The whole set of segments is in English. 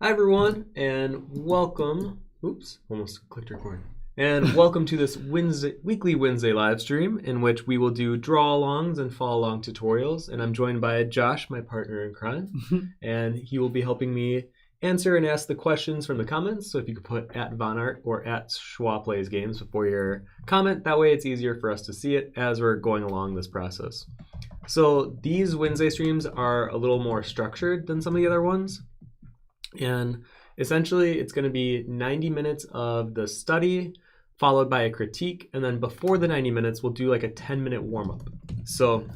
Hi everyone, and welcome. Oops, almost clicked record. And welcome to this weekly Wednesday live stream in which we will do draw-alongs and follow-along tutorials. And I'm joined by Josh, my partner in crime, and he will be helping me answer and ask the questions from the comments. So if you could put @vonart or @schwaplaysgames before your comment, that way it's easier for us to see it as we're going along this process. So these Wednesday streams are a little more structured than some of the other ones. And essentially, it's going to be 90 minutes of the study, followed by a critique. And then before the 90 minutes, we'll do like a 10-minute warm-up. So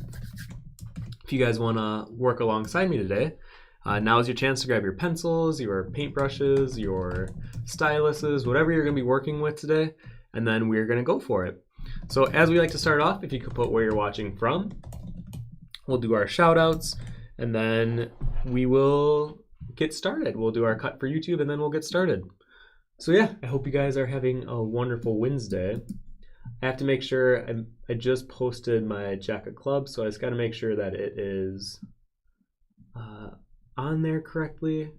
if you guys want to work alongside me today, now is your chance to grab your pencils, your paintbrushes, your styluses, whatever you're going to be working with today. And then we're going to go for it. So as we like to start off, if you could put where you're watching from, we'll do our shout-outs, and then we will get started. We'll do our cut for YouTube and then we'll get started. So yeah, I hope you guys are having a wonderful Wednesday. I have to make sure I just posted my Jacket Club, so I just got to make sure that it is on there correctly,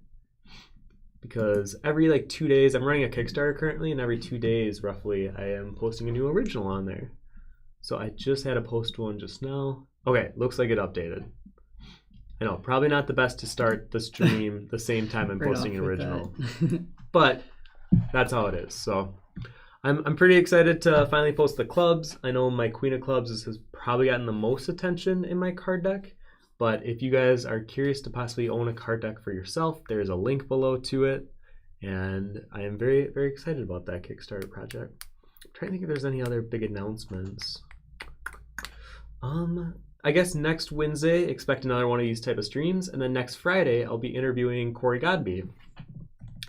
because every like 2 days, I'm running a Kickstarter currently, and every 2 days roughly I am posting a new original on there. So I just had to post one just now. Okay, looks like it updated. I know, probably not the best to start the stream the same time I'm posting an original, but that's how it is. So I'm pretty excited to finally post the clubs. I know my Queen of Clubs has probably gotten the most attention in my card deck, but if you guys are curious to possibly own a card deck for yourself, there's a link below to it, and I am very, very excited about that Kickstarter project. I'm trying to think if there's any other big announcements. I guess next Wednesday, expect another one of these type of streams. And then next Friday, I'll be interviewing Corey Godby.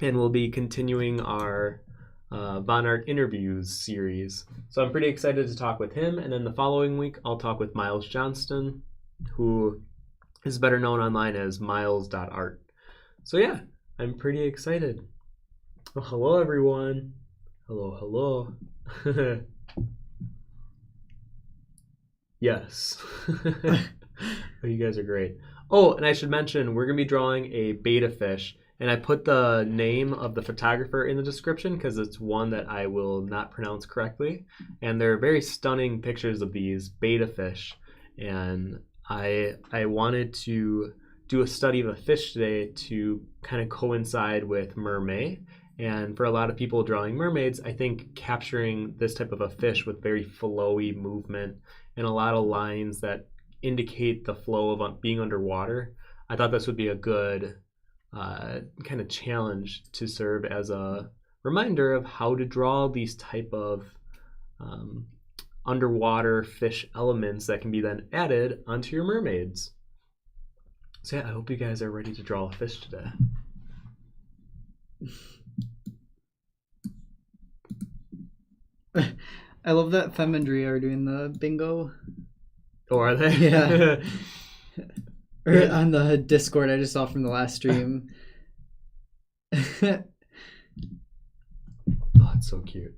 And we'll be continuing our Von Art interviews series. So I'm pretty excited to talk with him. And then the following week, I'll talk with Miles Johnston, who is better known online as miles.art. So yeah, I'm pretty excited. Oh, hello, everyone. Hello, hello. Yes. Oh, you guys are great. Oh, and I should mention, we're going to be drawing a beta fish, and I put the name of the photographer in the description because it's one that I will not pronounce correctly. And they're very stunning pictures of these beta fish. And I wanted to do a study of a fish today to kind of coincide with Mermay. And for a lot of people drawing mermaids, I think capturing this type of a fish with very flowy movement and a lot of lines that indicate the flow of being underwater, I thought this would be a good kind of challenge to serve as a reminder of how to draw these type of underwater fish elements that can be then added onto your mermaids. So yeah, I hope you guys are ready to draw a fish today. I love that Fem and Drea are doing the bingo. Oh, are they? Yeah. Or on the Discord I just saw from the last stream. Oh, it's so cute.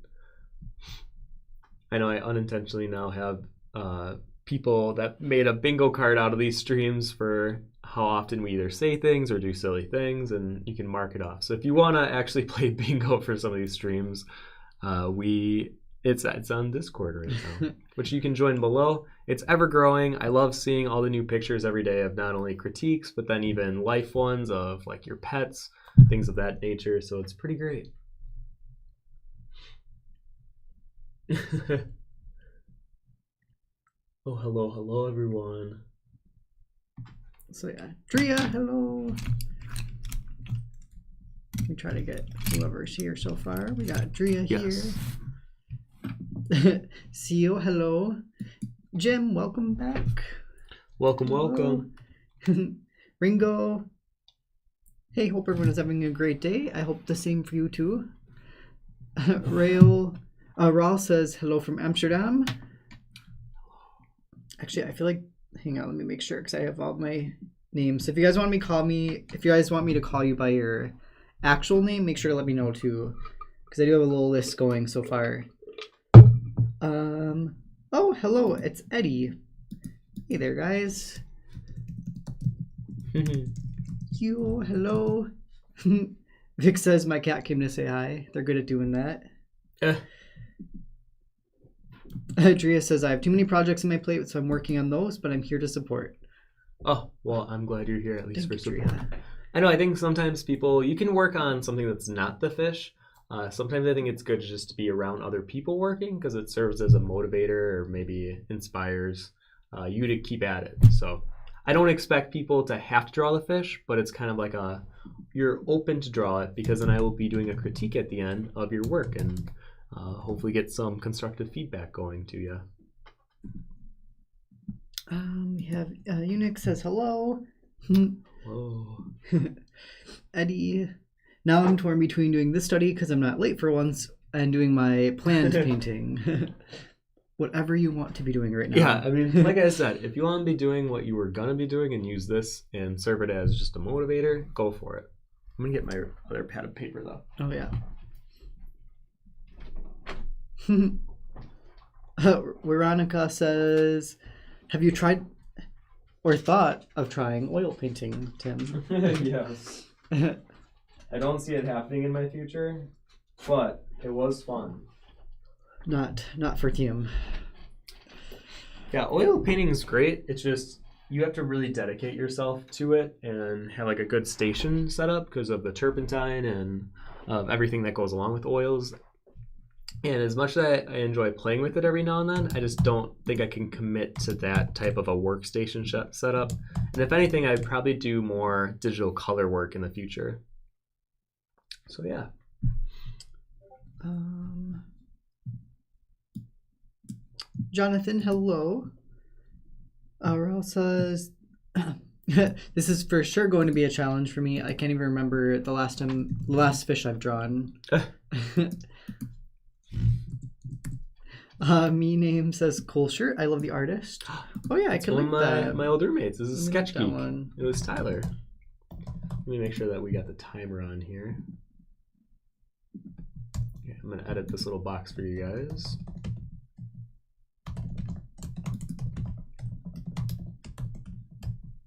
I know I unintentionally now have people that made a bingo card out of these streams for how often we either say things or do silly things, and you can mark it off. So if you want to actually play bingo for some of these streams, it's on Discord right now, which you can join below. It's ever growing. I love seeing all the new pictures every day of not only critiques, but then even life ones of like your pets, things of that nature. So it's pretty great. Oh, hello, everyone. So yeah, Drea, hello. Let me try to get whoever's here so far. We got Drea here. Sio, hello. Jim, welcome back. Welcome, welcome. Ringo. Hey, hope everyone is having a great day. I hope the same for you too. Raul says hello from Amsterdam. Actually, I feel like, hang on, let me make sure because I have all my names. So if you guys want me to call you by your actual name, make sure to let me know too, because I do have a little list going so far. Oh, hello, it's Eddie. Hey there, guys. You, hello. Vic says my cat came to say hi. They're good at doing that. Drea says I have too many projects on my plate, so I'm working on those, but I'm here to support. Oh, well, I'm glad you're here at least for support. Drea. I know, I think sometimes you can work on something that's not the fish. Sometimes I think it's good just to be around other people working because it serves as a motivator or maybe inspires you to keep at it. So I don't expect people to have to draw the fish, but it's kind of like you're open to draw it because then I will be doing a critique at the end of your work and hopefully get some constructive feedback going to you. We have Eunuch says hello. Whoa. Eddie. Now I'm torn between doing this study because I'm not late for once and doing my planned painting. Whatever you want to be doing right now. Yeah, I mean, like I said, if you want to be doing what you were going to be doing and use this and serve it as just a motivator, go for it. I'm going to get my other pad of paper, though. Oh, yeah. Veronica says, have you tried or thought of trying oil painting, Tim? Yes. I don't see it happening in my future, but it was fun. Not for Tim. Yeah, oil painting is great. It's just you have to really dedicate yourself to it and have like a good station set up because of the turpentine and everything that goes along with oils. And as much as I enjoy playing with it every now and then, I just don't think I can commit to that type of a workstation setup. And if anything, I'd probably do more digital color work in the future. So yeah. Jonathan, hello. Raul says, this is for sure going to be a challenge for me. I can't even remember the last fish I've drawn. Me name says cool shirt. I love the artist. Oh yeah, I could like that. My old roommates. This is Sketch Geek. One. It was Tyler. Let me make sure that we got the timer on here. Yeah, I'm gonna edit this little box for you guys.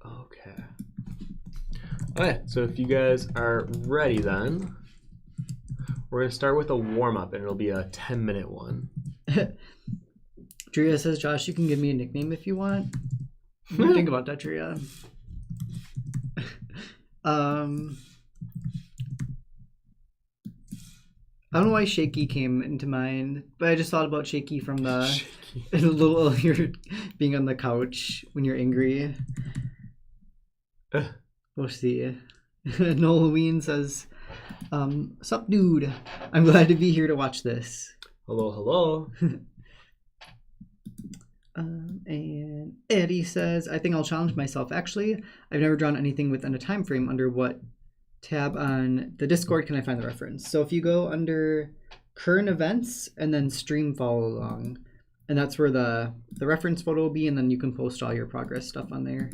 Okay. Okay, so if you guys are ready then, we're gonna start with a warm-up and it'll be a 10-minute one. Drea says, Josh, you can give me a nickname if you want. Think about that, Drea. I don't know why Shaky came into mind, but I just thought about Shaky from the a little earlier being on the couch when you're angry. We'll see. Noelween says, sup dude, I'm glad to be here to watch this. Hello, hello. And Eddie says, I think I'll challenge myself. Actually, I've never drawn anything within a time frame. Under what tab on the Discord can I find the reference? So if you go under current events and then stream follow along, and that's where the reference photo will be, and then you can post all your progress stuff on there.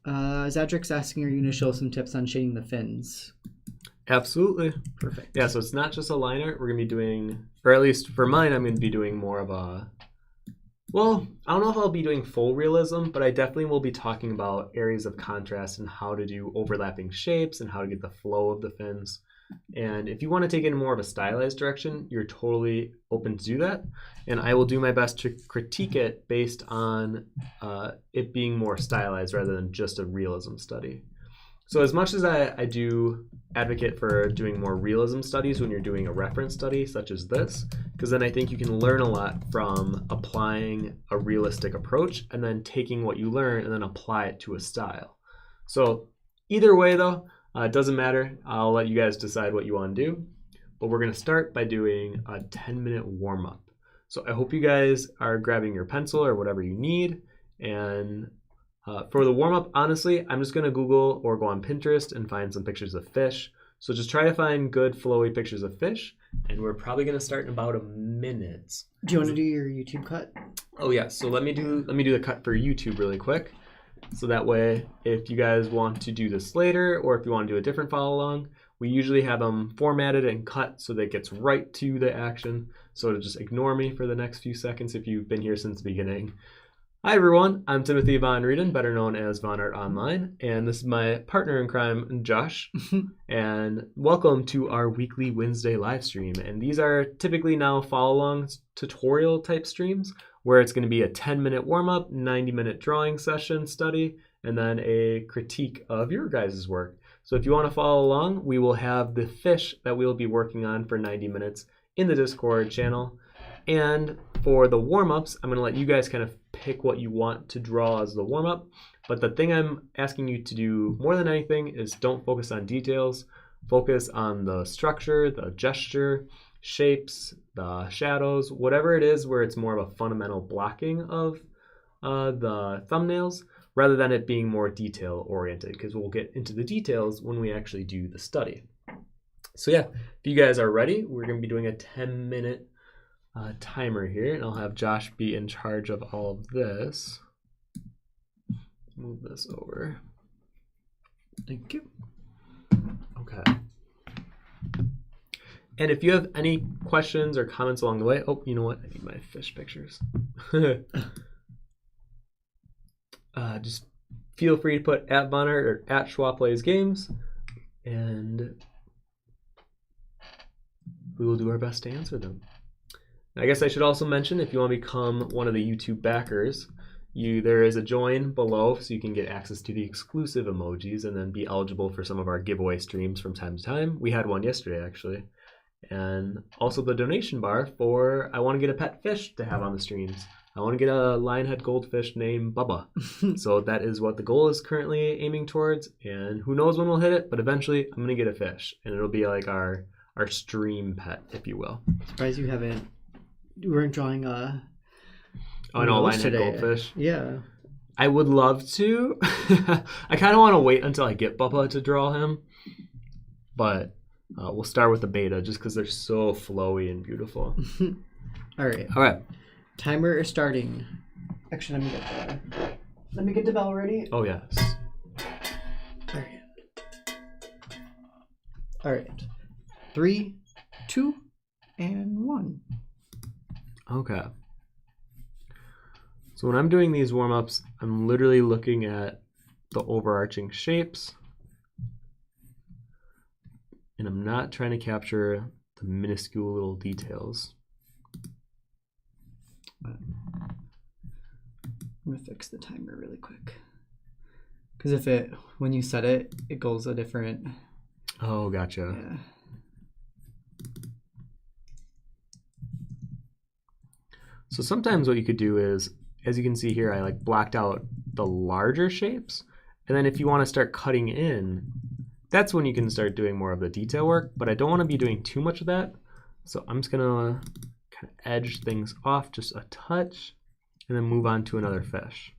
Zadrik's asking, are you going to show some tips on shading the fins? Absolutely. Perfect. Yeah, so it's not just a liner. We're going to be doing, or at least for mine, I'm going to be doing more of a, well, I don't know if I'll be doing full realism, but I definitely will be talking about areas of contrast and how to do overlapping shapes and how to get the flow of the fins. And if you want to take it in more of a stylized direction, you're totally open to do that. And I will do my best to critique it based on it being more stylized rather than just a realism study. So as much as I do advocate for doing more realism studies when you're doing a reference study such as this, because then I think you can learn a lot from applying a realistic approach and then taking what you learn and then apply it to a style. So either way though, it doesn't matter. I'll let you guys decide what you want to do, but we're going to start by doing a 10-minute warm-up. So I hope you guys are grabbing your pencil or whatever you need, and for the warm-up, honestly, I'm just going to Google or go on Pinterest and find some pictures of fish. So just try to find good flowy pictures of fish, and we're probably going to start in about a minute. Do you want to do your YouTube cut? Oh yeah, so let me do the cut for YouTube really quick. So that way, if you guys want to do this later, or if you want to do a different follow along, we usually have them formatted and cut so that it gets right to the action. So to just ignore me for the next few seconds if you've been here since the beginning. Hi everyone, I'm Timothy Von Rieden, better known as Von Art Online, and this is my partner in crime, Josh. And welcome to our weekly Wednesday live stream. And these are typically now follow-along tutorial type streams, where it's going to be a 10-minute warm-up, 90-minute drawing session study, and then a critique of your guys' work. So if you want to follow along, we will have the fish that we'll be working on for 90 minutes in the Discord channel. And for the warm-ups, I'm going to let you guys kind of pick what you want to draw as the warm-up. But the thing I'm asking you to do more than anything is don't focus on details. Focus on the structure, the gesture, shapes, the shadows, whatever it is where it's more of a fundamental blocking of the thumbnails rather than it being more detail-oriented, because we'll get into the details when we actually do the study. So yeah, if you guys are ready, we're going to be doing a 10-minute timer here, and I'll have Josh be in charge of all of this. Move this over. Thank you. Okay. And if you have any questions or comments along the way, oh, you know what? I need my fish pictures. Just feel free to put @Vonart or @SchwaPlaysGames, and we will do our best to answer them. I guess I should also mention, if you want to become one of the YouTube backers, there is a join below so you can get access to the exclusive emojis and then be eligible for some of our giveaway streams from time to time. We had one yesterday, actually. And also the donation bar for I want to get a pet fish to have on the streams. I want to get a lionhead goldfish named Bubba. So that is what the goal is currently aiming towards. And who knows when we'll hit it, but eventually I'm going to get a fish. And it'll be like our stream pet, if you will. Surprised you weren't drawing oh, no, lionhead goldfish. Yeah. I would love to. I kind of want to wait until I get Bubba to draw him. But we'll start with the beta just because they're so flowy and beautiful. All right. All right. Timer is starting. Actually, let me get the bell ready. Oh, yes. All right. All right. 3, 2, and 1. Okay. So when I'm doing these warm-ups, I'm literally looking at the overarching shapes, and I'm not trying to capture the minuscule little details. I'm gonna fix the timer really quick, because when you set it, it goes a different. Oh, gotcha. Yeah. So sometimes what you could do is, as you can see here, I blocked out the larger shapes. And then if you want to start cutting in, that's when you can start doing more of the detail work. But I don't want to be doing too much of that. So I'm just going to kind of edge things off just a touch and then move on to another fish.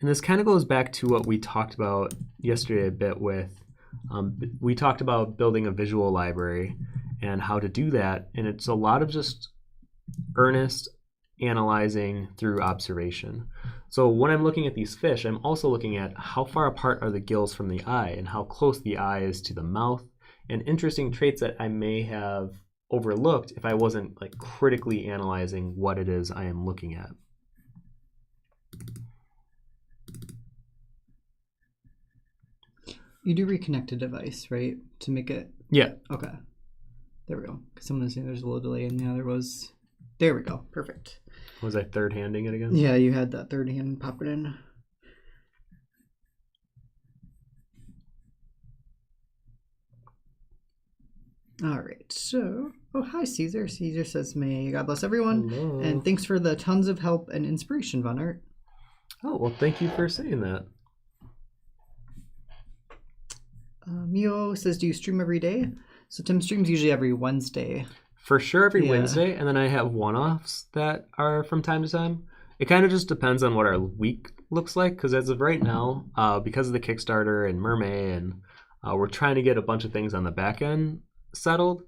And this kind of goes back to what we talked about yesterday a bit with, we talked about building a visual library and how to do that. And it's a lot of just earnest analyzing through observation. So when I'm looking at these fish, I'm also looking at how far apart are the gills from the eye and how close the eye is to the mouth, and interesting traits that I may have overlooked if I wasn't critically analyzing what it is I am looking at. You do reconnect a device, right? To make it... Yeah. Okay. There we go. Because someone was saying there's a little delay, and the other was... There we go. Perfect. Was I third-handing it again? Yeah, you had that third hand pop it in. All right. So... Oh, hi, Caesar. Caesar says, may God bless everyone. Hello. And thanks for the tons of help and inspiration, Von Art. Oh, well, thank you for saying that. Mio says, do you stream every day? So Tim streams usually every Wednesday. For sure every Wednesday, and then I have one-offs that are from time to time. It kind of just depends on what our week looks like, because as of right now, because of the Kickstarter and Mermay, and we're trying to get a bunch of things on the back end settled,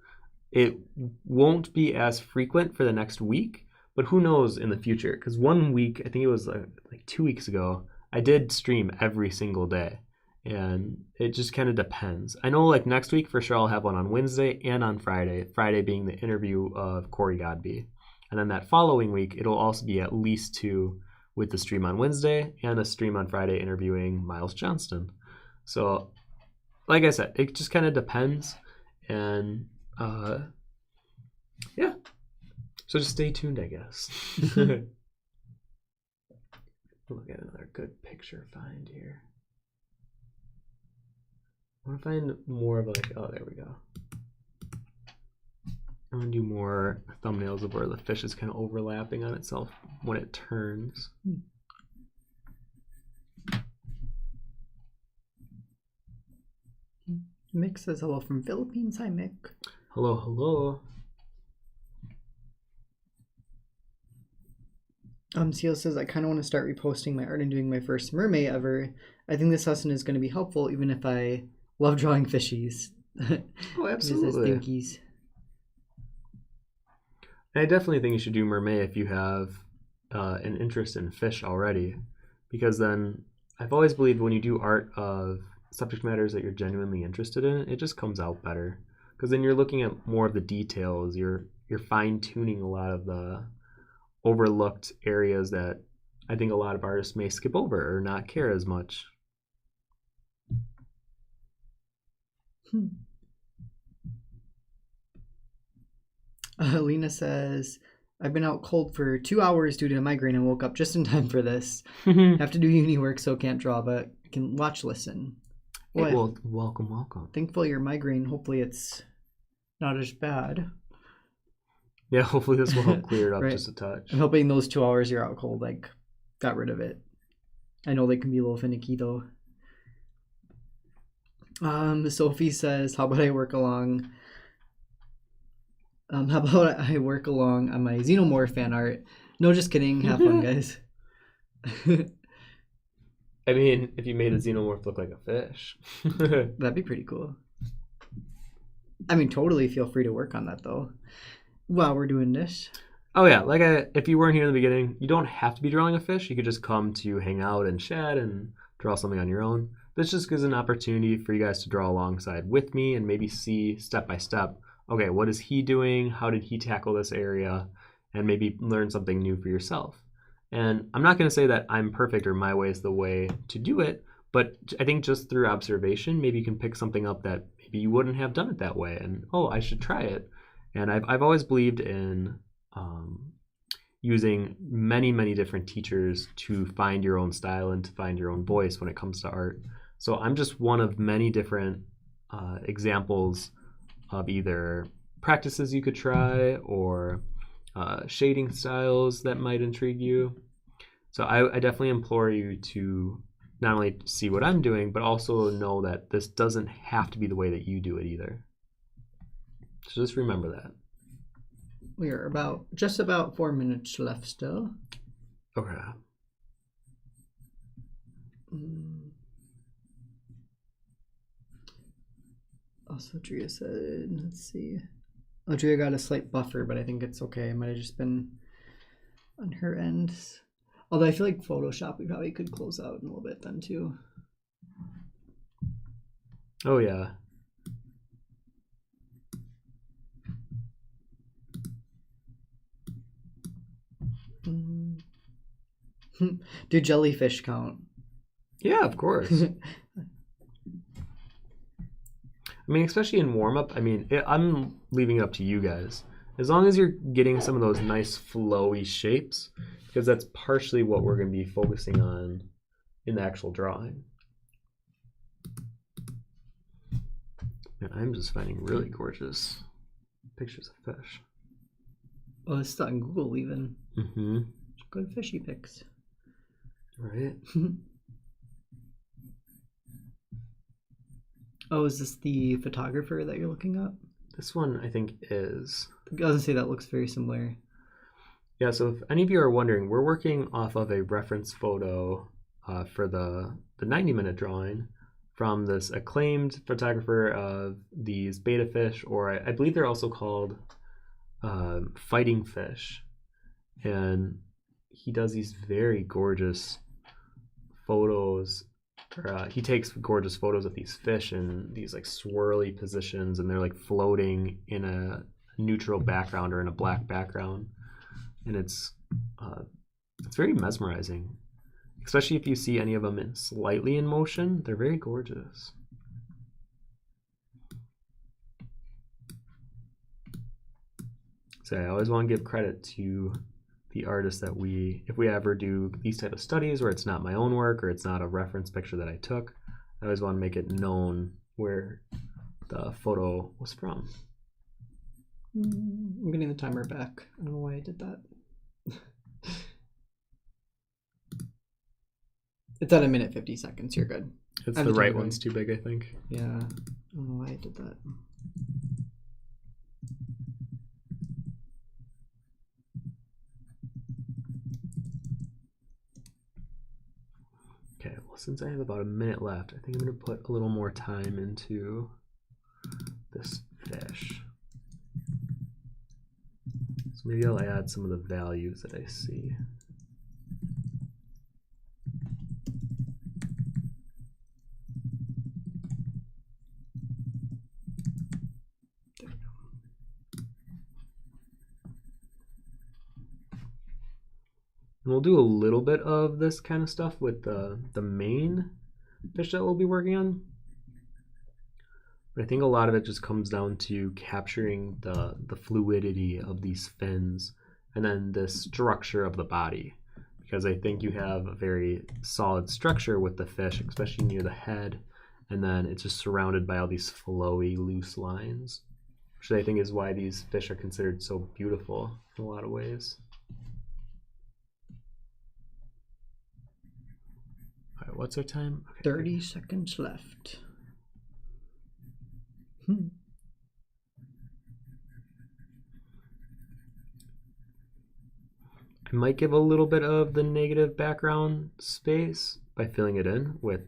it won't be as frequent for the next week, but who knows in the future, because one week, I think it was like 2 weeks ago, I did stream every single day. And it just kind of depends. I know next week for sure I'll have one on Wednesday and on Friday. Friday being the interview of Corey Godby. And then that following week, it'll also be at least 2 with the stream on Wednesday and a stream on Friday interviewing Miles Johnston. So, like I said, it just kind of depends. And yeah. So just stay tuned, I guess. Look at another good picture find here. I want to find more of like, oh, there we go. I want to do more thumbnails of where the fish is kind of overlapping on itself when it turns. Mick says hello from Philippines. Hi, Mick. Hello, hello. Seal says, I kind of want to start reposting my art and doing my first Mermay ever. I think this lesson is going to be helpful, even if I love drawing fishies. Oh, absolutely. Dinkies. I definitely think you should do Mermay if you have an interest in fish already, because then I've always believed when you do art of subject matters that you're genuinely interested in, it just comes out better. Because then you're looking at more of the details. You're fine-tuning a lot of the overlooked areas that I think a lot of artists may skip over or not care as much. Lena says, I've been out cold for 2 hours due to a migraine and woke up just in time for this. Have to do uni work, so can't draw, but can watch, listen. Hey, well, welcome. Thankfully your migraine, hopefully it's not as bad. Yeah, hopefully this will help clear it up Right. just a touch. I'm hoping those 2 hours you're out cold, like, got rid of it. I know they can be a little finicky, though. Sophie says, how about I work along on my Xenomorph fan art? No, just kidding. Have fun, guys. I mean, if you made a xenomorph look like a fish. That'd be pretty cool. I mean, totally feel free to work on that, though, while we're doing this. Oh yeah, like if you weren't here in the beginning, you don't have to be drawing a fish. You could just come to hang out and chat and draw something on your own. This just gives an opportunity for you guys to draw alongside with me and maybe see step by step, okay, what is he doing? How did he tackle this area? And maybe learn something new for yourself. And I'm not going to say that I'm perfect or my way is the way to do it, but I think just through observation, maybe you can pick something up that maybe you wouldn't have done it that way. And, oh, I should try it. And I've always believed in using many different teachers to find your own style and to find your own voice when it comes to art. So I'm just one of many different examples of either practices you could try or shading styles that might intrigue you. So I definitely implore you to not only see what I'm doing, but also know that this doesn't have to be the way that you do it either. So just remember that. We are just about 4 minutes left still. Okay. Also, Drea said, let's see. Oh, Drea got a slight buffer, but I think it's okay. It might have just been on her end. Although I feel like Photoshop, we probably could close out in a little bit then too. Oh, yeah. Do jellyfish count? Yeah, of course. I mean, especially in warm-up, I mean, I'm leaving it up to you guys. As long as you're getting some of those nice flowy shapes, because that's partially what we're going to be focusing on in the actual drawing. And I'm just finding really gorgeous pictures of fish. Oh, it's not in Google even. Mm-hmm. Good fishy pics. Right. Oh, is this the photographer that you're looking up? This one, I think, is... I was going to say that looks very similar. Yeah, so if any of you are wondering, we're working off of a reference photo for the 90-minute drawing from this acclaimed photographer of these betta fish, or I believe they're also called fighting fish. And he does these very gorgeous photos. He takes gorgeous photos of these fish in these like swirly positions, and they're like floating in a neutral background or in a black background. and it's very mesmerizing, especially if you see any of them slightly in motion. They're very gorgeous. So I always want to give credit to the artists that if we ever do these type of studies where it's not my own work or it's not a reference picture that I took, I always want to make it known where the photo was from. I'm getting the timer back. I don't know why I did that. It's at 1 minute 50 seconds. You're good. It's the right one's too big, I think. Yeah. I don't know why I did that. Okay, well, since I have about 1 minute left, I think I'm going to put a little more time into this fish. So maybe I'll add some of the values that I see. And we'll do a little bit of this kind of stuff with the main fish that we'll be working on. But I think a lot of it just comes down to capturing the fluidity of these fins and then the structure of the body. Because I think you have a very solid structure with the fish, especially near the head. And then it's just surrounded by all these flowy, loose lines, which I think is why these fish are considered so beautiful in a lot of ways. All right, what's our time? Okay. 30 seconds left. I might give a little bit of the negative background space by filling it in with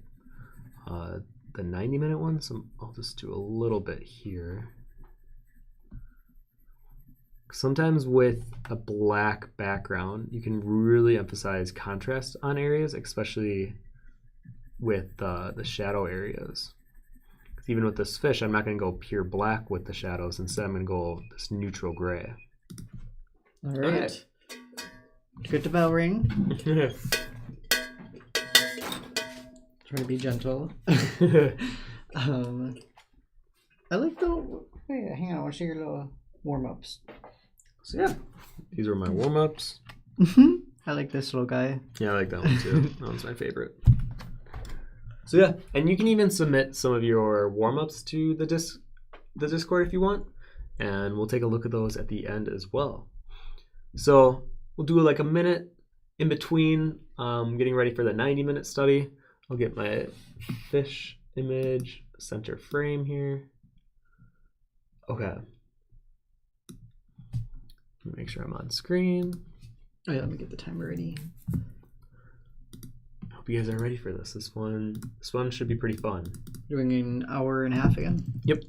the 90-minute one. So I'll just do a little bit here. Sometimes with a black background, you can really emphasize contrast on areas, especially with the shadow areas. Even with this fish, I'm not going to go pure black with the shadows. Instead, I'm going to go this neutral gray. All right. Good to bell ring. Try to be gentle. I like the... Wait, hang on. I want to show your little warm-ups. So yeah, these are my warm-ups. I like this little guy. Yeah, I like that one too. That one's my favorite. So yeah, and you can even submit some of your warm-ups to the Discord if you want, and we'll take a look at those at the end as well. So we'll do like a minute in between getting ready for the 90-minute study. I'll get my fish image center frame here. Okay. Make sure I'm on screen. Oh yeah, let me get the timer ready. Hope you guys are ready for this. This one should be pretty fun. Doing an hour and a half again? Yep.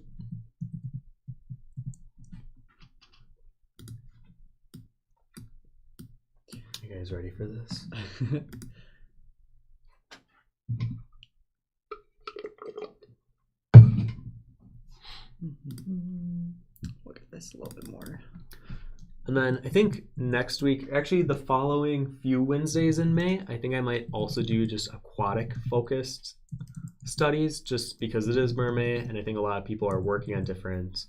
You guys ready for this? Look at this a little bit more. And then I think next week, actually the following few Wednesdays in May, I think I might also do just aquatic focused studies just because it is Mermay, and I think a lot of people are working on different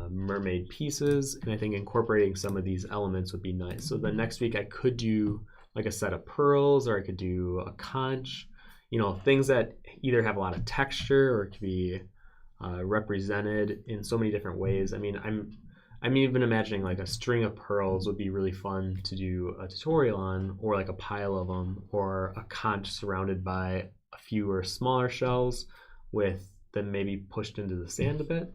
mermaid pieces, and I think incorporating some of these elements would be nice. So the next week I could do like a set of pearls, or I could do a conch, you know, things that either have a lot of texture or can be represented in so many different ways. I mean, I'm even imagining like a string of pearls would be really fun to do a tutorial on, or like a pile of them, or a conch surrounded by a fewer smaller shells with them maybe pushed into the sand a bit.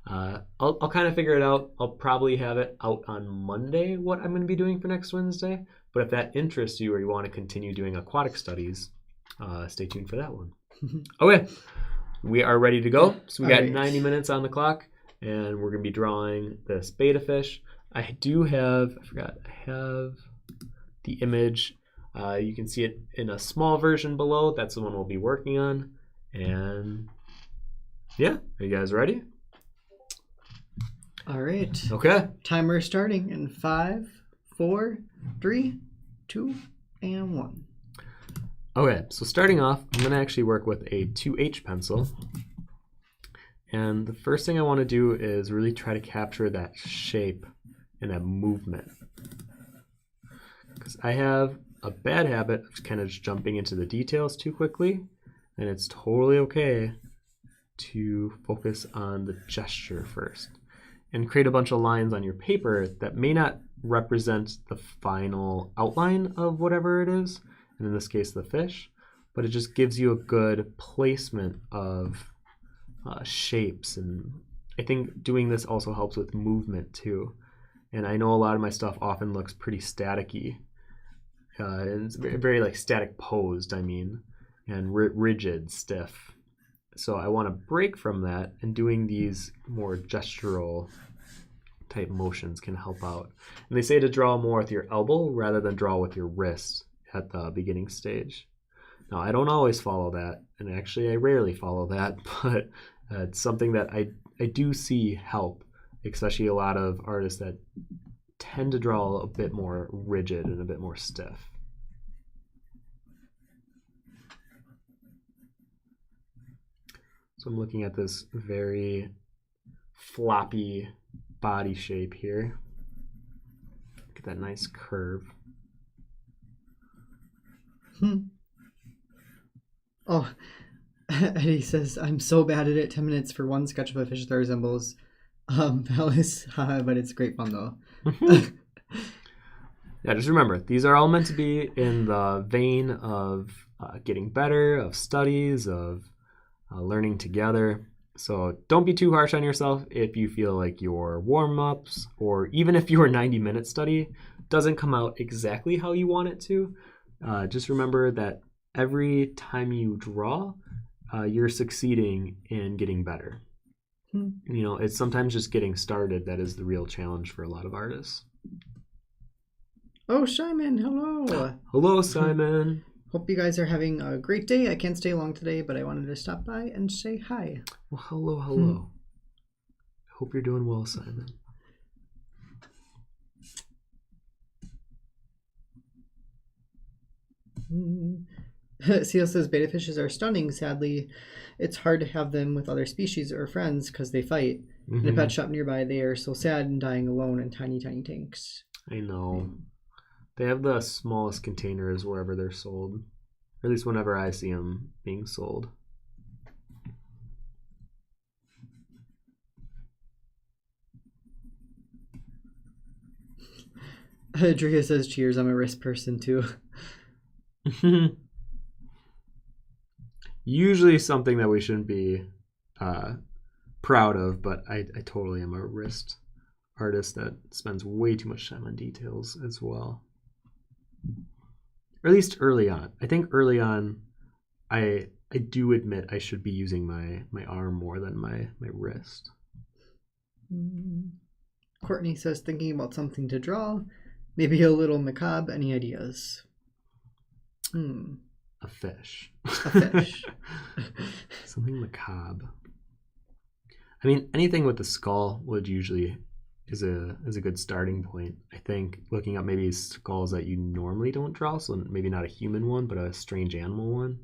I'll kind of figure it out. I'll probably have it out on Monday what I'm going to be doing for next Wednesday. But if that interests you or you want to continue doing aquatic studies, stay tuned for that one. Okay, we are ready to go. So we got 90 minutes on the clock. And we're going to be drawing this betta fish. I have the image. You can see it in a small version below. That's the one we'll be working on. And yeah, are you guys ready? All right. Okay. Timer starting in 5, 4, 3, 2, and 1. Okay, so starting off, I'm going to actually work with a 2H pencil. And the first thing I want to do is really try to capture that shape and that movement. Because I have a bad habit of kind of just jumping into the details too quickly, and it's totally okay to focus on the gesture first and create a bunch of lines on your paper that may not represent the final outline of whatever it is, and in this case the fish, but it just gives you a good placement of shapes. And I think doing this also helps with movement too. And I know a lot of my stuff often looks pretty staticky, and it's very like static posed, I mean, and rigid, stiff. So I want to break from that, and doing these more gestural type motions can help out. And they say to draw more with your elbow rather than draw with your wrist at the beginning stage. Now, I don't always follow that, and actually I rarely follow that, but it's something that I do see help, especially a lot of artists that tend to draw a bit more rigid and a bit more stiff. So I'm looking at this very floppy body shape here. Get that nice curve. Oh, Eddie says, I'm so bad at it. 10 minutes for one sketch of a fish that resembles Palace, but it's great fun though. Yeah, just remember, these are all meant to be in the vein of getting better, of studies, of learning together. So don't be too harsh on yourself if you feel like your warm-ups, or even if your 90-minute study doesn't come out exactly how you want it to. Just remember that every time you draw, you're succeeding in getting better. You know, it's sometimes just getting started that is the real challenge for a lot of artists. Oh, Simon, hello. Hello, Simon. Hope you guys are having a great day. I can't stay long today, but I wanted to stop by and say hi. Well, hello. Hope you're doing well, Simon. Seal says betta fishes are stunning. Sadly, it's hard to have them with other species or friends because they fight. In a pet shop nearby, they are so sad and dying alone in tiny, tiny tanks. I know. They have the smallest containers wherever they're sold. Or at least whenever I see them being sold. Drea says, cheers, I'm a wrist person too. Usually something that we shouldn't be proud of, but I totally am a wrist artist that spends way too much time on details as well. Or at least early on. I think early on, I do admit I should be using my arm more than my wrist. Courtney says, thinking about something to draw, maybe a little macabre. Any ideas? A fish. A fish. Something macabre. I mean, anything with the skull would usually is a good starting point. I think looking up maybe skulls that you normally don't draw, so maybe not a human one, but a strange animal one.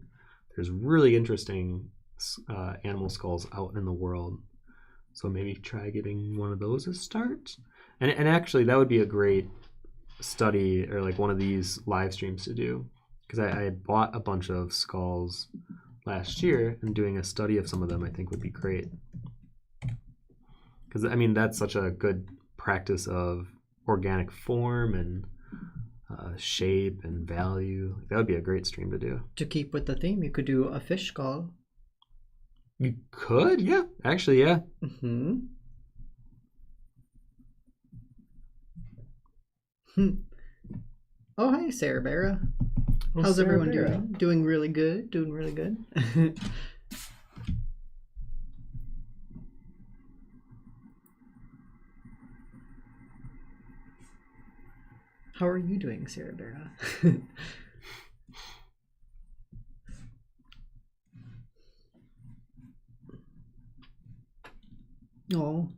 There's really interesting animal skulls out in the world. So maybe try getting one of those as start. And actually, that would be a great study, or like one of these live streams to do. Because I bought a bunch of skulls last year, and doing a study of some of them I think would be great. Because, I mean, that's such a good practice of organic form and shape and value. That would be a great stream to do. To keep with the theme, you could do a fish skull. You could? Yeah. Actually, yeah. Oh, hi, Sarah Barra. How's everyone doing? Doing really good. Doing really good. How are you doing, Sarah Barra? Oh,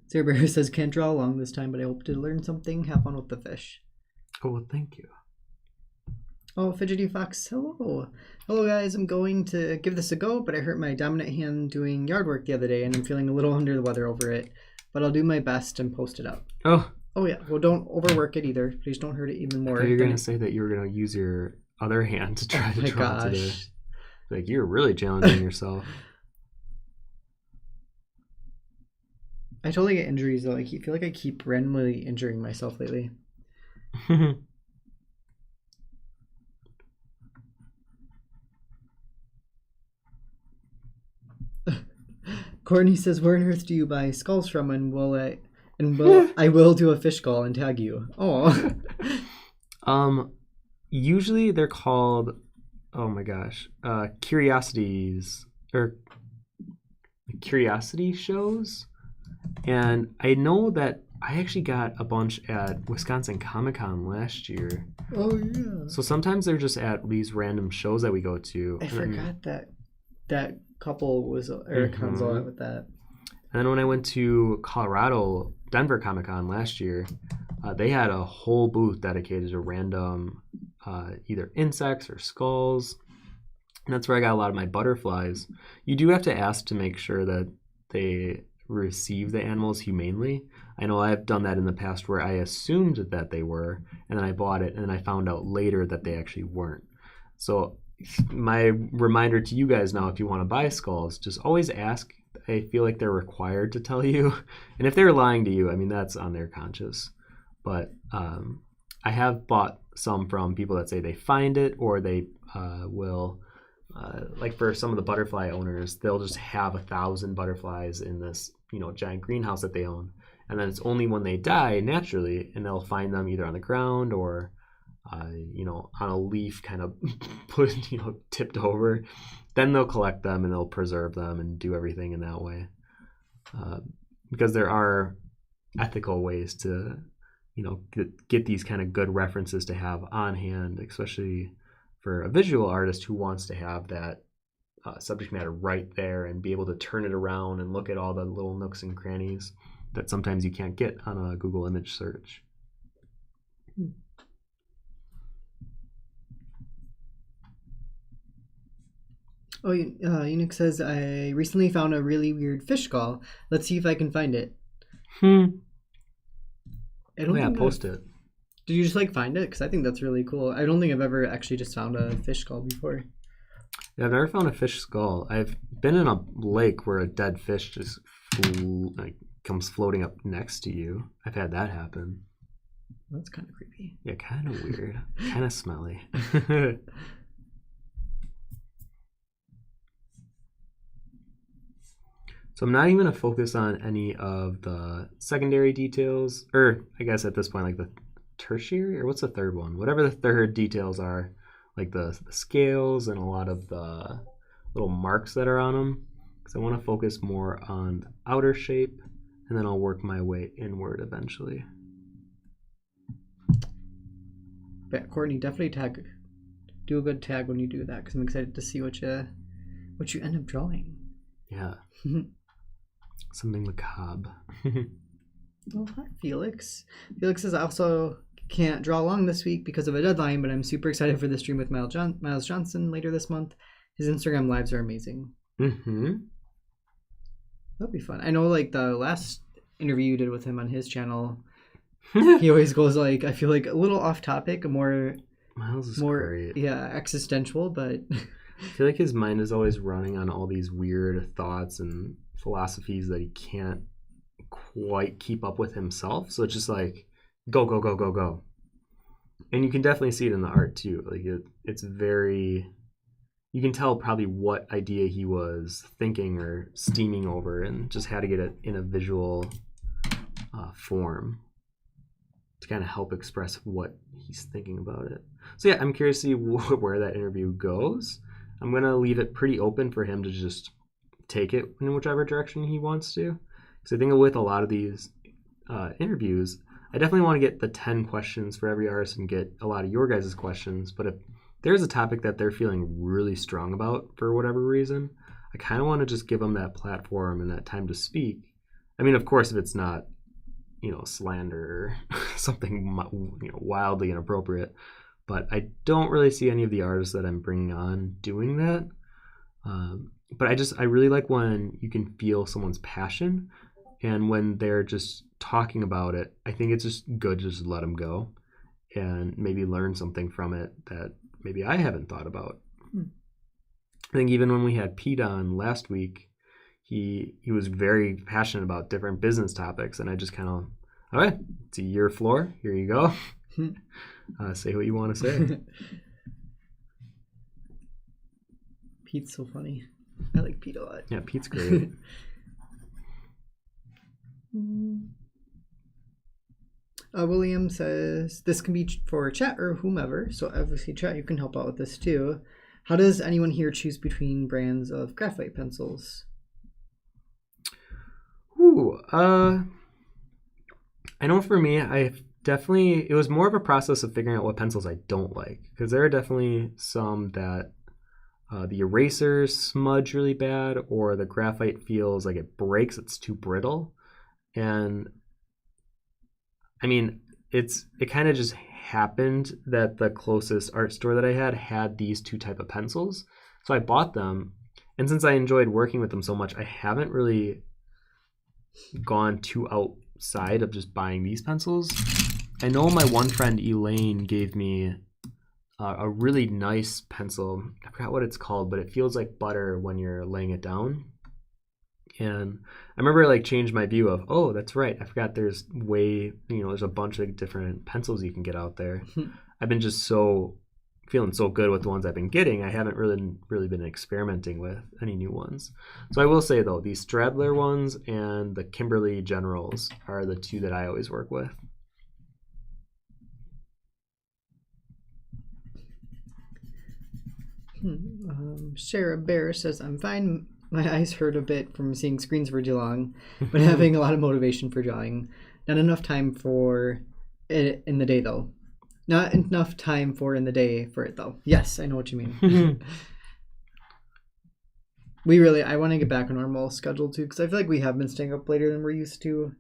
Sarah Barra says, can't draw along this time, but I hope to learn something. Have fun with the fish. Oh, well, thank you. Oh, Fidgety Fox, hello. Hello, guys. I'm going to give this a go, but I hurt my dominant hand doing yard work the other day, and I'm feeling a little under the weather over it. But I'll do my best and post it up. Oh. Oh, yeah. Well, don't overwork it either. Please don't hurt it even more. You're going to say that you were going to use your other hand to try to draw today. Like, you're really challenging yourself. I totally get injuries, though. I feel like I keep randomly injuring myself lately. Courtney says, "Where on earth do you buy skulls from? And I will do a fish skull and tag you." Oh. Usually they're called, oh my gosh, curiosities or curiosity shows. And I know that I actually got a bunch at Wisconsin Comic-Con last year. Oh yeah. So sometimes they're just at these random shows that we go to. I forgot that couple was Eric Hansel with that. And then when I went to Colorado, Denver Comic-Con last year, they had a whole booth dedicated to random either insects or skulls. And that's where I got a lot of my butterflies. You do have to ask to make sure that they receive the animals humanely. I know I've done that in the past where I assumed that they were, and then I bought it, and then I found out later that they actually weren't. So my reminder to you guys now, if you want to buy skulls, just always ask. I feel like they're required to tell you. And if they're lying to you, I mean, that's on their conscience. But I have bought some from people that say they find it, or they will, like for some of the butterfly owners, they'll just have 1,000 butterflies in this, giant greenhouse that they own. And then it's only when they die naturally, and they'll find them either on the ground or on a leaf kind of put, tipped over, then they'll collect them and they'll preserve them and do everything in that way. Because there are ethical ways to, get these kind of good references to have on hand, especially for a visual artist who wants to have that subject matter right there and be able to turn it around and look at all the little nooks and crannies that sometimes you can't get on a Google image search. Oh, Eunuch says, "I recently found a really weird fish skull. Let's see if I can find it." Post it. Did you just find it? Because I think that's really cool. I don't think I've ever actually just found a fish skull before. Yeah, I've never found a fish skull. I've been in a lake where a dead fish just comes floating up next to you. I've had that happen. That's kind of creepy. Yeah, kind of weird. Kind of smelly. So I'm not even going to focus on any of the secondary details, or I guess at this point, like the tertiary, or what's the third one? Whatever the third details are, like the scales and a lot of the little marks that are on them, because I want to focus more on the outer shape, and then I'll work my way inward eventually. But Courtney, definitely do a good tag when you do that, because I'm excited to see what you end up drawing. Yeah. Something macabre. Oh, hi, Felix. Felix says, "I also can't draw long this week because of a deadline, but I'm super excited for the stream with Miles Johnson later this month. His Instagram lives are amazing." Mm-hmm. That'll be fun. I know, the last interview you did with him on his channel, he always goes, I feel like a little off topic, Miles is great. Yeah, existential, but I feel like his mind is always running on all these weird thoughts and philosophies that he can't quite keep up with himself. So it's just go, go, go, go, go. And you can definitely see it in the art too. It's very, you can tell probably what idea he was thinking or steaming over and just had to get it in a visual form to kind of help express what he's thinking about it. So yeah, I'm curious to see where that interview goes. I'm going to leave it pretty open for him to just take it in whichever direction he wants to. Because I think with a lot of these interviews, I definitely want to get the 10 questions for every artist and get a lot of your guys' questions. But if there's a topic that they're feeling really strong about for whatever reason, I kind of want to just give them that platform and that time to speak. I mean, of course, if it's not slander or something wildly inappropriate. But I don't really see any of the artists that I'm bringing on doing that. But I really like when you can feel someone's passion, and when they're just talking about it, I think it's just good to just let them go and maybe learn something from it that maybe I haven't thought about. I think even when we had Pete on last week, he was very passionate about different business topics, and I just kind of, all right, it's your floor. Here you go. Say what you want to say. Pete's so funny. I like Pete a lot. Yeah, Pete's great. William says, this can be for chat or whomever, so obviously chat, you can help out with this too. How does anyone here choose between brands of graphite pencils? I know for me, it was more of a process of figuring out what pencils I don't like, because there are definitely some that the erasers smudge really bad, or the graphite feels like it breaks, it's too brittle. And I mean, it kind of just happened that the closest art store that I had these two type of pencils. So I bought them, and since I enjoyed working with them so much, I haven't really gone too outside of just buying these pencils. I know my one friend Elaine gave me a really nice pencil. I forgot what it's called, but it feels like butter when you're laying it down. And I remember it changed my view of, oh, that's right, I forgot there's there's a bunch of different pencils you can get out there. I've been just feeling so good with the ones I've been getting. I haven't really been experimenting with any new ones. So I will say though, these Stradler ones and the Kimberly Generals are the two that I always work with. Sarah Bear says, I'm fine. My eyes hurt a bit from seeing screens for too long, but having a lot of motivation for drawing. Not enough time for it in the day, though. Not enough time for in the day for it, though. Yes, I know what you mean. I want to get back on normal schedule, too, because I feel like we have been staying up later than we're used to.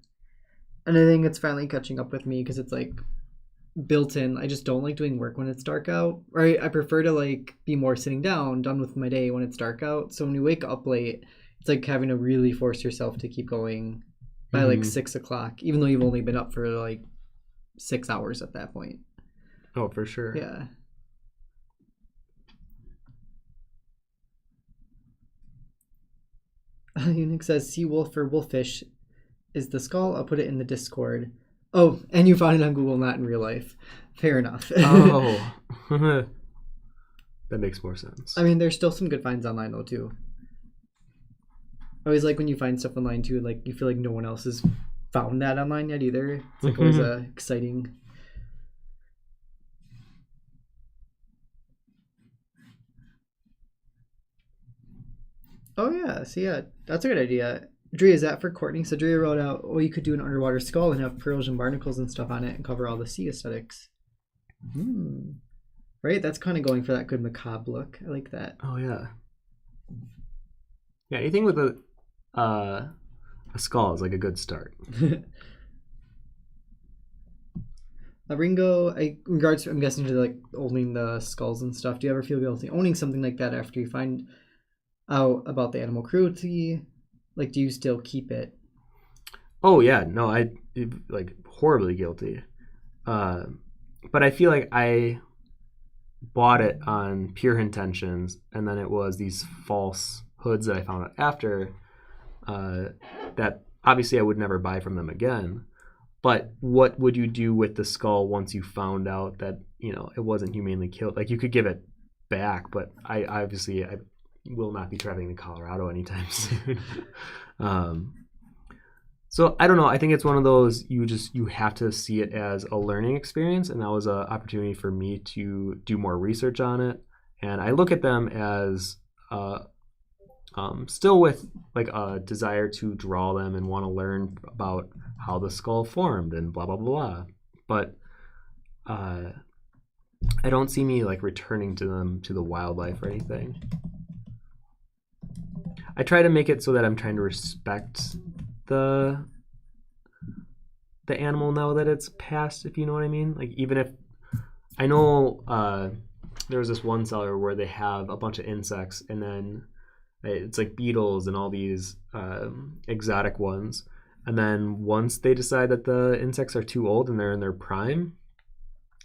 And I think it's finally catching up with me, because it's built in. I just don't like doing work when it's dark out. Or I prefer to be more sitting down, done with my day when it's dark out. So when you wake up late, it's like having to really force yourself to keep going by 6 o'clock, even though you've only been up for 6 hours at that point. Oh, for sure. Yeah. Unix says sea wolf or wolfish is the skull. I'll put it in the Discord. Oh, and you found it on Google, not in real life. Fair enough. Oh. That makes more sense. I mean, there's still some good finds online, though, too. I always like when you find stuff online, too, you feel like no one else has found that online yet, either. It's always exciting. Oh, yeah. So, yeah, that's a good idea. Drea, is that for Courtney? So Drea wrote out, you could do an underwater skull and have pearls and barnacles and stuff on it and cover all the sea aesthetics. Right? That's kind of going for that good macabre look. I like that. Oh, yeah. Yeah, anything with a skull is a good start. Ringo, in regards to, I'm guessing to owning the skulls and stuff, do you ever feel guilty owning something like that after you find out about the animal cruelty? Do you still keep it? Oh, yeah. No, I horribly guilty. But I feel like I bought it on pure intentions, and then it was these false hoods that I found out after that obviously I would never buy from them again. But what would you do with the skull once you found out that, it wasn't humanely killed? You could give it back, but I will not be traveling to Colorado anytime soon. So I don't know. I think it's one of those you have to see it as a learning experience, and that was an opportunity for me to do more research on it. And I look at them as still with a desire to draw them and want to learn about how the skull formed and blah blah blah. But I don't see me returning to them to the wildlife or anything. I try to make it so that I'm trying to respect the the animal know that it's passed, if you know what I mean. Like, even if I know there was this one cellar where they have a bunch of insects, and then it's like beetles and all these exotic ones. And then once they decide that the insects are too old and they're in their prime,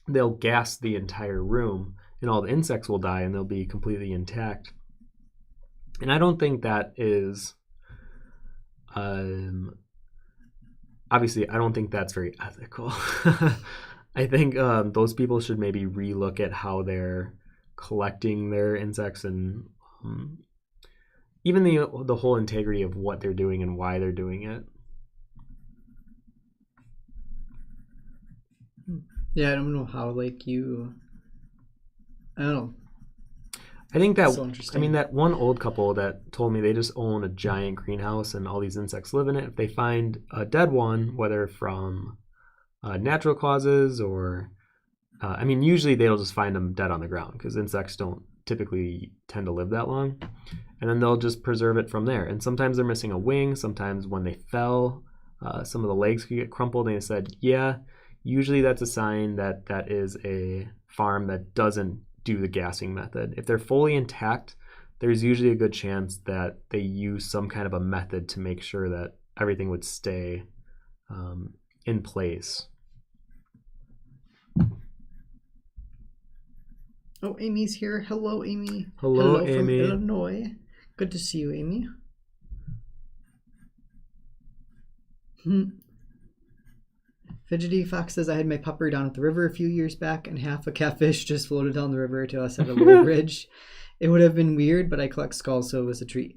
they'll gas the entire room, and all the insects will die, and they'll be completely intact. And I don't think that is, obviously, I don't think that's very ethical. I think those people should maybe relook at how they're collecting their insects, and even the whole integrity of what they're doing and why they're doing it. Yeah, I don't know how, like, I don't know. I think that, So interesting. I mean, that one old couple that told me they just own a giant greenhouse and all these insects live in it. If they find a dead one, whether from natural causes or, I mean, usually they'll just find them dead on the ground because insects don't typically tend to live that long. And then they'll just preserve it from there. And sometimes they're missing a wing. Sometimes when they fell, some of the legs could get crumpled. And they said, yeah, usually that's a sign that that is a farm that doesn't do the gassing method. If they're fully intact, there's usually a good chance that they use some kind of a method to make sure that everything would stay in place. Oh, Amy's here. Hello, Amy. Hello, from Amy. Illinois. Good to see you, Amy. Fidgety Fox says, I had my pupper down at the river a few years back, and half a catfish just floated down the river to us at a low bridge. It would have been weird, but I collect skulls, so it was a treat.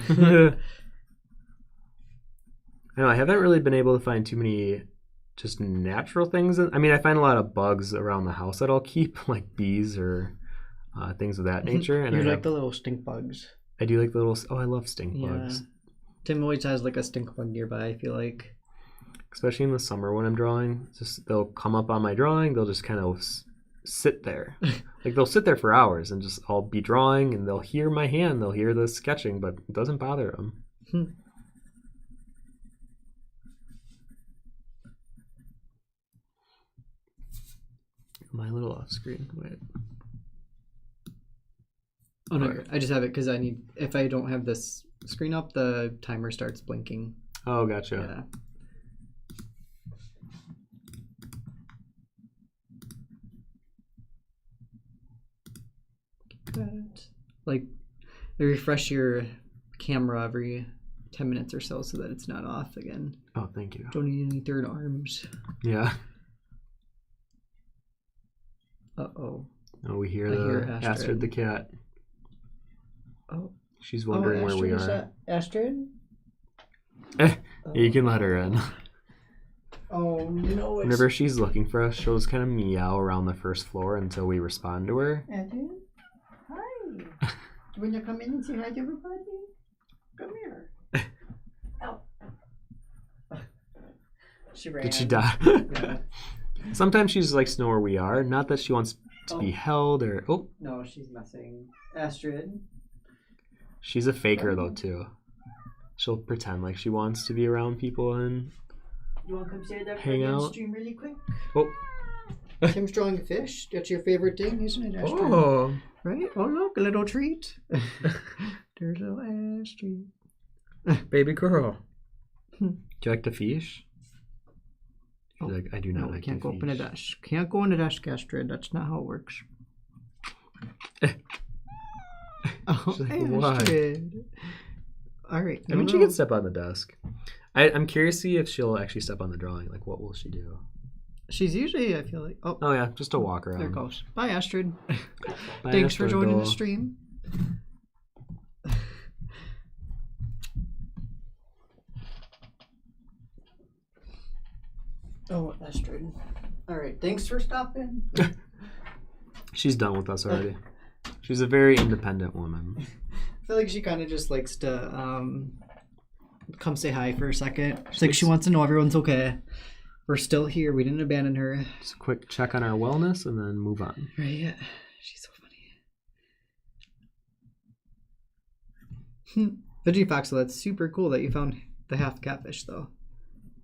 I know, I haven't really been able to find too many just natural things. I mean, I find a lot of bugs around the house that I'll keep, like bees or things of that nature. And you like the little stink bugs. I do like the little, I love stink bugs. Tim always has like a stink bug nearby, I feel like. Especially in the summer when I'm drawing. Just they'll come up on my drawing, they'll just kind of sit there. Like they'll sit there for hours and just I'll be drawing and they'll hear my hand, they'll hear the sketching, but it doesn't bother them. My little off screen. Wait. Oh no, I just have it because I need. If I don't have this screen up, the timer starts blinking. Oh, gotcha. Yeah. Like, refresh your camera every 10 minutes or so that it's not off again. Oh, thank you. Don't need any third arms. Yeah. Uh-oh. Oh, we hear Astrid the cat. Oh. She's wondering where we are. Astrid? You can let her in. Oh, no. Whenever she's looking for us, she'll just kind of meow around the first floor until we respond to her. Astrid? Hi. You want to come in and say hi to everybody? Come here. Oh. She ran. Did she die? Yeah. Sometimes she's like to know where we are. Not that she wants to be held or... Oh. No, she's messing. Astrid? She's a faker though too. She'll pretend like she wants to be around people and you want to come say that hang out. Stream really quick? Oh. Tim's drawing a fish. That's your favorite thing, isn't it, Astrid? Oh. Right? Oh, look, a little treat. There's a little Astrid. Baby girl. Do you like to fish? She's like, I do not like can't to go fish. up in a desk. Can't go in the desk, Astrid. That's not how it works. Oh, She's like, why? Astrid. All right. I mean, she can step on the desk. I'm curious to see if she'll actually step on the drawing. Like, what will she do? She's usually, I feel like... Oh yeah, just a walk around. There it goes. Bye, Astrid. Bye, Thanks for Astrid joining doll. the stream. Oh, Astrid. All right. Thanks for stopping. She's done with us already. She's a very independent woman. I feel like she kind of just likes to come say hi for a second. She's like, she wants to know everyone's okay. We're still here. We didn't abandon her. Just a quick check on our wellness and then move on. Right. She's so funny. Veggie Fox, so that's super cool that you found the half catfish, though.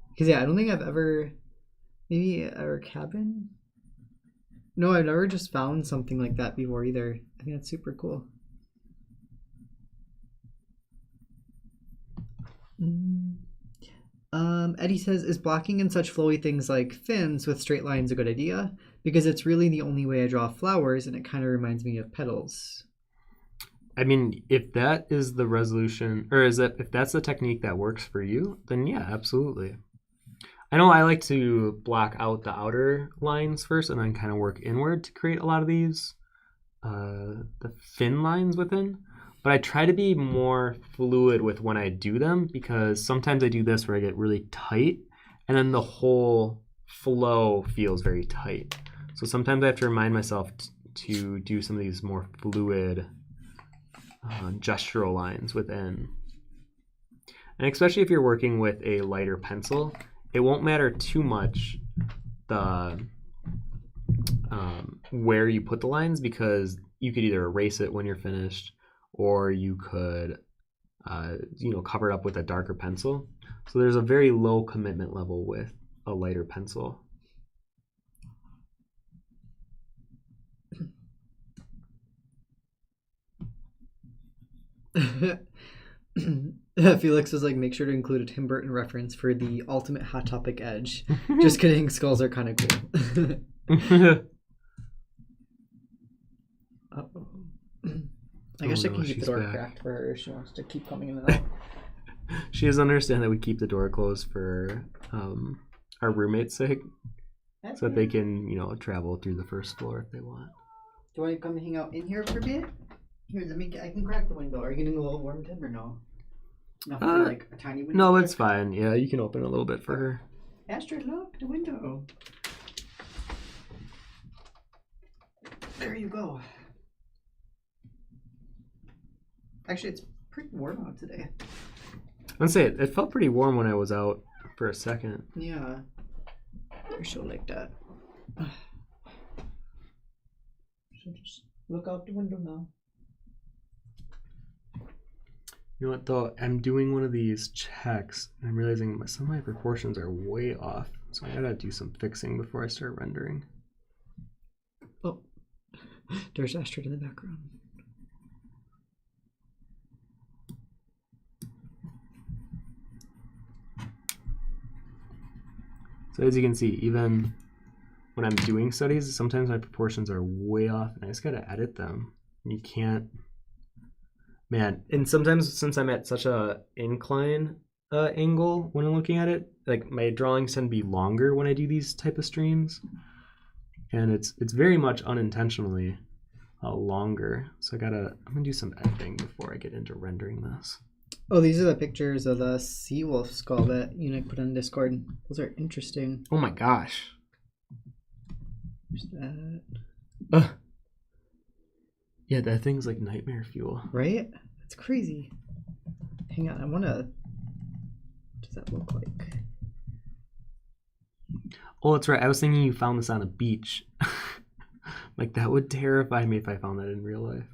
Because, yeah, I don't think I've ever Maybe our cabin? No, I've never just found something like that before either. I think that's super cool. Eddie says, is blocking in such flowy things like fins with straight lines a good idea? Because it's really the only way I draw flowers, and it kind of reminds me of petals. I mean, if that is the resolution, or if that's the technique that works for you, then yeah, absolutely. I know I like to block out the outer lines first and then kind of work inward to create a lot of these, the fin lines within. But I try to be more fluid with when I do them, because sometimes I do this where I get really tight and then the whole flow feels very tight. So sometimes I have to remind myself to do some of these more fluid gestural lines within. And especially if you're working with a lighter pencil, it won't matter too much the where you put the lines, because you could either erase it when you're finished, or you could cover it up with a darker pencil. So there's a very low commitment level with a lighter pencil. Felix was like, make sure to include a Tim Burton reference for the ultimate Hot Topic edge. Just kidding, skulls are kind of cool. Uh-oh. I guess I can keep the door cracked for her if she wants to keep coming in and out. She doesn't understand that we keep the door closed for our roommate's sake, so that they can, travel through the first floor if they want. Do you want to come hang out in here for a bit? Here, I can crack the window. Are you getting a little warm, Tim, or no? Not for like a tiny window? No, it's fine. Yeah, you can open a little bit for her. Astrid, look, the window. There you go. Actually, it's pretty warm out today. I'd say it felt pretty warm when I was out for a second. Yeah. Or so like that. So just look out the window now. You know what, though? I'm doing one of these checks, and I'm realizing some of my proportions are way off. So I gotta do some fixing before I start rendering. Oh, there's Astrid in the background. So as you can see, even when I'm doing studies, sometimes my proportions are way off, and I just gotta edit them. You can't... Man, and sometimes since I'm at such a incline angle when I'm looking at it, like my drawings tend to be longer when I do these type of streams, and it's very much unintentionally longer. So I'm gonna do some editing before I get into rendering this. Oh, these are the pictures of the sea wolf skull that Unique put on Discord. Those are interesting. Oh my gosh. There's that. Yeah, that thing's like nightmare fuel. Right? That's crazy. Hang on, I wanna... What does that look like? Oh, that's right. I was thinking you found this on a beach. Like, that would terrify me if I found that in real life.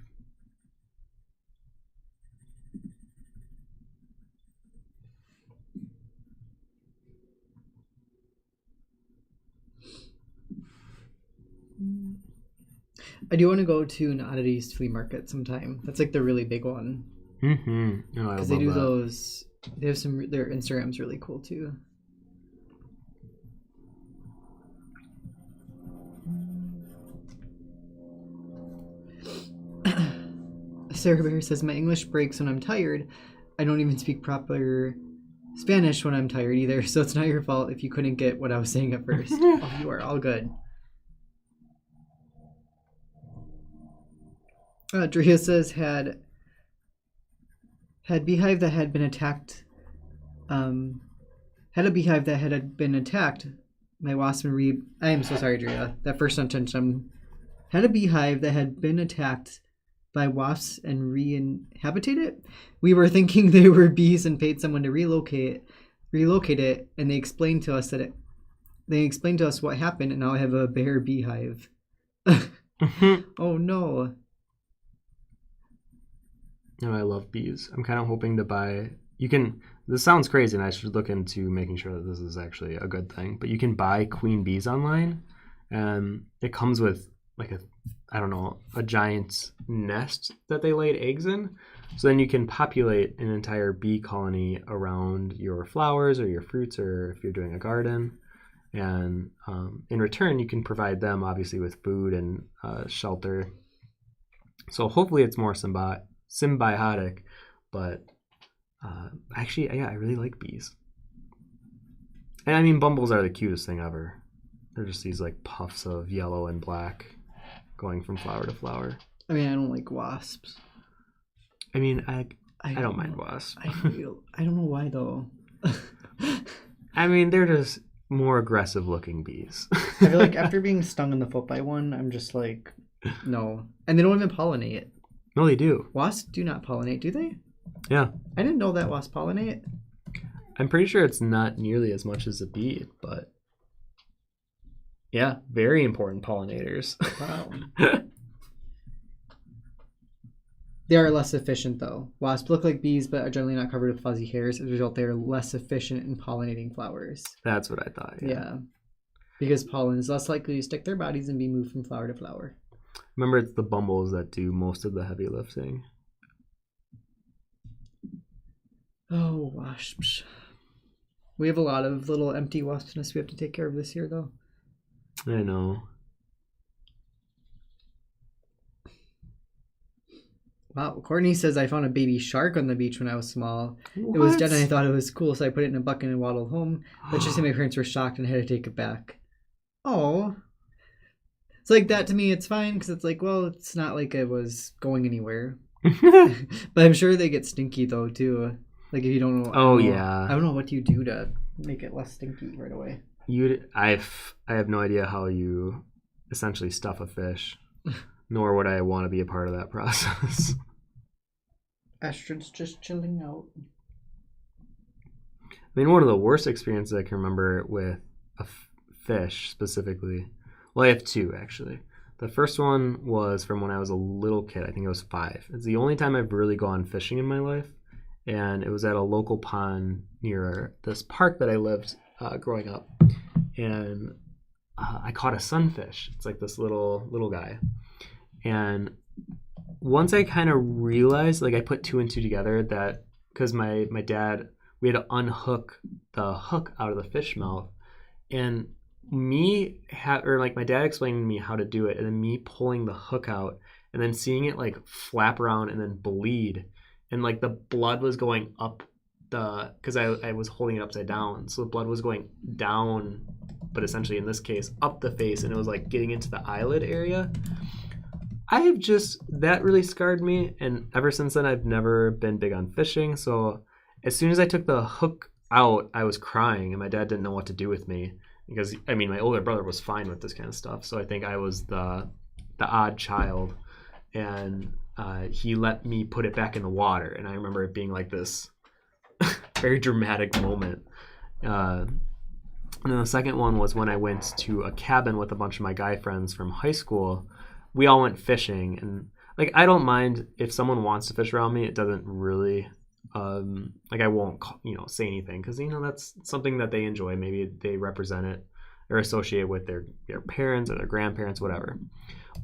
I do want to go to an oddities flea market sometime. That's like the really big one. Mm-hmm. Oh, because they do those. They have some. Their Instagram's really cool too. Sarah Bear says, my English breaks when I'm tired. I don't even speak proper Spanish when I'm tired either, so it's not your fault if you couldn't get what I was saying at first. Oh, you are all good. Drea says, had beehive that had been attacked, had a beehive that had been attacked by wasp and bee. I am so sorry, Drea. That first sentence, had a beehive that had been attacked by wasps and re-inhabited it. We were thinking they were bees and paid someone to relocate it, and they explained to us what happened, and now I have a bare beehive. Oh no. Oh, I love bees. I'm kind of hoping to buy you can, this sounds crazy and I should look into making sure that this is actually a good thing, but you can buy queen bees online and it comes with like a giant nest that they laid eggs in. So then you can populate an entire bee colony around your flowers or your fruits, or if you're doing a garden. And in return, you can provide them obviously with food and shelter. So hopefully it's more symbiotic, but actually, yeah, I really like bees. And I mean, bumbles are the cutest thing ever. They're just these like puffs of yellow and black going from flower to flower. I mean, I don't like wasps. I mean, I don't mind wasps. I don't know why though. I mean, they're just more aggressive looking bees. I feel like after being stung in the foot by one, I'm just like, no. And they don't even pollinate. No, they do. Wasps do not pollinate, do they? Yeah. I didn't know that wasps pollinate. I'm pretty sure it's not nearly as much as a bee, but yeah, very important pollinators. Wow. They are less efficient though. Wasps look like bees but are generally not covered with fuzzy hairs. As a result, they are less efficient in pollinating flowers. That's what I thought. Yeah. Because pollen is less likely to stick their bodies and be moved from flower to flower. Remember, it's the bumbles that do most of the heavy lifting. Oh, wasps. We have a lot of little empty wasp nests we have to take care of this year though. I know. Wow, Courtney says I found a baby shark on the beach when I was small. What? It was dead and I thought it was cool, so I put it in a bucket and waddled home. But she said my parents were shocked and had to take it back. Oh. It's like that to me, it's fine, because it's like, well, it's not like it was going anywhere. But I'm sure they get stinky though, too. Like if you don't know. I don't know what you do to make it less stinky right away. I have no idea how you essentially stuff a fish, nor would I want to be a part of that process. Astrid's just chilling out. I mean, one of the worst experiences I can remember with a fish specifically, well, I have two actually. The first one was from when I was a little kid. I think I was 5. It's the only time I've really gone fishing in my life, and it was at a local pond near this park that I lived growing up, and I caught a sunfish. It's like this little guy, and once I kind of realized, like I put 2 and 2 together, that because my dad, we had to unhook the hook out of the fish mouth, and my dad explaining to me how to do it, and then me pulling the hook out and then seeing it like flap around and then bleed, and like the blood was going up because I was holding it upside down, so the blood was going down, but essentially in this case up the face, and it was like getting into the eyelid area. That really scarred me, and ever since then I've never been big on fishing. So as soon as I took the hook out, I was crying, and my dad didn't know what to do with me, because I mean my older brother was fine with this kind of stuff, so I think I was the odd child, and he let me put it back in the water, and I remember it being like this very dramatic moment. And then the second one was when I went to a cabin with a bunch of my guy friends from high school. We all went fishing, and like I don't mind if someone wants to fish around me. It doesn't really like I won't say anything, because that's something that they enjoy. Maybe they represent it or associate with their parents or their grandparents, whatever.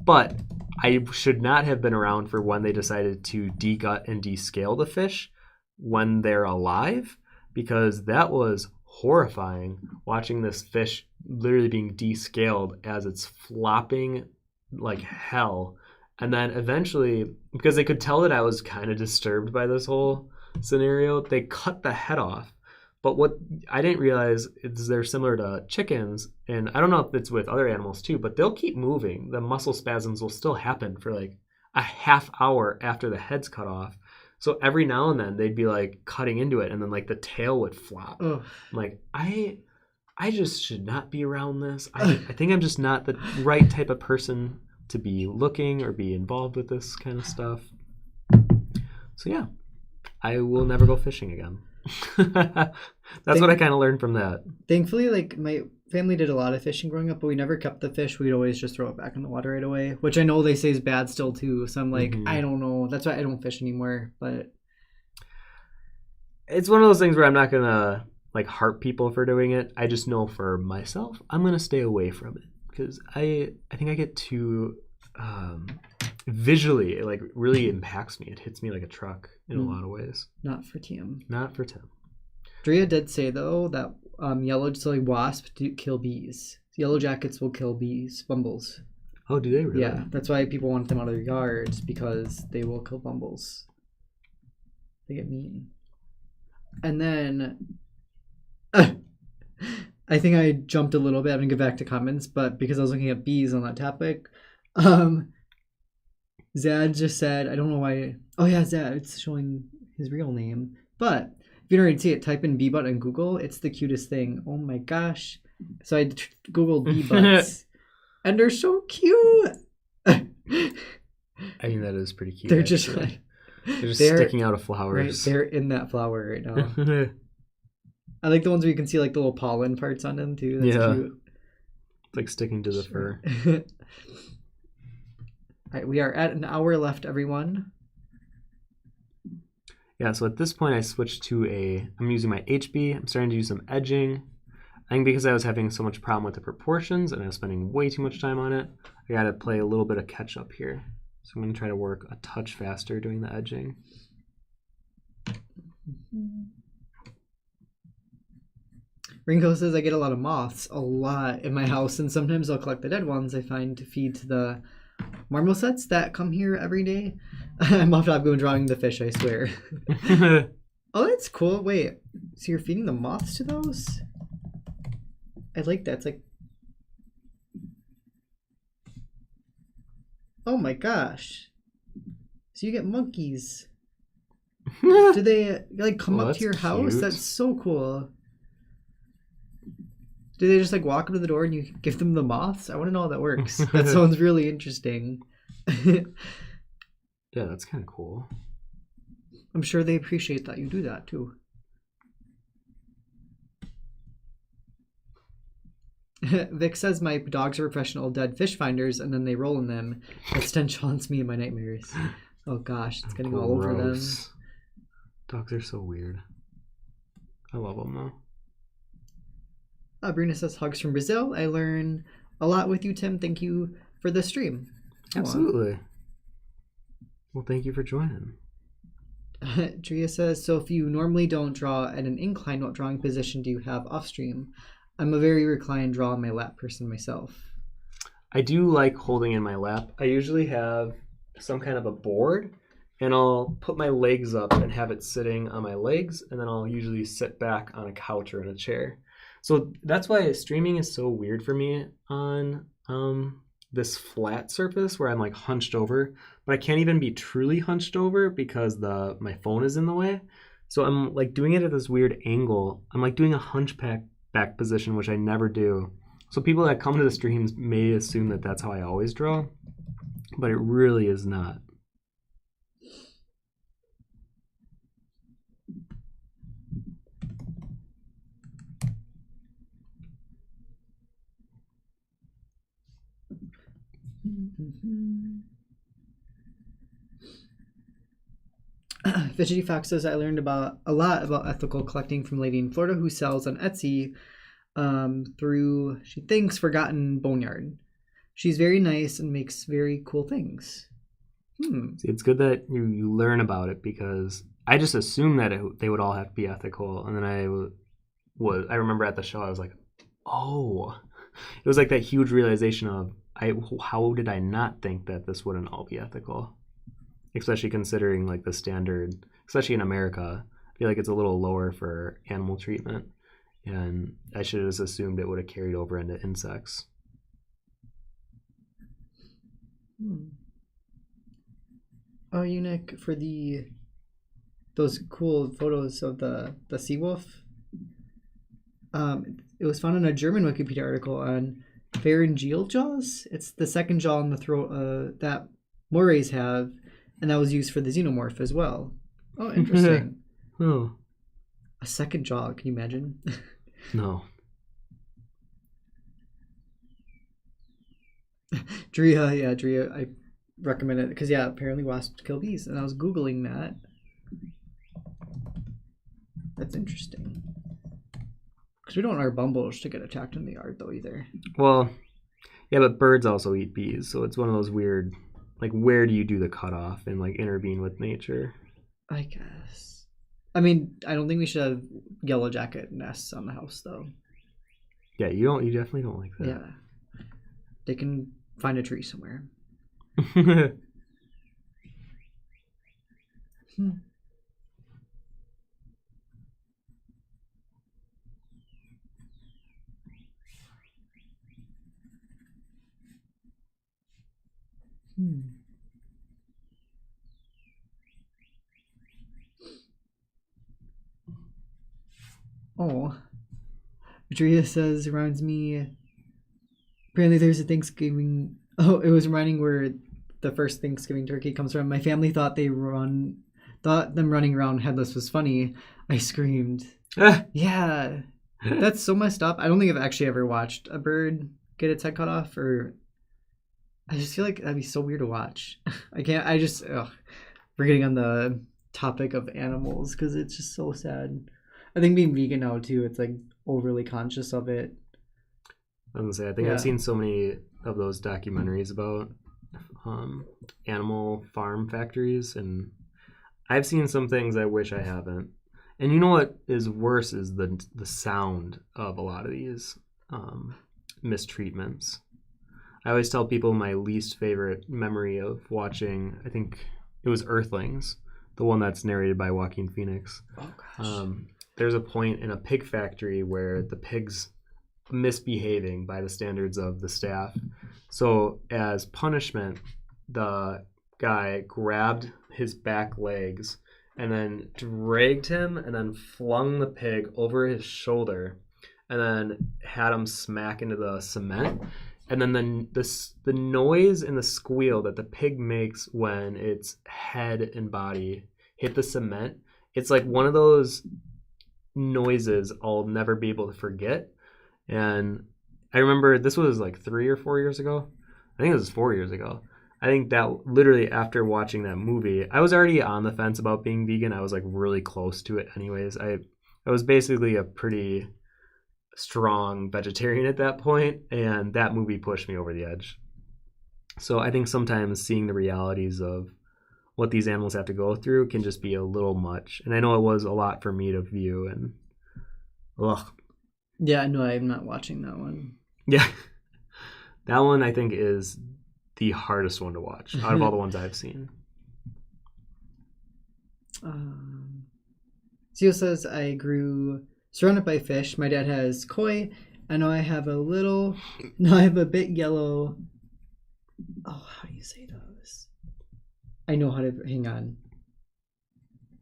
But I should not have been around for when they decided to degut and descale the fish when they're alive, because that was horrifying, watching this fish literally being descaled as it's flopping like hell. And then eventually, because they could tell that I was kind of disturbed by this whole scenario, they cut the head off. But what I didn't realize is they're similar to chickens, and I don't know if it's with other animals too, but they'll keep moving. The muscle spasms will still happen for like a half hour after the head's cut off. So every now and then they'd be like cutting into it, and then like the tail would flop. Ugh. I'm like, I just should not be around this. I think I'm just not the right type of person to be looking or be involved with this kind of stuff. So yeah, I will never go fishing again. That's what I kind of learned from that. Thankfully, like my family did a lot of fishing growing up, but we never kept the fish. We'd always just throw it back in the water right away, which I know they say is bad still too. So I'm like, I don't know. That's why I don't fish anymore. But it's one of those things where I'm not gonna like harp people for doing it. I just know for myself, I'm gonna stay away from it because I think I get too visually, it like really impacts me. It hits me like a truck in a lot of ways. Not for Tim. Not for Tim. Drea did say though that wasps do kill bees. Yellow jackets will kill bees, bumbles. Oh, do they really? Yeah, that's why people want them out of their yards, because they will kill bumbles. They get mean. And then I think I jumped a little bit. I'm gonna get back to comments, but because I was looking at bees on that topic, Zad just said, I don't know why. Oh yeah, Zad, it's showing his real name. But if you don't already see it, type in bee butt in Google. It's the cutest thing. Oh my gosh. So I Googled bee butts. And they're so cute. I mean, that is pretty cute. They're actually. just like they're sticking out of flowers. Right, they're in that flower right now. I like the ones where you can see like the little pollen parts on them too. That's cute. It's like sticking to the fur. All right, we are at an hour left, everyone. Yeah, so at this point I switched to I'm using my HB. I'm starting to do some edging. I think because I was having so much problem with the proportions and I was spending way too much time on it, I got to play a little bit of catch up here. So I'm going to try to work a touch faster doing the edging. Ringo says I get a lot of moths, a lot in my house, and sometimes I'll collect the dead ones I find to feed to the marmosets that come here every day. I'm off topic when drawing the fish, I swear. Oh, that's cool. Wait, so you're feeding the moths to those? I like that. It's like, oh my gosh. So you get monkeys. Do they like come up to your house? That's so cool. Do they just like walk up to the door and you give them the moths? I want to know how that works. That sounds really interesting. Yeah, that's kind of cool. I'm sure they appreciate that you do that too. Vic says my dogs are professional dead fish finders and then they roll in them. That stench haunts me in my nightmares. Oh gosh, it's getting all over them. Dogs are so weird. I love them though. Bruna says hugs from Brazil. I learn a lot with you, Tim. Thank you for the stream. Absolutely. Well, thank you for joining. Tria says, so if you normally don't draw at an incline, what drawing position do you have off stream? I'm a very reclined draw on my lap person myself. I do like holding in my lap. I usually have some kind of a board and I'll put my legs up and have it sitting on my legs, and then I'll usually sit back on a couch or in a chair. So that's why streaming is so weird for me on this flat surface where I'm like hunched over, but I can't even be truly hunched over because my phone is in the way. So I'm like doing it at this weird angle. I'm like doing a hunchback back position, which I never do. So people that come to the streams may assume that that's how I always draw, but it really is not. Fidgety Fox says I learned a lot about ethical collecting from a lady in Florida who sells on Etsy through, she thinks, Forgotten Boneyard. She's very nice and makes very cool things. See, it's good that you learn about it, because I just assumed that they would all have to be ethical, and then I remember at the show I was like, oh, it was like that huge realization of how did I not think that this wouldn't all be ethical? Especially considering like the standard, especially in America, I feel like it's a little lower for animal treatment, and I should have just assumed it would have carried over into insects. Oh, Eunuch, for those cool photos of the sea wolf. It was found in a German Wikipedia article on pharyngeal jaws. It's the second jaw in the throat that morays have, and that was used for the xenomorph as well. Oh, interesting. Oh. A second jaw, can you imagine? No. Drea, I recommend it because, yeah, apparently wasps kill bees, and I was Googling that. That's interesting. Because we don't want our bumbles to get attacked in the yard, though, either. Well, yeah, but birds also eat bees, so it's one of those weird, like, where do you do the cutoff and, like, intervene with nature? I guess. I mean, I don't think we should have yellow jacket nests on the house, though. Yeah, you definitely don't like that. Yeah. They can find a tree somewhere. Oh. Adria says, reminds me, apparently there's a Thanksgiving. Oh, it was reminding where the first Thanksgiving turkey comes from. My family thought them running around headless was funny. I screamed. Yeah. That's so messed up. I don't think I've actually ever watched a bird get its head cut off, or I just feel like that'd be so weird to watch. We're getting on the topic of animals because it's just so sad. I think being vegan now too, it's like overly conscious of it. I was gonna say, I think I've seen so many of those documentaries about animal farm factories, and I've seen some things I wish I haven't. And you know what is worse is the sound of a lot of these mistreatments. I always tell people my least favorite memory of watching, I think it was Earthlings, the one that's narrated by Joaquin Phoenix. Oh gosh. There's a point in a pig factory where the pigs misbehaving by the standards of the staff. So as punishment, the guy grabbed his back legs and then dragged him and then flung the pig over his shoulder and then had him smack into the cement. And then the noise and the squeal that the pig makes when its head and body hit the cement, it's like one of those noises I'll never be able to forget. And I remember this was like 3 or 4 years ago. I think it was 4 years ago. I think that literally after watching that movie, I was already on the fence about being vegan. I was like really close to it anyways. I was basically a pretty strong vegetarian at that point, and that movie pushed me over the edge. So I think sometimes seeing the realities of what these animals have to go through can just be a little much. And I know it was a lot for me to view, and ugh. Yeah, no, I'm not watching that one. Yeah. That one I think is the hardest one to watch out of all the ones I've seen. Zio says, I grew surrounded by fish. My dad has koi. I know I have a bit yellow. Oh, how do you say those? I know how to, hang on.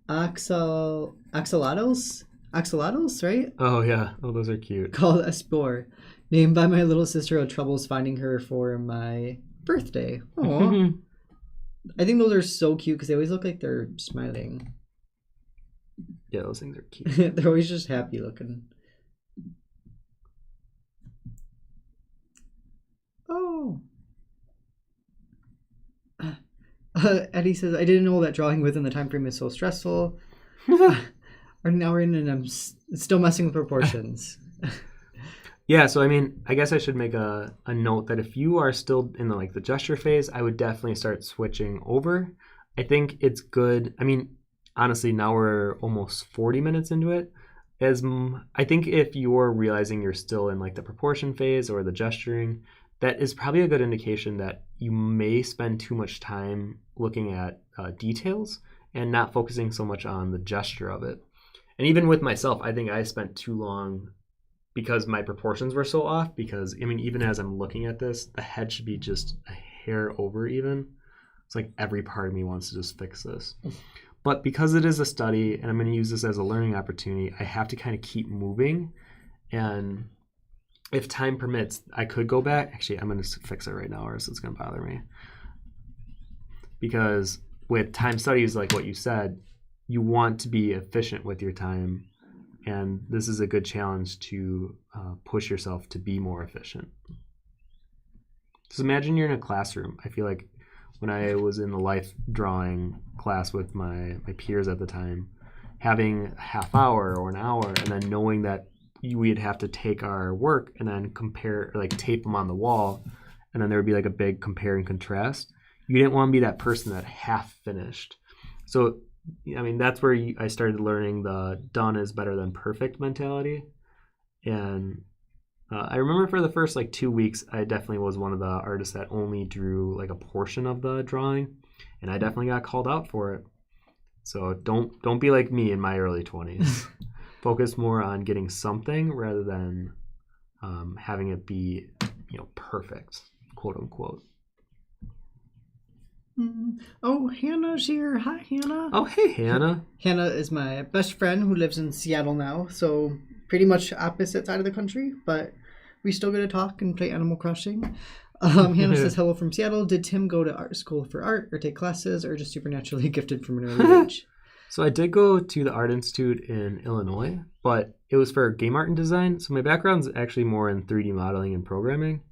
Axolotls, right? Oh, yeah. Oh, those are cute. Called a spore. Named by my little sister who had troubles finding her for my birthday. Aww. I think those are so cute because they always look like they're smiling. Yeah, those things are cute. They're always just happy looking. Oh. Eddie says, I didn't know that drawing within the time frame is so stressful. Now we're in and I'm still messing with proportions. Yeah, so I mean, I guess I should make a note that if you are still in the gesture phase, I would definitely start switching over. I think it's good. I mean, honestly, now we're almost 40 minutes into it. I think if you're realizing you're still in the proportion phase or the gesturing, that is probably a good indication that you may spend too much time looking at details and not focusing so much on the gesture of it. And even with myself, I think I spent too long because my proportions were so off, because I mean, even as I'm looking at this, the head should be just a hair over even. It's like every part of me wants to just fix this. But because it is a study and I'm going to use this as a learning opportunity, I have to kind of keep moving. And if time permits, I could go back. Actually, I'm going to fix it right now or else it's going to bother me. Because with time studies, like what you said, you want to be efficient with your time. And this is a good challenge to push yourself to be more efficient. Just imagine you're in a classroom. I feel like when I was in the life drawing class with my peers at the time, having a half hour or an hour and then knowing that we'd have to take our work and then compare, like tape them on the wall, and then there would be like a big compare and contrast. You didn't want to be that person that half finished. So, I mean, that's where I started learning the done is better than perfect mentality. And I remember for the first like 2 weeks, I definitely was one of the artists that only drew like a portion of the drawing, and I definitely got called out for it. So don't be like me in my early 20s. Focus more on getting something rather than having it be, perfect, quote unquote. Oh, Hannah's here. Hi, Hannah. Oh, hey, Hannah. Hannah is my best friend who lives in Seattle now, so pretty much opposite side of the country, but we still get to talk and play Animal Crossing. Hannah says hello from Seattle. Did Tim go to art school for art or take classes or just supernaturally gifted from an early age? So I did go to the Art Institute in Illinois, but it was for game art and design. So my background's actually more in 3D modeling and programming.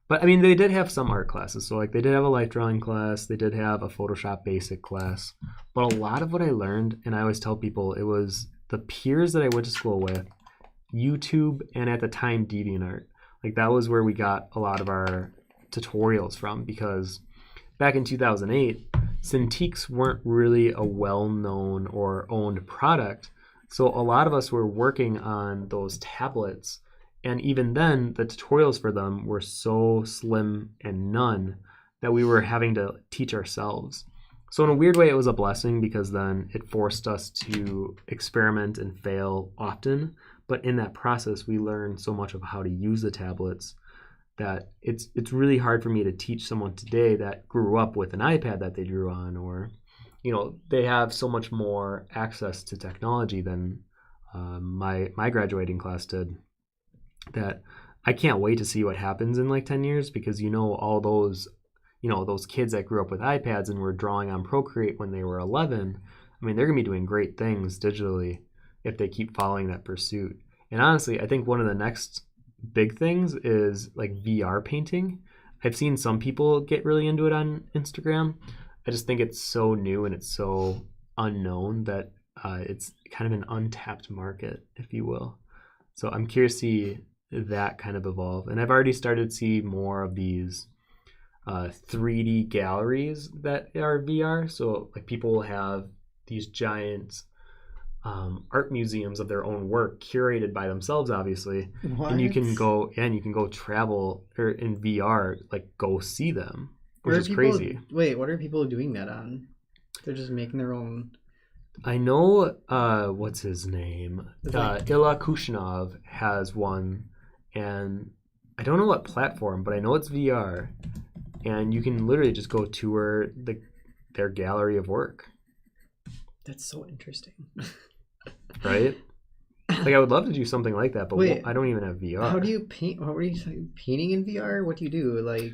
But I mean, they did have some art classes. So like they did have a life drawing class. They did have a Photoshop basic class. But a lot of what I learned, and I always tell people, it was the peers that I went to school with, YouTube, and at the time DeviantArt. Like that was where we got a lot of our tutorials from, because back in 2008, Cintiqs weren't really a well-known or owned product. So a lot of us were working on those tablets. And even then, the tutorials for them were so slim and none that we were having to teach ourselves. So in a weird way, it was a blessing because then it forced us to experiment and fail often. But in that process, we learned so much of how to use the tablets that it's really hard for me to teach someone today that grew up with an iPad that they drew on, or, they have so much more access to technology than my graduating class did. That I can't wait to see what happens in like 10 years, because all those those kids that grew up with iPads and were drawing on Procreate when they were 11, I mean, they're gonna be doing great things digitally if they keep following that pursuit. And honestly, I think one of the next big things is like VR painting. I've seen some people get really into it on Instagram. I just think it's so new and it's so unknown that it's kind of an untapped market, if you will. So I'm curious to see that kind of evolve. And I've already started to see more of these 3D galleries that are VR. So like people will have these giant art museums of their own work curated by themselves, obviously. What? And you can go travel or in VR, like go see them, which is crazy. Wait, what are people doing that on? They're just making their own. I know what's his name? Ilya Kushnov has one, and I don't know what platform, but I know it's VR, and you can literally just go tour their gallery of work. That's so interesting. Right? Like I would love to do something like that, but wait, I don't even have VR. How do you paint? What were you saying? Painting in VR? What do you do? Like,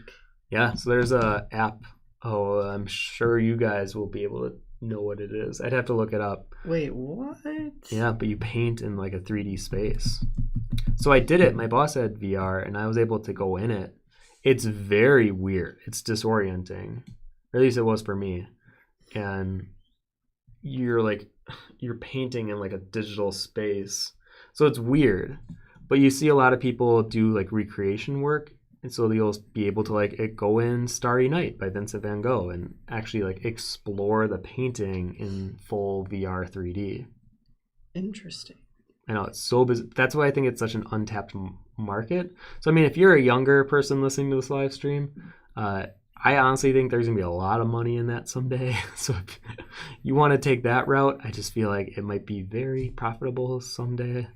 yeah, so there's a app. Oh, I'm sure you guys will be able to know what it is. I'd have to look it up. Wait, what? Yeah, but you paint in like a 3D space. So I did it. My boss had VR, and I was able to go in it. It's very weird. It's disorienting. Or at least it was for me. And you're painting in like a digital space. So it's weird. But you see a lot of people do like recreation work. And so you'll be able to like go in Starry Night by Vincent van Gogh and actually like explore the painting in full VR 3D. Interesting. I know, it's so busy. That's why I think it's such an untapped market. So I mean, if you're a younger person listening to this live stream, I honestly think there's gonna be a lot of money in that someday. So if you want to take that route, I just feel like it might be very profitable someday.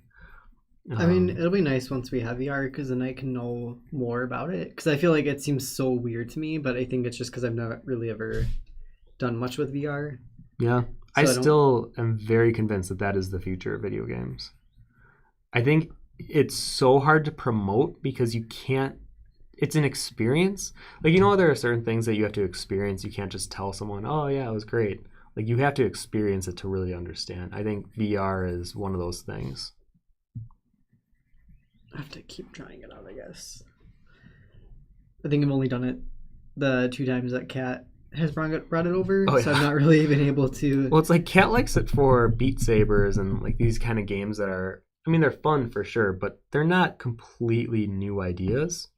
I mean, it'll be nice once we have VR, because then I can know more about it. Because I feel like it seems so weird to me, but I think it's just because I've not really ever done much with VR. Yeah, So I still am very convinced that is the future of video games. I think it's so hard to promote because you can't. It's an experience. Like, there are certain things that you have to experience. You can't just tell someone, oh yeah, it was great. Like, you have to experience it to really understand. I think VR is one of those things. I have to keep trying it out, I guess. I think I've only done it the 2 times that Kat has brought it over, Oh, so yeah. I've not really been able to. Well, it's like Kat likes it for Beat Sabers and like these kind of games that are, I mean, they're fun for sure, but they're not completely new ideas.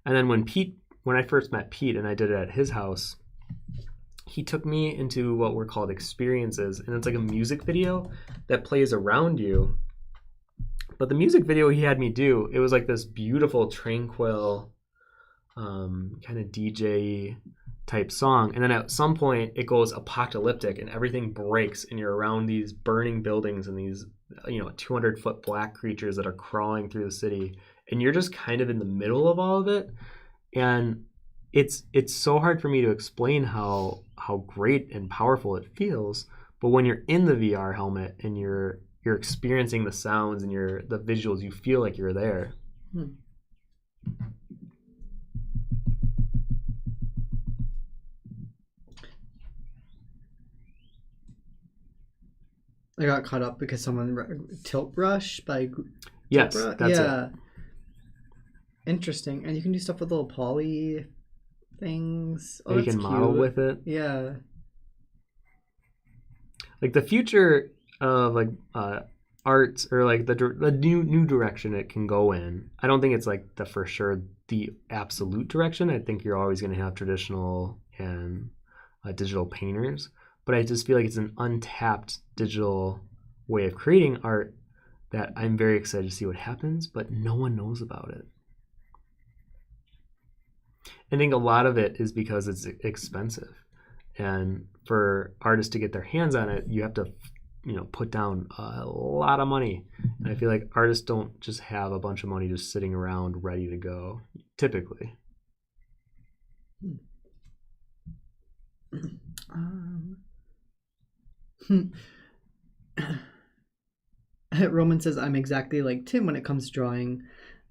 And then when I first met Pete and I did it at his house, he took me into what were called experiences, and it's like a music video that plays around you. But the music video he had me do, it was like this beautiful, tranquil, kind of DJ type song, and then at some point it goes apocalyptic and everything breaks and you're around these burning buildings and these 200-foot black creatures that are crawling through the city, and you're just kind of in the middle of all of it. And it's so hard for me to explain how great and powerful it feels, but when you're in the VR helmet and you're experiencing the sounds and the visuals, you feel like you're there. I got caught up because someone Tilt Brush by Yes, Tilt that's yeah. it. Interesting, and you can do stuff with little poly things. Oh, You that's can model cute. with it. Yeah. Like the future of like arts, or like the new direction it can go in. I don't think it's like for sure the absolute direction. I think you're always going to have traditional and digital painters, but I just feel like it's an untapped digital way of creating art that I'm very excited to see what happens, but no one knows about it. I think a lot of it is because it's expensive, and for artists to get their hands on it, you have to put down a lot of money. And I feel like artists don't just have a bunch of money just sitting around ready to go, typically. Roman says, I'm exactly like Tim when it comes to drawing.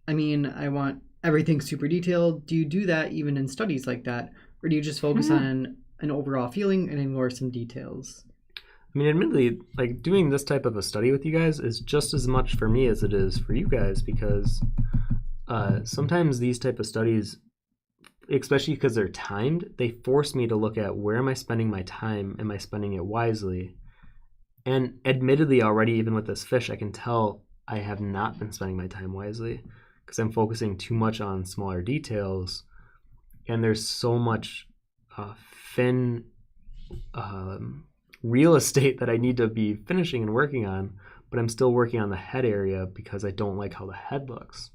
I mean, I want everything super detailed. Do you do that even in studies like that? Or do you just focus on an overall feeling and ignore some details? I mean, admittedly, like doing this type of a study with you guys is just as much for me as it is for you guys, because sometimes these type of studies, especially because they're timed, they force me to look at where am I spending my time? Am I spending it wisely? And admittedly, already, even with this fish, I can tell I have not been spending my time wisely because I'm focusing too much on smaller details. And there's so much fin real estate that I need to be finishing and working on, but I'm still working on the head area because I don't like how the head looks.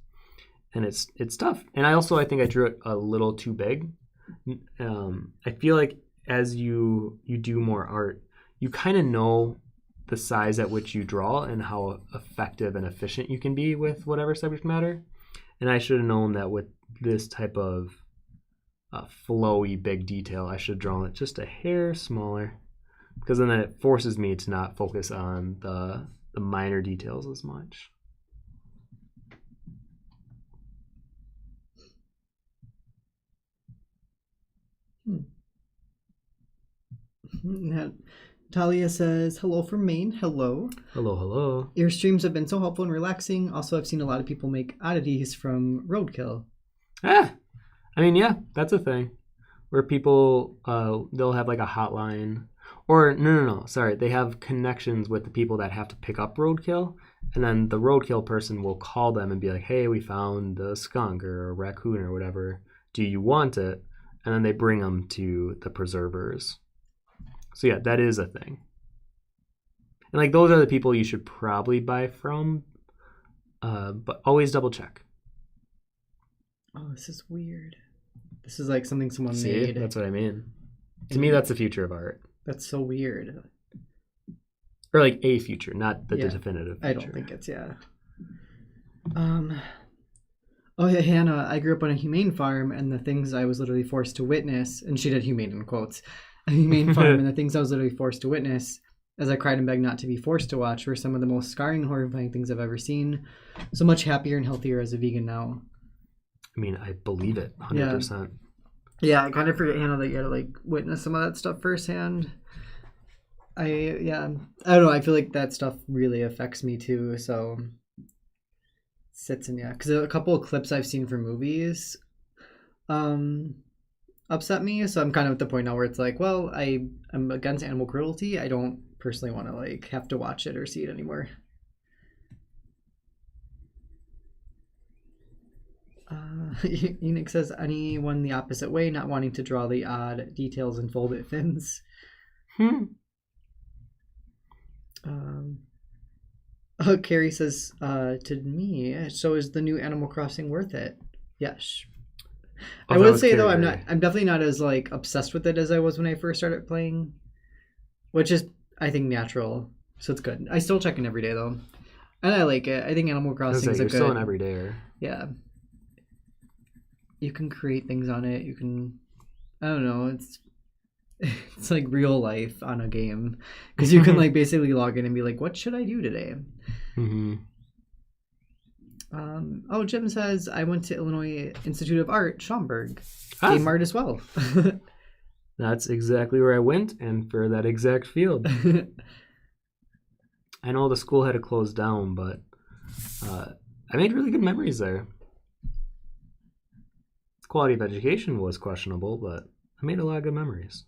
And it's tough. And I think I drew it a little too big. I feel like as you do more art, you kind of know the size at which you draw and how effective and efficient you can be with whatever subject matter. And I should have known that with this type of flowy big detail, I should have drawn it just a hair smaller, because then it forces me to not focus on the minor details as much. Talia says, hello from Maine. Hello. Hello. Your streams have been so helpful and relaxing. Also, I've seen a lot of people make oddities from roadkill. I mean, yeah, that's a thing. Where people, they'll have like a hotline. Or, no, sorry. They have connections with the people that have to pick up roadkill. And then the roadkill person will call them and be like, hey, we found a skunk or a raccoon or whatever. Do you want it? And then they bring them to the preservers. So yeah, that is a thing. And like those are the people you should probably buy from, but always double check. Oh, this is weird. This is like something someone See, made. that's what I mean. To me, that's the future of art. That's so weird. Or like a future, not the definitive future. I don't think it's, Oh yeah, Hannah, I grew up on a humane farm, and the things I was literally forced to witness, and she did humane in quotes, a humane farm, and the things I was literally forced to witness as I cried and begged not to be forced to watch were some of the most scarring and horrifying things I've ever seen. So much happier and healthier as a vegan now. I mean, I believe it 100%. Yeah, I kind of forget, Hannah, that you had to like witness some of that stuff firsthand. I don't know, I feel like that stuff really affects me too, so sits in, because a couple of clips I've seen from movies, upset me. So I'm kind of at the point now where it's like, well, I'm against animal cruelty. I don't personally want to like have to watch it or see it anymore. Enix says anyone the opposite way, not wanting to draw the odd details and folded fins. Carrie says to me, so is the new Animal Crossing worth it? Yes. I would say though, I'm definitely not as like obsessed with it as I was when I first started playing, which is I think natural. So it's good. I still check in every day though, and I like it. I think Animal Crossing is a good. You're still an everydayer. Yeah. You can create things on it. You can, I don't know. It's like real life on a game because you can like basically log in and be like, what should I do today? Jim says I went to Illinois Institute of Art, Schaumburg. Game art as well. That's exactly where I went, and for that exact field. I know the school had to close down, but I made really good memories there. The quality of education was questionable, but I made a lot of good memories.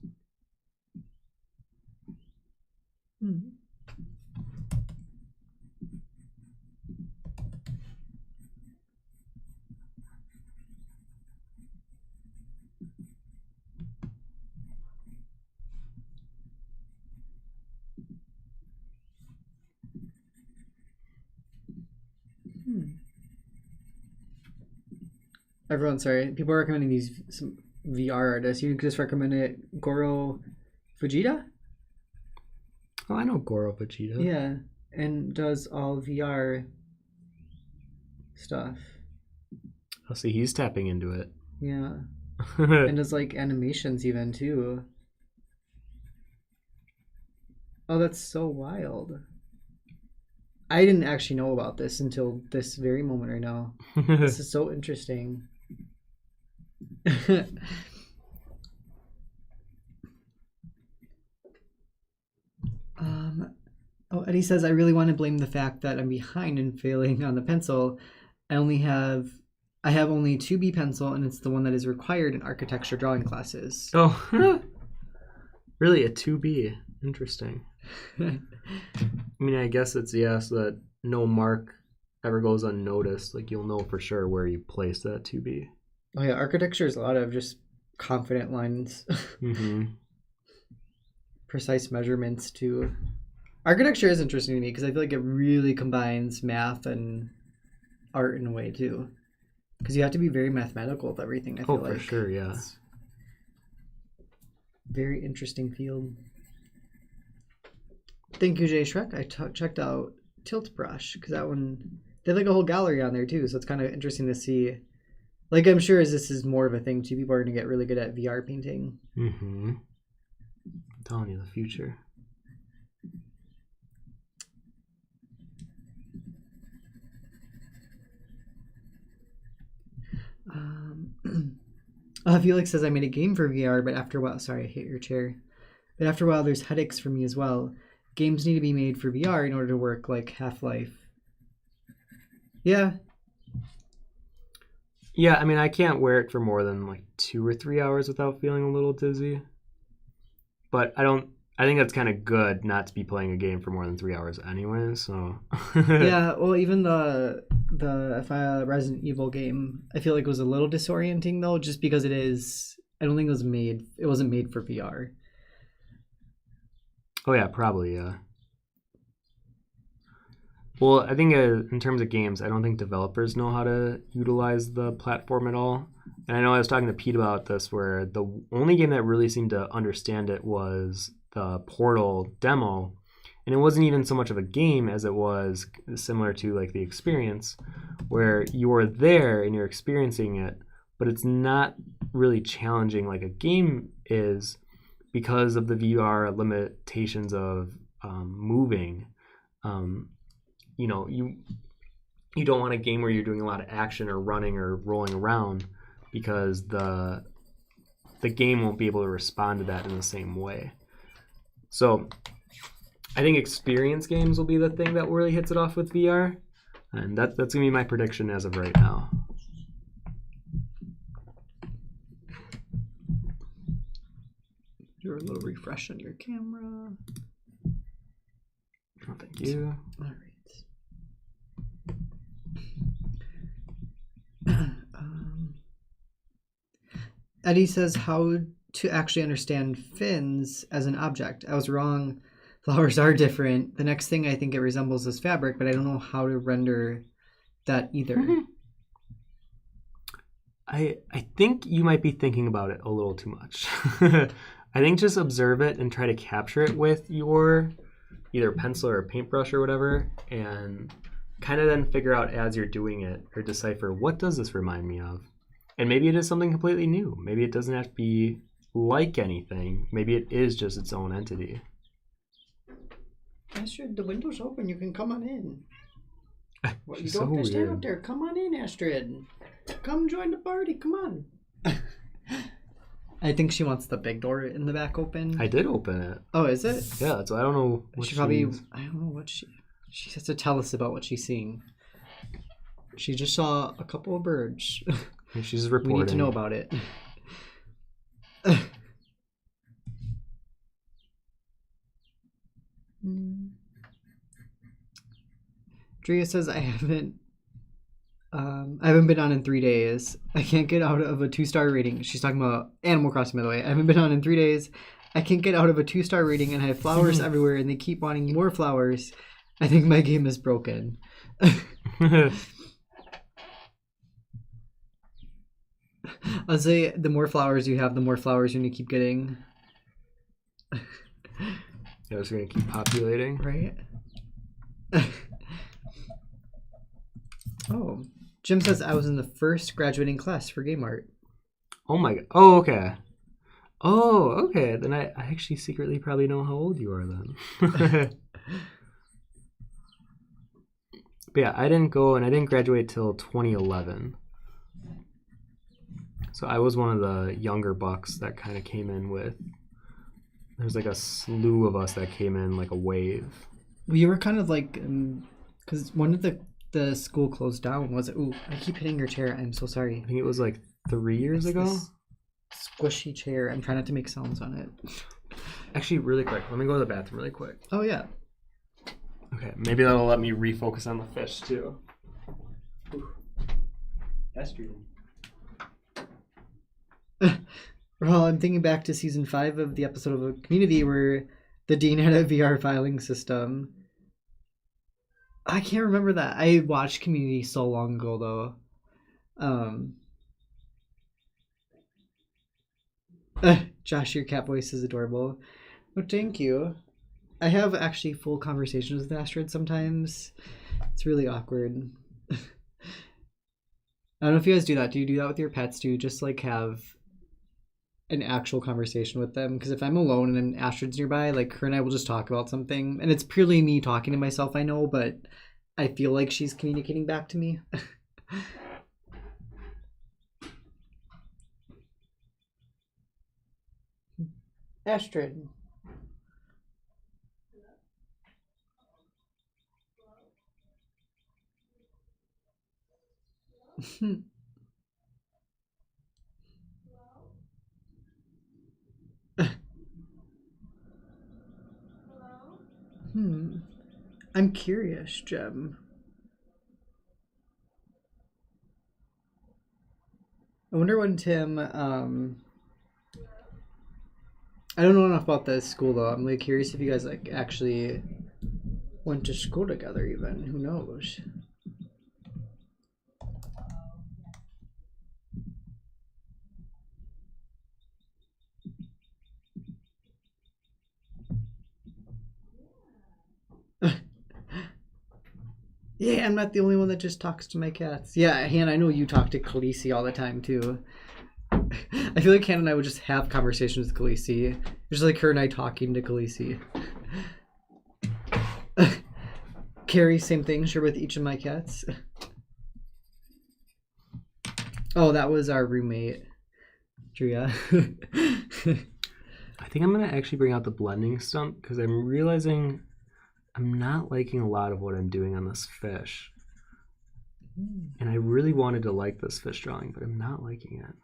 Everyone, sorry. People are recommending some VR artists. You just recommended Goro Fujita? Oh, I know Goro Fujita. Yeah, and does all VR stuff. Oh, see, he's tapping into it. Yeah. And does like animations even too. Oh, that's so wild. I didn't actually know about this until this very moment right now. This is so interesting. Eddie says, I really want to blame the fact that I'm behind and failing on the pencil. I have only 2B pencil, and it's the one that is required in architecture drawing classes. Oh, really? A 2B? Interesting. I mean, I guess it's so that no mark ever goes unnoticed. Like, you'll know for sure where you place that 2B. Oh yeah, architecture is a lot of just confident lines. Precise measurements too. Architecture is interesting to me because I feel like it really combines math and art in a way too. Because you have to be very mathematical with everything, I feel like. Oh, for sure, yeah. It's very interesting field. Thank you, Jay Shrek. I checked out Tilt Brush because that one, they have like a whole gallery on there too. So it's kind of interesting to see. Like, I'm sure as this is more of a thing too, people are going to get really good at VR painting. I'm telling you, the future. Felix says I made a game for VR, but after a while, sorry, I hit your chair. But after a while, there's headaches for me as well. Games need to be made for VR in order to work, like Half-Life. Yeah. Yeah, I mean, I can't wear it for more than like 2 or 3 hours without feeling a little dizzy. But I think that's kind of good not to be playing a game for more than 3 hours anyway, so. Yeah, well, even the Resident Evil game, I feel like was a little disorienting though, just because I don't think it wasn't made for VR. Oh yeah, probably, yeah. Well, I think in terms of games, I don't think developers know how to utilize the platform at all. And I know I was talking to Pete about this, where the only game that really seemed to understand it was the Portal demo. And it wasn't even so much of a game as it was similar to like the experience, where you're there and you're experiencing it, but it's not really challenging like a game is because of the VR limitations of moving. You know, you don't want a game where you're doing a lot of action or running or rolling around because the game won't be able to respond to that in the same way. So I think experience games will be the thing that really hits it off with VR, and that's going to be my prediction as of right now. a little refresh on your camera. Oh, thank you. All right. Eddie says how to actually understand fins as an object. I was wrong. Flowers are different. The next thing I think it resembles is fabric, but I don't know how to render that either. I think you might be thinking about it a little too much. I think just observe it and try to capture it with your either pencil or paintbrush or whatever, and kind of then figure out as you're doing it or decipher, what does this remind me of? And maybe it is something completely new. Maybe it doesn't have to be like anything. Maybe it is just its own entity. Astrid, the window's open. You can come on in. Well, you so don't have to stand weird. out there. Come on in, Astrid. Come join the party. Come on. I think she wants the big door in the back open. I did open it. Oh, is it? Yeah, so I don't know what She probably. she's- I don't know what she has to tell us about what she's seeing. She just saw a couple of birds. She's reporting. We need to know about it. Drea says I haven't been on in 3 days. I can't get out of a 2-star rating. She's talking about Animal Crossing, by the way. I haven't been on in 3 days. I can't get out of a 2-star rating, and I have flowers everywhere, and they keep wanting more flowers. I think my game is broken. I'll say the more flowers you have, the more flowers you're going to keep getting. Yeah, it's going to keep populating. Right? Oh. Jim says I was in the first graduating class for game art. Oh my god. Oh, okay. Oh, okay. Then I actually secretly probably know how old you are then. But yeah, I didn't graduate till 2011. So I was one of the younger bucks that kind of came in with. There's like a slew of us that came in like a wave. Well, you were kind of like, because when did the school closed down? Was it? Ooh, I keep hitting your chair. I'm so sorry. I think it was like 3 years ago. This squishy chair. I'm trying not to make sounds on it. Actually, really quick. Let me go to the bathroom really quick. Oh yeah. Okay, maybe that'll let me refocus on the fish too. That's true. Well, I'm thinking back to season 5 of the episode of Community where the dean had a VR filing system. I can't remember that. I watched Community so long ago, though. Josh, your cat voice is adorable. Oh, thank you. I have actually full conversations with Astrid sometimes. It's really awkward. I don't know if you guys do that. Do you do that with your pets? Do you just like have an actual conversation with them? Because if I'm alone and Astrid's nearby, like her and I will just talk about something, and it's purely me talking to myself, I know, but I feel like she's communicating back to me. Astrid. I'm curious, Jem. I wonder when Tim, I don't know enough about the school though. I'm like curious if you guys like actually went to school together even. Who knows? Yeah, I'm not the only one that just talks to my cats. Yeah, Han, I know you talk to Khaleesi all the time too. I feel like Han and I would just have conversations with Khaleesi. Just like her and I talking to Khaleesi. Carrie, same thing, sure, with each of my cats. Oh, that was our roommate, Drea. I think I'm going to actually bring out the blending stump because I'm realizing I'm not liking a lot of what I'm doing on this fish. And I really wanted to like this fish drawing, but I'm not liking it.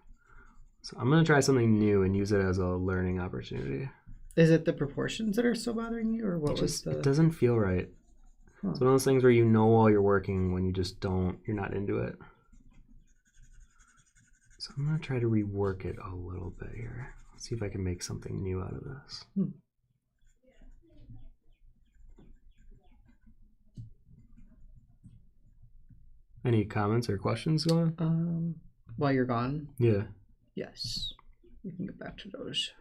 So I'm going to try something new and use it as a learning opportunity. Is it the proportions that are still bothering you, or what was the? It doesn't feel right. Huh. It's one of those things where you know while you're working when you just don't, you're not into it. So I'm gonna try to rework it a little bit here. Let's see if I can make something new out of this. Any comments or questions going? While you're gone? Yeah. Yes. We can get back to those.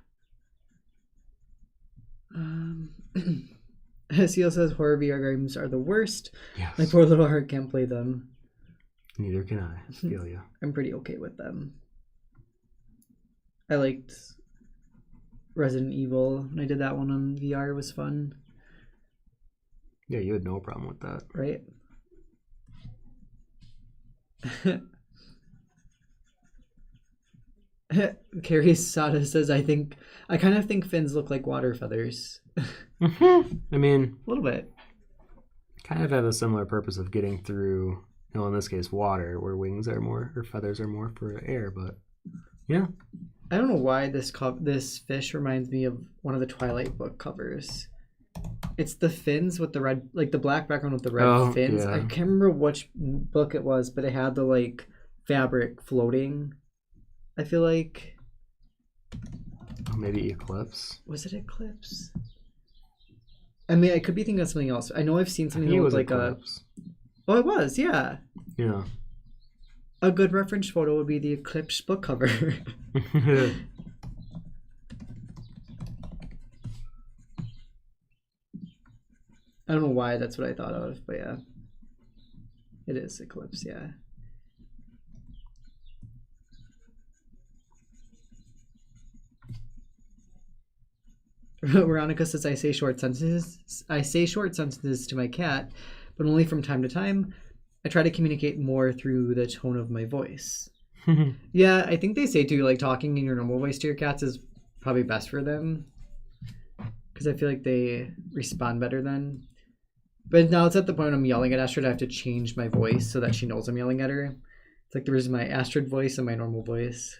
Seal says horror VR games are the worst. Yes. My poor little heart can't play them. Neither can I. Feel you. I'm pretty okay with them. I liked Resident Evil. When I did that one on VR, it was fun. Yeah, you had no problem with that. Right? Carrie Sada says, I kind of think fins look like water feathers. I mean, a little bit. Kind of have a similar purpose of getting through, in this case, water, where wings are more, or feathers are more for air, but yeah. I don't know why this fish reminds me of one of the Twilight book covers. It's the fins with the red, like the black background with the red fins. Yeah. I can't remember which book it was, but it had the like fabric floating. I feel like. Oh, maybe Eclipse. Was it Eclipse? I mean, I could be thinking of something else. I know I've seen something that was like Eclipse. Oh, it was, yeah. Yeah. A good reference photo would be the Eclipse book cover. I don't know why that's what I thought of, but yeah. It is Eclipse, yeah. Veronica says, I say short sentences to my cat, but only from time to time. I try to communicate more through the tone of my voice. Yeah, I think they say too, like talking in your normal voice to your cats is probably best for them. Because I feel like they respond better then. But now it's at the point when I'm yelling at Astrid, I have to change my voice so that she knows I'm yelling at her. It's like there is my Astrid voice and my normal voice.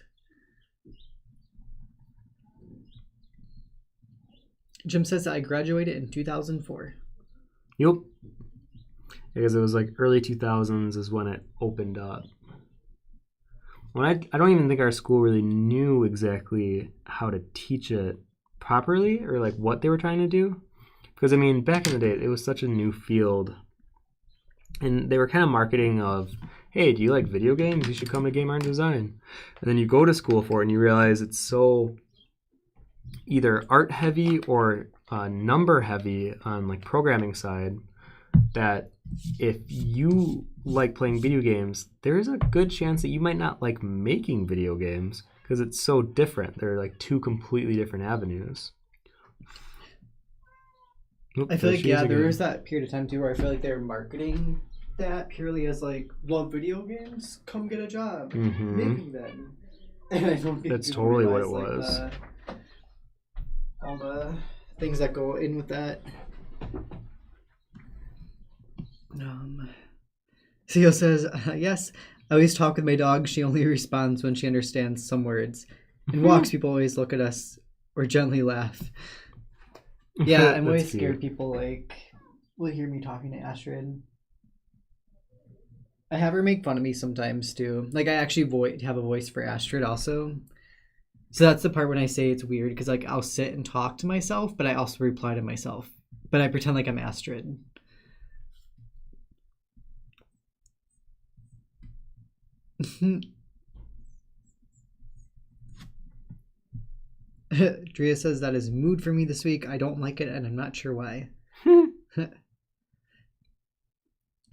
Jim says I graduated in 2004. Yep. Because it was like early 2000s is when it opened up. When I don't even think our school really knew exactly how to teach it properly or like what they were trying to do. Because I mean, back in the day, it was such a new field. And they were kind of marketing of, hey, do you like video games? You should come to Game Art and Design. And then you go to school for it and you realize it's so either art heavy or number heavy on like programming side that if you like playing video games, there's a good chance that you might not like making video games because it's so different. They're like two completely different avenues. Oop, I feel like, yeah, there was that period of time too where I feel like they were marketing that purely as like, love video games, come get a job making them. And I don't think that's totally what it was. Like, all the things that go in with that. Theo says, yes, I always talk with my dog. She only responds when she understands some words. In walks, people always look at us or gently laugh. Yeah, I'm always scared people like will hear me talking to Astrid. I have her make fun of me sometimes too. Like I actually have a voice for Astrid also. So that's the part when I say it's weird because like I'll sit and talk to myself, but I also reply to myself. But I pretend like I'm Astrid. Drea says that is mood for me this week. I don't like it and I'm not sure why.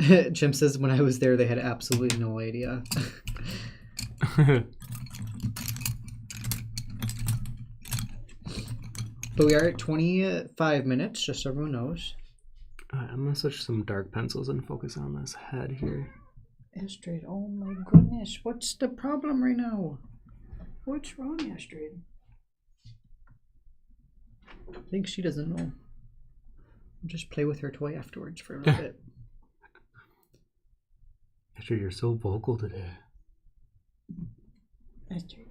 Jim says when I was there they had absolutely no idea. But we are at 25 minutes, just so everyone knows. I'm going to switch some dark pencils and focus on this head here. Astrid, oh my goodness. What's the problem right now? What's wrong, Astrid? I think she doesn't know. I'll just play with her toy afterwards for a little bit. Astrid, you're so vocal today. Astrid.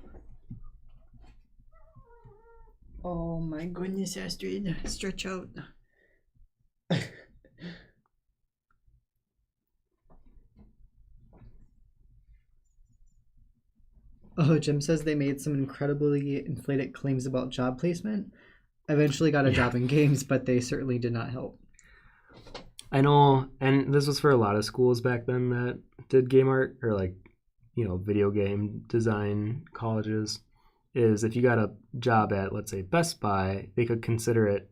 Oh my goodness, Astrid. Stretch out. Oh, Jim says they made some incredibly inflated claims about job placement. I eventually got a job in games, but they certainly did not help. I know, and this was for a lot of schools back then that did game art or like, video game design colleges, is if you got a job at, let's say, Best Buy, they could consider it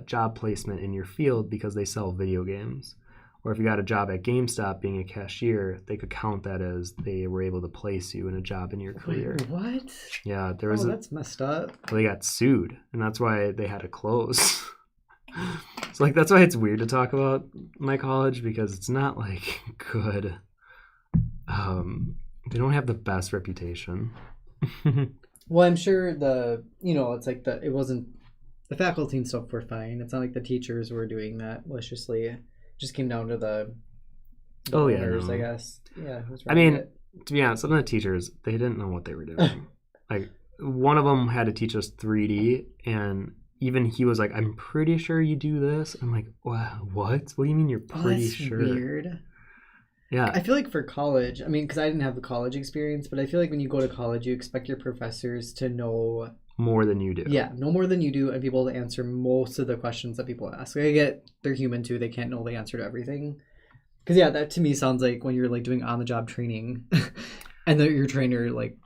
job placement in your field because they sell video games. Or if you got a job at GameStop being a cashier, they could count that as they were able to place you in a job in your career. Wait, what? Yeah, there was that's messed up. They got sued, and that's why they had to close. So that's why it's weird to talk about my college, because it's not like good. They don't have the best reputation. Well, I'm sure it's like it wasn't, the faculty and stuff were fine. It's not like the teachers were doing that maliciously. It just came down to the owners, I guess. Yeah. To be honest, some of the teachers, they didn't know what they were doing. Like, one of them had to teach us 3D, and even he was like, "I'm pretty sure you do this." I'm like, "Wow, what? What do you mean you're pretty sure?" Weird. Yeah. I feel like for college, because I didn't have the college experience, but I feel like when you go to college, you expect your professors to know more than you do. Yeah, know more than you do, and be able to answer most of the questions that people ask. I get they're human too; they can't know the answer to everything. Because that to me sounds like when you're like doing on-the-job training, and your trainer like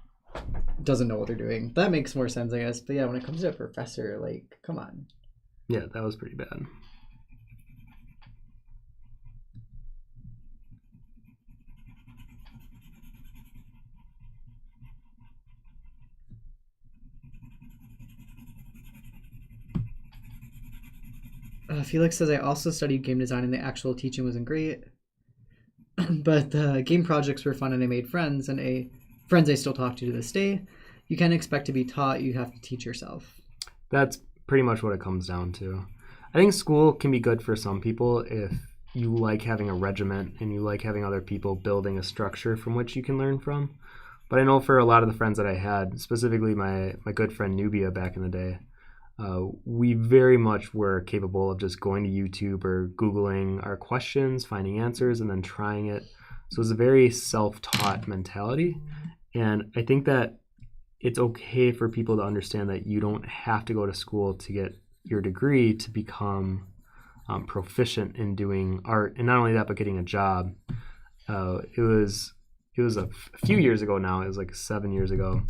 doesn't know what they're doing. That makes more sense, I guess. But yeah, when it comes to a professor, like, come on. Yeah, that was pretty bad. Felix says, I also studied game design and the actual teaching wasn't great. But the game projects were fun and I made friends, and friends I still talk to this day. You can't expect to be taught, you have to teach yourself. That's pretty much what it comes down to. I think school can be good for some people if you like having a regiment and you like having other people building a structure from which you can learn from. But I know for a lot of the friends that I had, specifically my good friend Nubia back in the day, we very much were capable of just going to YouTube or Googling our questions, finding answers, and then trying it. So it's a very self-taught mentality. And I think that it's okay for people to understand that you don't have to go to school to get your degree to become proficient in doing art. And not only that, but getting a job. It was a few years ago now. It was like 7 years ago.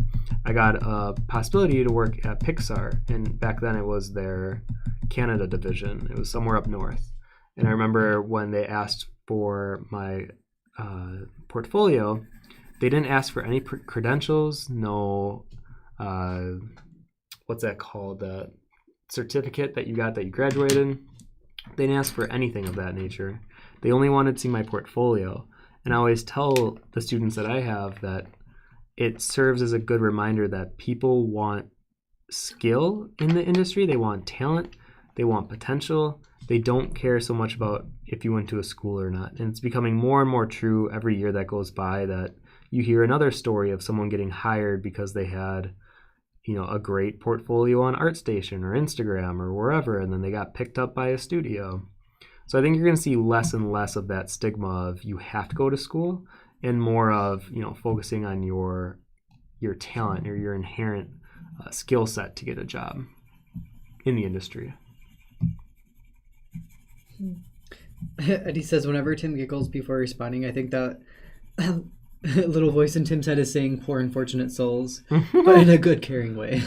I got a possibility to work at Pixar, and back then it was their Canada division. It was somewhere up north. And I remember when they asked for my portfolio, they didn't ask for any credentials, no, what's that called? The certificate that you got that you graduated. They didn't ask for anything of that nature. They only wanted to see my portfolio. And I always tell the students that I have that it serves as a good reminder that people want skill in the industry. They want talent. They want potential. They don't care so much about if you went to a school or not. And it's becoming more and more true every year that goes by that you hear another story of someone getting hired because they had, a great portfolio on ArtStation or Instagram or wherever, and then they got picked up by a studio. So I think you're going to see less and less of that stigma of you have to go to school, and more of focusing on your talent or your inherent skill set to get a job in the industry. Eddie says, whenever Tim giggles before responding, I think that little voice in Tim's head is saying poor unfortunate souls, but in a good, caring way.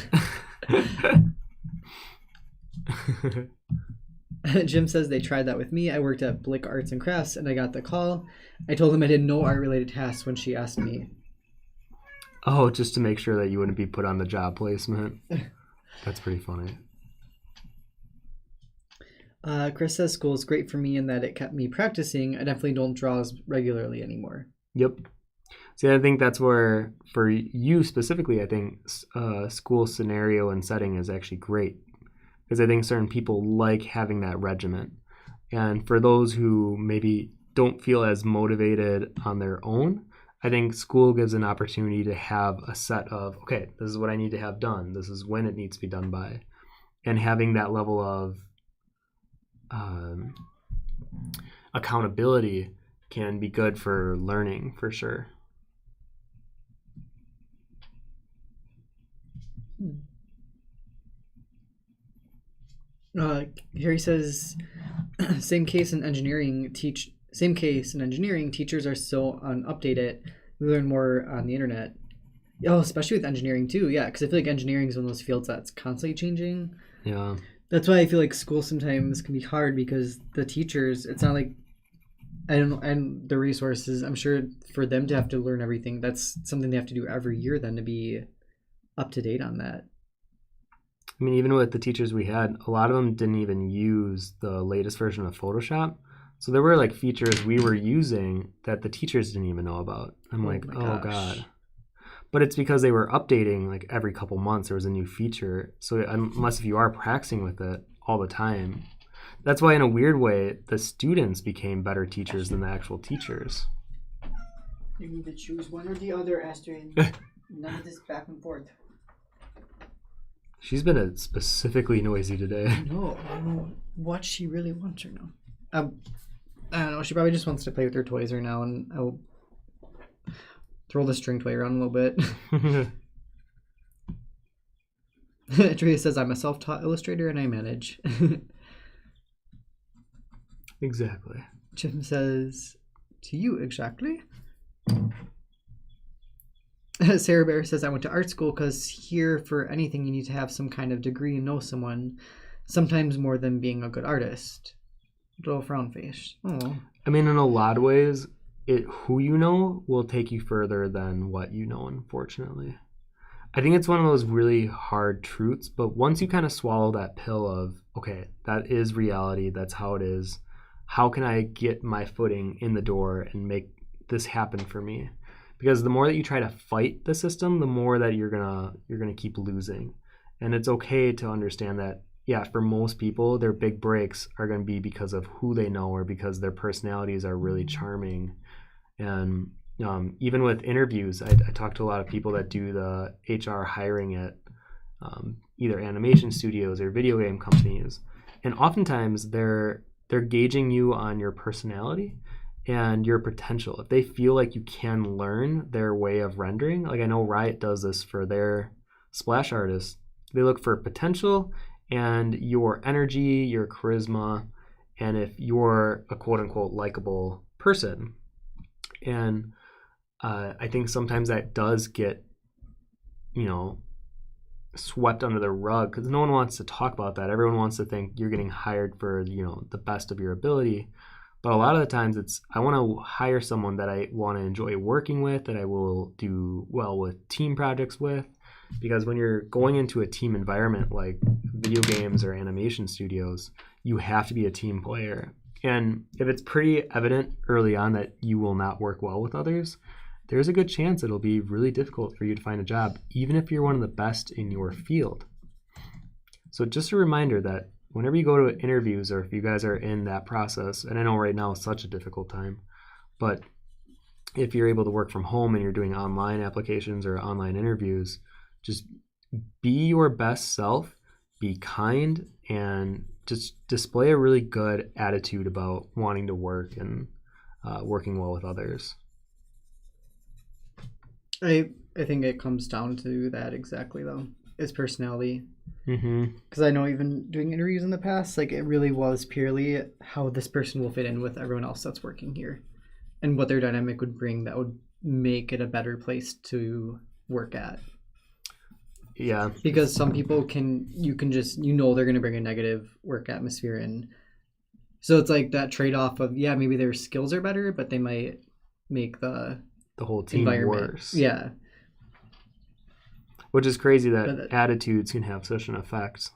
Jim says they tried that with me. I worked at Blick Arts and Crafts and I got the call. I told him I did no art-related tasks when she asked me. Oh, just to make sure that you wouldn't be put on the job placement. That's pretty funny. Chris says school is great for me in that it kept me practicing. I definitely don't draw as regularly anymore. Yep. See, I think that's where, for you specifically, I think school scenario and setting is actually great. Because I think certain people like having that regiment. And for those who maybe don't feel as motivated on their own, I think school gives an opportunity to have a set of, okay, this is what I need to have done. This is when it needs to be done by. and having that level of accountability can be good for learning, for sure. Harry says, same case in engineering. Teachers are still unupdated. We learn more on the internet. Oh, especially with engineering too. Yeah, because I feel like engineering is one of those fields that's constantly changing. Yeah. That's why I feel like school sometimes can be hard, because the teachers, it's not like, and the resources, I'm sure for them to have to learn everything, that's something they have to do every year then to be up to date on that. I mean, even with the teachers we had, a lot of them didn't even use the latest version of Photoshop. So there were like features we were using that the teachers didn't even know about. I'm like, oh God. But it's because they were updating like every couple months. There was a new feature. So unless if you are practicing with it all the time, that's why in a weird way, the students became better teachers than the actual teachers. You need to choose one or the other, Astrid. None of this back and forth. She's been specifically noisy today. No, I don't know what she really wants right now. I don't know. She probably just wants to play with her toys right now, and I'll throw the string toy around a little bit. Tria says, I'm a self-taught illustrator and I manage. Exactly. Jim says, to you, exactly. Sarah Bear says, I went to art school because here for anything you need to have some kind of degree and know someone, sometimes more than being a good artist. Little frown face. Oh. I mean, in a lot of ways, who you know will take you further than what you know, unfortunately. I think it's one of those really hard truths, but once you kind of swallow that pill of, okay, that is reality, that's how it is, how can I get my footing in the door and make this happen for me? Because the more that you try to fight the system, the more that you're gonna keep losing. And it's okay to understand that, yeah, for most people, their big breaks are going to be because of who they know or because their personalities are really charming. And even with interviews, I talk to a lot of people that do the HR hiring at either animation studios or video game companies. And oftentimes they're gauging you on your personality and your potential. If they feel like you can learn their way of rendering, like I know Riot does this for their splash artists, they look for potential and your energy, your charisma, and if you're a quote-unquote likable person. And I think sometimes that does get, swept under the rug because no one wants to talk about that. Everyone wants to think you're getting hired for, the best of your ability. But a lot of the times I want to hire someone that I want to enjoy working with, that I will do well with team projects with. Because when you're going into a team environment like video games or animation studios, you have to be a team player. And if it's pretty evident early on that you will not work well with others, there's a good chance it'll be really difficult for you to find a job, even if you're one of the best in your field. So just a reminder that whenever you go to interviews or if you guys are in that process, and I know right now is such a difficult time, but if you're able to work from home and you're doing online applications or online interviews, just be your best self, be kind, and just display a really good attitude about wanting to work and working well with others. I think it comes down to that exactly, though. It's personality. Mm-hmm. Because I know even doing interviews in the past, like it really was purely how this person will fit in with everyone else that's working here and what their dynamic would bring that would make it a better place to work at. Yeah. Because some people you can just, they're going to bring a negative work atmosphere in. So it's like that trade-off of, yeah, maybe their skills are better, but they might make the whole team worse. Yeah. Which is crazy that attitudes can have such an effect.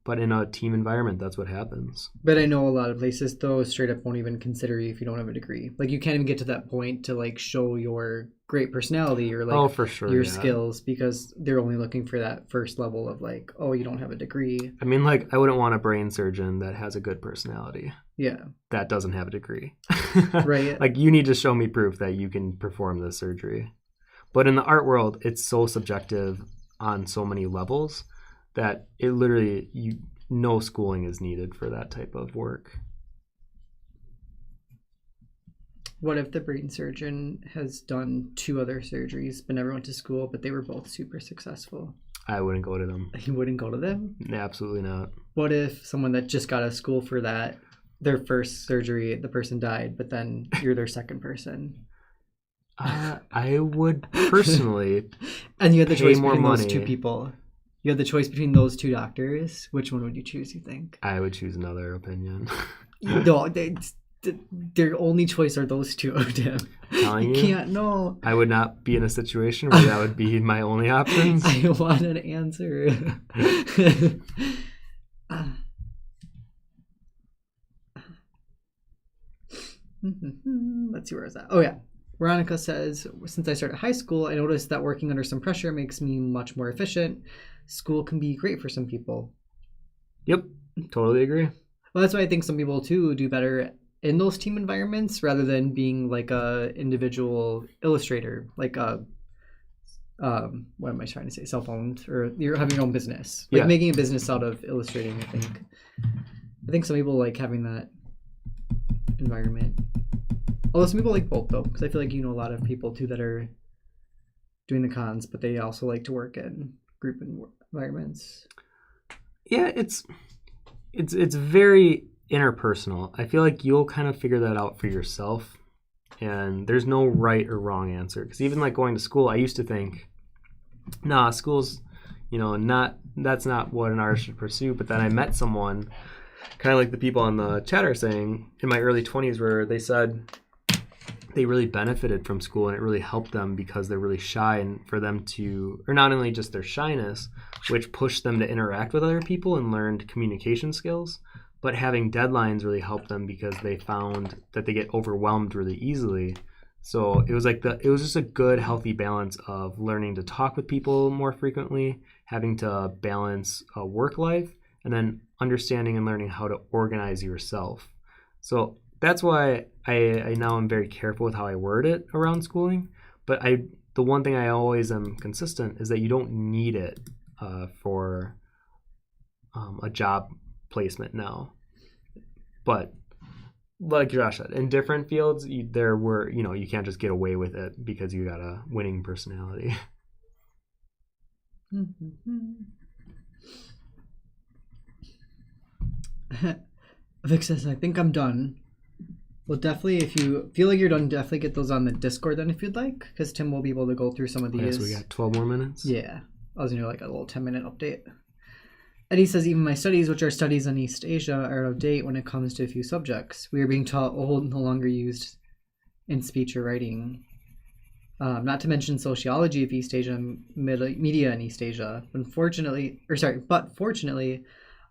But in a team environment, that's what happens. But I know a lot of places, though, straight up won't even consider you if you don't have a degree. Like, you can't even get to that point to, like, show your great personality or, like, for sure, your skills because they're only looking for that first level of, like, oh, you don't have a degree. I mean, like, I wouldn't want a brain surgeon that has a good personality. Yeah. That doesn't have a degree. Right. Like, you need to show me proof that you can perform this surgery. But in the art world, it's so subjective on so many levels that it literally, no schooling is needed for that type of work. What if the brain surgeon has done 2 other surgeries but never went to school, but they were both super successful? I wouldn't go to them. You wouldn't go to them? Absolutely not. What if someone that just got out of school for that, their first surgery, the person died, but then you're their second person? I would personally and you had the choice between money. Those 2 people. You had the choice between those 2 doctors. Which one would you choose, you think? I would choose another opinion. No, their only choice are those 2 of them. You can't know. I would not be in a situation where that would be my only options. I want an answer. Let's see where it's at. Oh yeah. Veronica says, since I started high school, I noticed that working under some pressure makes me much more efficient. School can be great for some people. Yep, totally agree. Well, that's why I think some people too do better in those team environments rather than being like a individual illustrator, like a what am I trying to say? Self-owned, or you're having your own business, like making a business out of illustrating. I think some people like having that environment. Although some people like both though, because I feel like a lot of people too that are doing the cons, but they also like to work in group environments. Yeah, it's very interpersonal. I feel like you'll kind of figure that out for yourself, and there's no right or wrong answer. Because even like going to school, I used to think, nah, school's, that's not what an artist should pursue. But then I met someone, kind of like the people on the chat are saying, in my early 20s, where they said they really benefited from school and it really helped them because they're really shy, and for them to, or not only just their shyness, which pushed them to interact with other people and learned communication skills, but having deadlines really helped them because they found that they get overwhelmed really easily. So it was just a good, healthy balance of learning to talk with people more frequently, having to balance a work life, and then understanding and learning how to organize yourself. So that's why I now am very careful with how I word it around schooling. But the one thing I always am consistent is that you don't need it for a job placement now. But like Josh said, in different fields, you can't just get away with it because you got a winning personality. Vic says, I think I'm done. Well, definitely, if you feel like you're done, definitely get those on the Discord then if you'd like, because Tim will be able to go through some of these. So we got 12 more minutes? Yeah. I was going to do like a little 10-minute update. Eddie says, even my studies, which are studies on East Asia, are out of date when it comes to a few subjects. We are being taught old, no longer used in speech or writing. Not to mention sociology of East Asia, media in East Asia. But fortunately,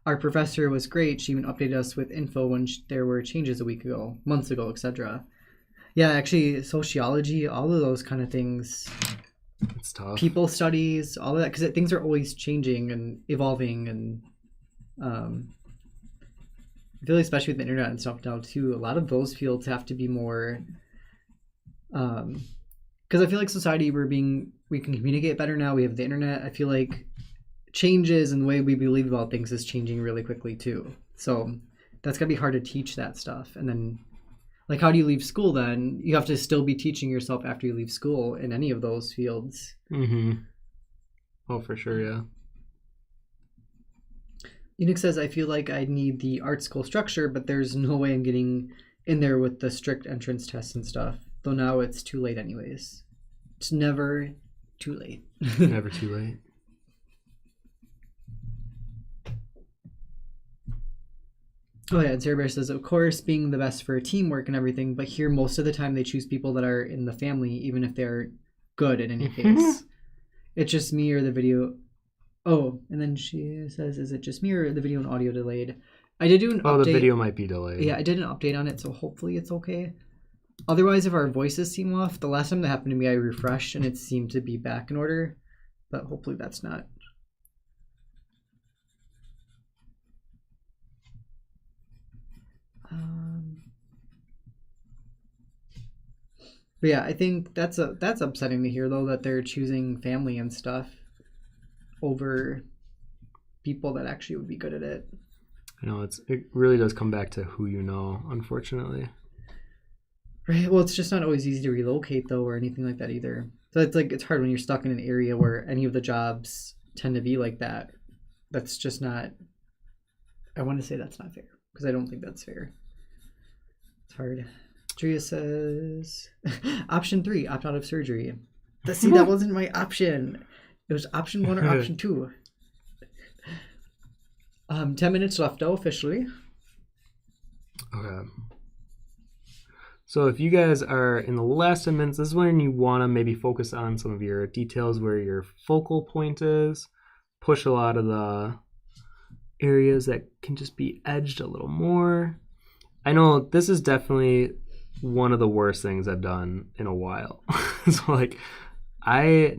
our professor was great. She even updated us with info when there were changes months ago, etc. Yeah, actually, sociology, all of those kind of things. It's tough. People studies, all of that, because things are always changing and evolving, and I feel like especially with the internet and stuff now too, a lot of those fields have to be more, because I feel like society we can communicate better now. We have the internet. I feel like changes in the way we believe about things is changing really quickly too. So that's gotta be hard to teach that stuff. And then, like, how do you leave school then? You have to still be teaching yourself after you leave school in any of those fields. Mm-hmm. Oh, for sure, yeah. Unix says, I feel like I need the art school structure, but there's no way I'm getting in there with the strict entrance tests and stuff. Though now it's too late anyways. It's never too late. Never too late. Oh yeah, and Sarah Bear says, of course, being the best for teamwork and everything, but here most of the time they choose people that are in the family, even if they're good in any case. It's just me or the video. Oh, and then she says, is it just me or the video and audio delayed? I did do an update. The video might be delayed. Yeah, I did an update on it, so hopefully it's okay. Otherwise, if our voices seem off, the last time that happened to me, I refreshed and it seemed to be back in order, but hopefully that's not. But yeah, I think that's upsetting to hear though, that they're choosing family and stuff over people that actually would be good at it. I know it really does come back to who you know, unfortunately. Right. Well, it's just not always easy to relocate though, or anything like that either. So it's hard when you're stuck in an area where any of the jobs tend to be like that. That's just not. I want to say that's not fair because I don't think that's fair. It's hard. Drea says, option 3, opt out of surgery. See, that wasn't my option. It was option 1 or option 2. 10 minutes left though, officially. Okay. So if you guys are in the last 10 minutes, this is when you want to maybe focus on some of your details where your focal point is, push a lot of the areas that can just be edged a little more. I know this is definitely one of the worst things I've done in a while. So like I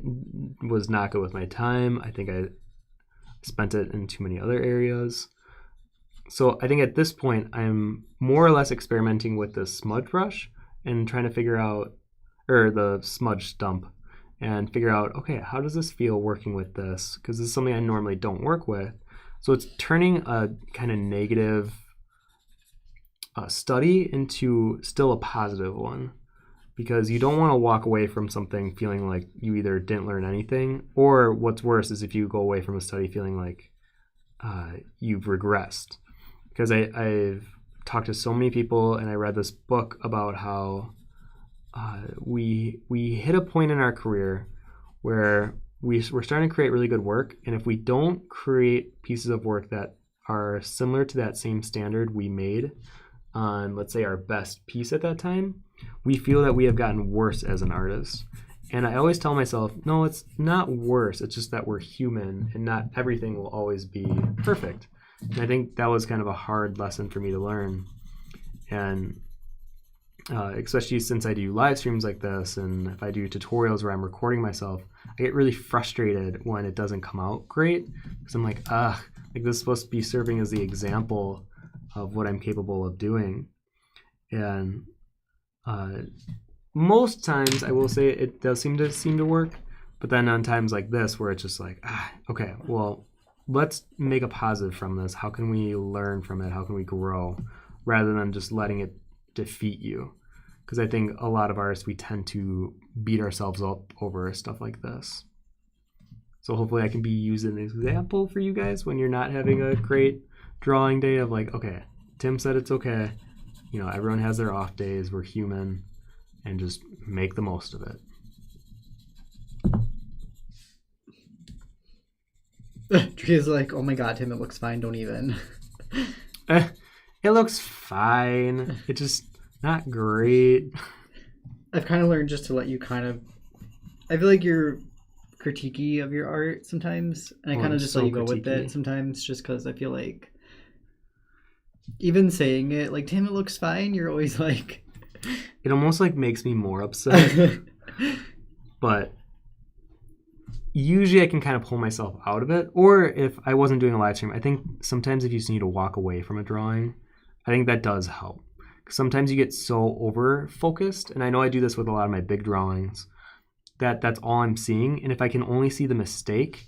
was not good with my time. I think I spent it in too many other areas. So I think at this point, I'm more or less experimenting with the smudge brush and trying to figure out, or the smudge stump, and figure out, okay, how does this feel working with this? Because this is something I normally don't work with. So it's turning a kind of negative study into still a positive one. Because you don't want to walk away from something feeling like you either didn't learn anything, or what's worse is if you go away from a study feeling like you've regressed. Because I've talked to so many people, and I read this book about how we hit a point in our career where we're starting to create really good work, and if we don't create pieces of work that are similar to that same standard we made on, let's say, our best piece at that time, we feel that we have gotten worse as an artist. And I always tell myself, no, it's not worse. It's just that we're human and not everything will always be perfect. And I think that was kind of a hard lesson for me to learn. And especially since I do live streams like this, and if I do tutorials where I'm recording myself, I get really frustrated when it doesn't come out great. Because I'm like, like this is supposed to be serving as the example of what I'm capable of doing. And most times I will say it does seem to work, but then on times like this where it's just like, okay, well, let's make a positive from this. How can we learn from it? How can we grow rather than just letting it defeat you? Because I think a lot of artists, we tend to beat ourselves up over stuff like this. So hopefully I can be used as an example for you guys when you're not having a great drawing day of like, okay, Tim said it's okay. You know, everyone has their off days. We're human, and just make the most of it. Drea's like, oh my god, Tim, it looks fine. Don't even. It looks fine. It's just not great. I've kind of learned just to let you I feel like you're critiquey of your art sometimes, and I kind of just let you go with it sometimes, just because I feel like even saying it, like, Tim, it looks fine, you're always like... It almost like makes me more upset. But usually I can kind of pull myself out of it. Or if I wasn't doing a live stream, I think sometimes if you just need to walk away from a drawing, I think that does help. Because sometimes you get so over-focused, and I know I do this with a lot of my big drawings, that's all I'm seeing. And if I can only see the mistake,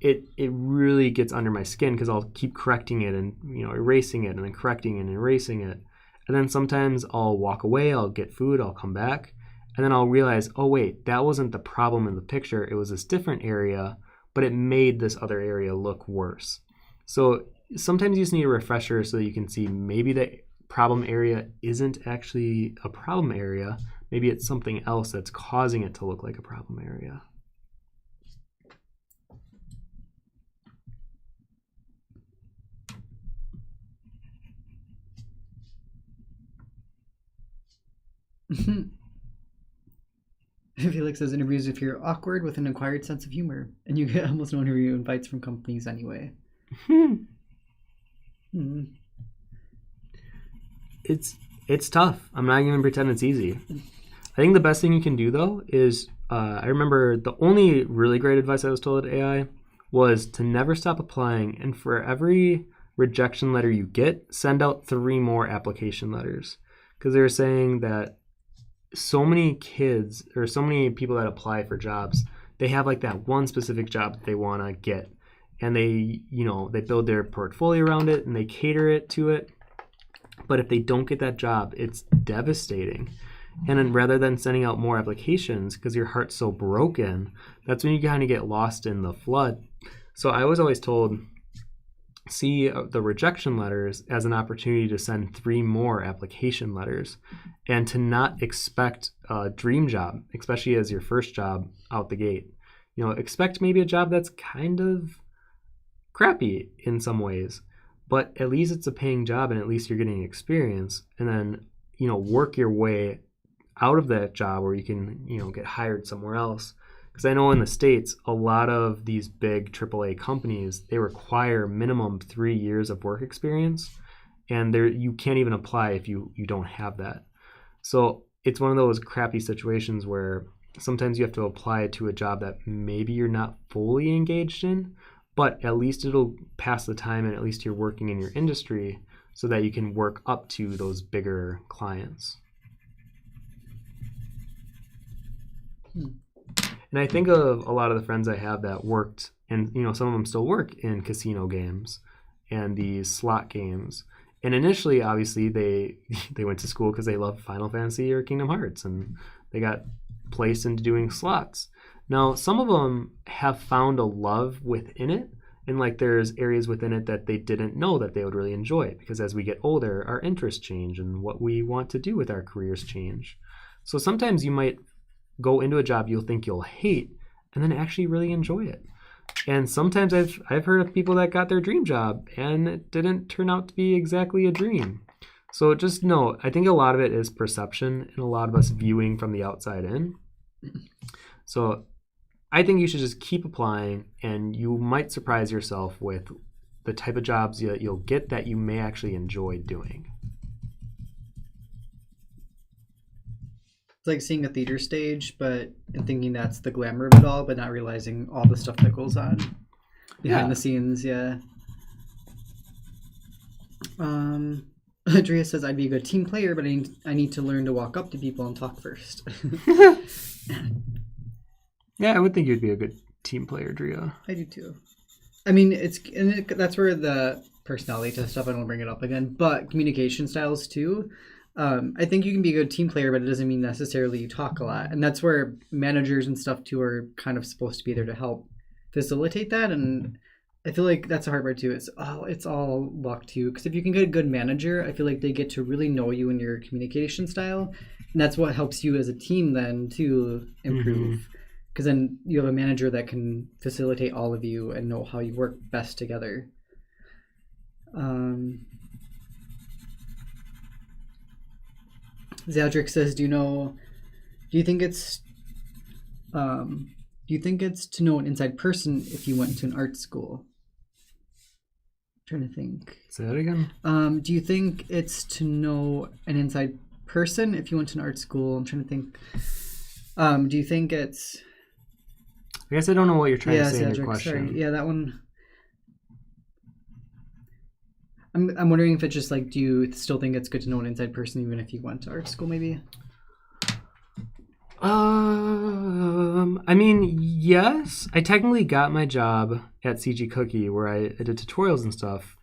it really gets under my skin because I'll keep correcting it and, you know, erasing it and then correcting it and erasing it. And then sometimes I'll walk away, I'll get food, I'll come back, and then I'll realize, oh wait, that wasn't the problem in the picture. It was this different area, but it made this other area look worse. So sometimes you just need a refresher so that you can see maybe the problem area isn't actually a problem area. Maybe it's something else that's causing it to look like a problem area. Felix says interviews if you're awkward with an acquired sense of humor, and you get almost no interview invites from companies anyway. It's tough. I'm not even pretend it's easy. I think the best thing you can do though is I remember the only really great advice I was told at AI was to never stop applying, and for every rejection letter you get, send out 3 more application letters, because they were saying that so many kids or so many people that apply for jobs, they have like that one specific job that they want to get, and they build their portfolio around it and they cater it to it. But if they don't get that job, it's devastating. And then rather than sending out more applications because your heart's so broken, that's when you kind of get lost in the flood. So I was always told, see the rejection letters as an opportunity to send 3 more application letters, and to not expect a dream job, especially as your first job out the gate. Expect maybe a job that's kind of crappy in some ways, but at least it's a paying job and at least you're getting experience, and then work your way out of that job where you can get hired somewhere else. Because I know in the States, a lot of these big AAA companies, they require minimum 3 years of work experience, and you can't even apply if you don't have that. So it's one of those crappy situations where sometimes you have to apply to a job that maybe you're not fully engaged in, but at least it'll pass the time and at least you're working in your industry so that you can work up to those bigger clients. And I think of a lot of the friends I have that worked, and some of them still work in casino games and these slot games. And initially, obviously, they went to school because they loved Final Fantasy or Kingdom Hearts, and they got placed into doing slots. Now, some of them have found a love within it, and there's areas within it that they didn't know that they would really enjoy, because as we get older, our interests change and what we want to do with our careers change. So sometimes you might go into a job you'll think you'll hate and then actually really enjoy it. And sometimes I've heard of people that got their dream job and it didn't turn out to be exactly a dream. So just know, I think a lot of it is perception and a lot of us viewing from the outside in. So I think you should just keep applying, and you might surprise yourself with the type of jobs you'll get that you may actually enjoy doing. It's like seeing a theater stage, and thinking that's the glamour of it all, but not realizing all the stuff that goes on behind the scenes. Yeah. Andrea says, I'd be a good team player, but I need to learn to walk up to people and talk first. Yeah, I would think you'd be a good team player, Drea. I do too. I mean, that's where the personality test stuff, I don't bring it up again, but communication styles too. I think you can be a good team player, but it doesn't mean necessarily you talk a lot. And that's where managers and stuff too are kind of supposed to be there to help facilitate that. And I feel like that's the hard part too. It's all luck too. Because if you can get a good manager, I feel like they get to really know you and your communication style. And that's what helps you as a team then to improve. Because then you have a manager that can facilitate all of you and know how you work best together. Zadric says, do you think it's to know an inside person if you went to an art school? I'm trying to think. Say that again. Do you think it's to know an inside person if you went to an art school? I'm trying to think. Do you think it's... I guess I don't know what you're trying to say in your question. Sorry. Yeah, that one... I'm wondering if it's just do you still think it's good to know an inside person even if you went to art school maybe? I mean, yes. I technically got my job at CG Cookie where I did tutorials and stuff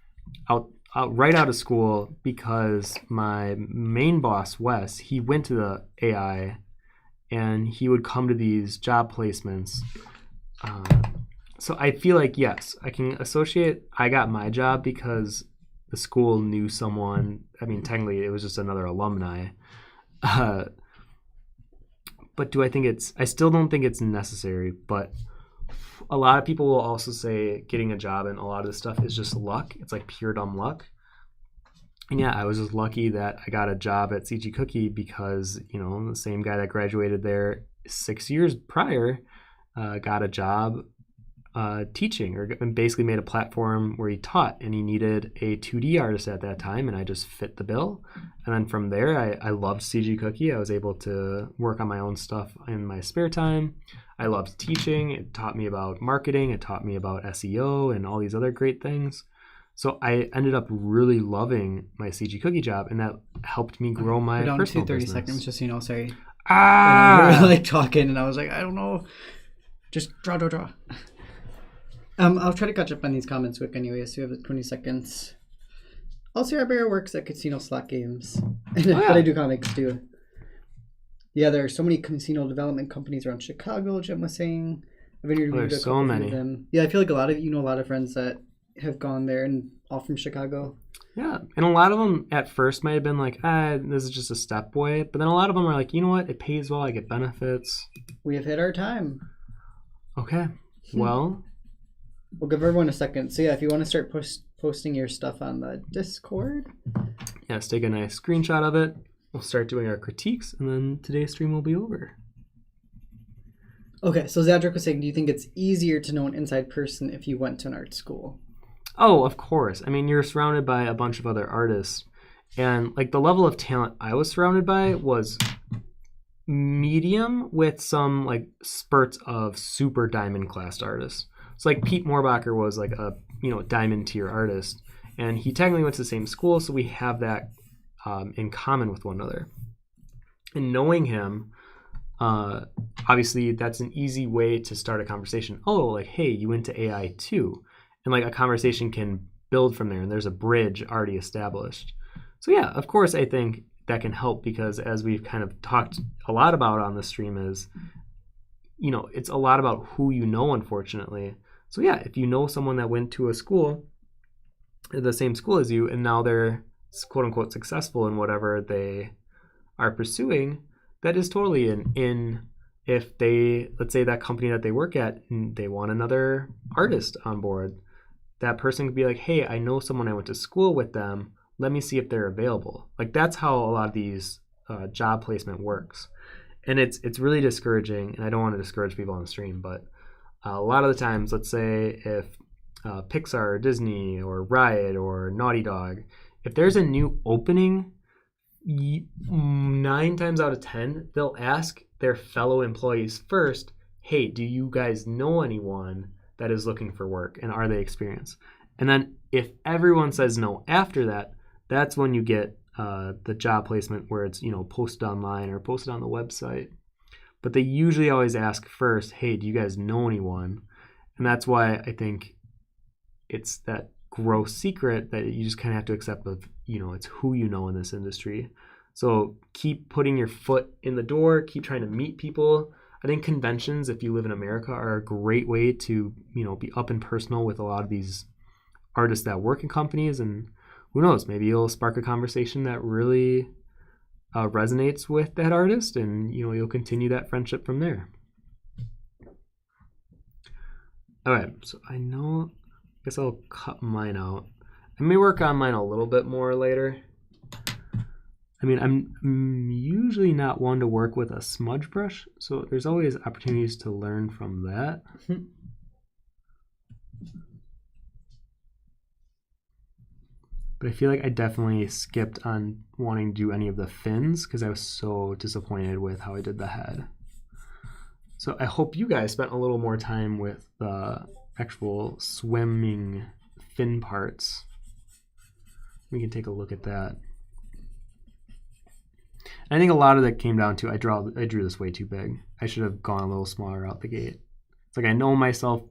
right out of school because my main boss, Wes, he went to the AI and he would come to these job placements. So I feel like, yes, I can associate I got my job because the school knew someone. I mean, technically, it was just another alumni. But do I think I still don't think it's necessary. But a lot of people will also say getting a job and a lot of this stuff is just luck. It's like pure dumb luck. And yeah, I was just lucky that I got a job at CG Cookie because, the same guy that graduated there 6 years prior got a job teaching, or basically made a platform where he taught, and he needed a 2D artist at that time, and I just fit the bill. And then from there, I loved CG Cookie. I was able to work on my own stuff in my spare time. I loved teaching. It taught me about marketing. It taught me about SEO and all these other great things. So I ended up really loving my CG Cookie job, and that helped me grow my personal business. 30 seconds, just sorry. You were talking, and I was like, I don't know. Just draw. I'll try to catch up on these comments quick anyway, so we have 20 seconds. Also, Arbor works at casino slot games. But I do comics too. Yeah, there are so many casino development companies around Chicago, Jim was saying. I've interviewed a couple of them. Yeah, I feel like a lot of friends that have gone there and all from Chicago. Yeah, and a lot of them at first might have been like, this is just a step away. But then a lot of them are like, you know what? It pays well. I get benefits. We have hit our time. Okay. Well, we'll give everyone a second. So yeah, if you want to start posting your stuff on the Discord. Yeah, let's take a nice screenshot of it. We'll start doing our critiques, and then today's stream will be over. Okay, so Zadric was saying, do you think it's easier to know an inside person if you went to an art school? Oh, of course. I mean, you're surrounded by a bunch of other artists. And like the level of talent I was surrounded by was medium with some like spurts of super diamond class artists. So like Pete Moorbacher was like a diamond tier artist, and he technically went to the same school, so we have that in common with one another. And knowing him, obviously that's an easy way to start a conversation. Oh, like, hey, you went to AI too. And like a conversation can build from there, and there's a bridge already established. So yeah, of course, I think that can help, because as we've kind of talked a lot about on the stream is, it's a lot about who you know, unfortunately. So yeah, if you know someone that went to a school, the same school as you, and now they're quote unquote successful in whatever they are pursuing, that is totally an in. If they, let's say that company that they work at, they want another artist on board, that person could be like, hey, I know someone, I went to school with them, let me see if they're available. Like that's how a lot of these job placement works. And it's really discouraging, and I don't want to discourage people on the stream, but a lot of the times, let's say if Pixar or Disney or Riot or Naughty Dog, if there's a new opening, 9 times out of 10, they'll ask their fellow employees first, hey, do you guys know anyone that is looking for work, and are they experienced? And then if everyone says no after that, that's when you get the job placement where it's posted online or posted on the website. But they usually always ask first, hey, do you guys know anyone? And that's why I think it's that gross secret that you just kind of have to accept of, it's who you know in this industry. So keep putting your foot in the door, keep trying to meet people. I think conventions, if you live in America, are a great way to, be up and personal with a lot of these artists that work in companies. And who knows, maybe you'll spark a conversation that really resonates with that artist, and you'll continue that friendship from there. All right, so I guess I'll cut mine out. I may work on mine a little bit more later. I mean, I'm usually not one to work with a smudge brush, so there's always opportunities to learn from that. But I feel like I definitely skipped on wanting to do any of the fins because I was so disappointed with how I did the head. So I hope you guys spent a little more time with the actual swimming fin parts. We can take a look at that. I think a lot of that came down to I drew this way too big. I should have gone a little smaller out the gate. It's like I know myself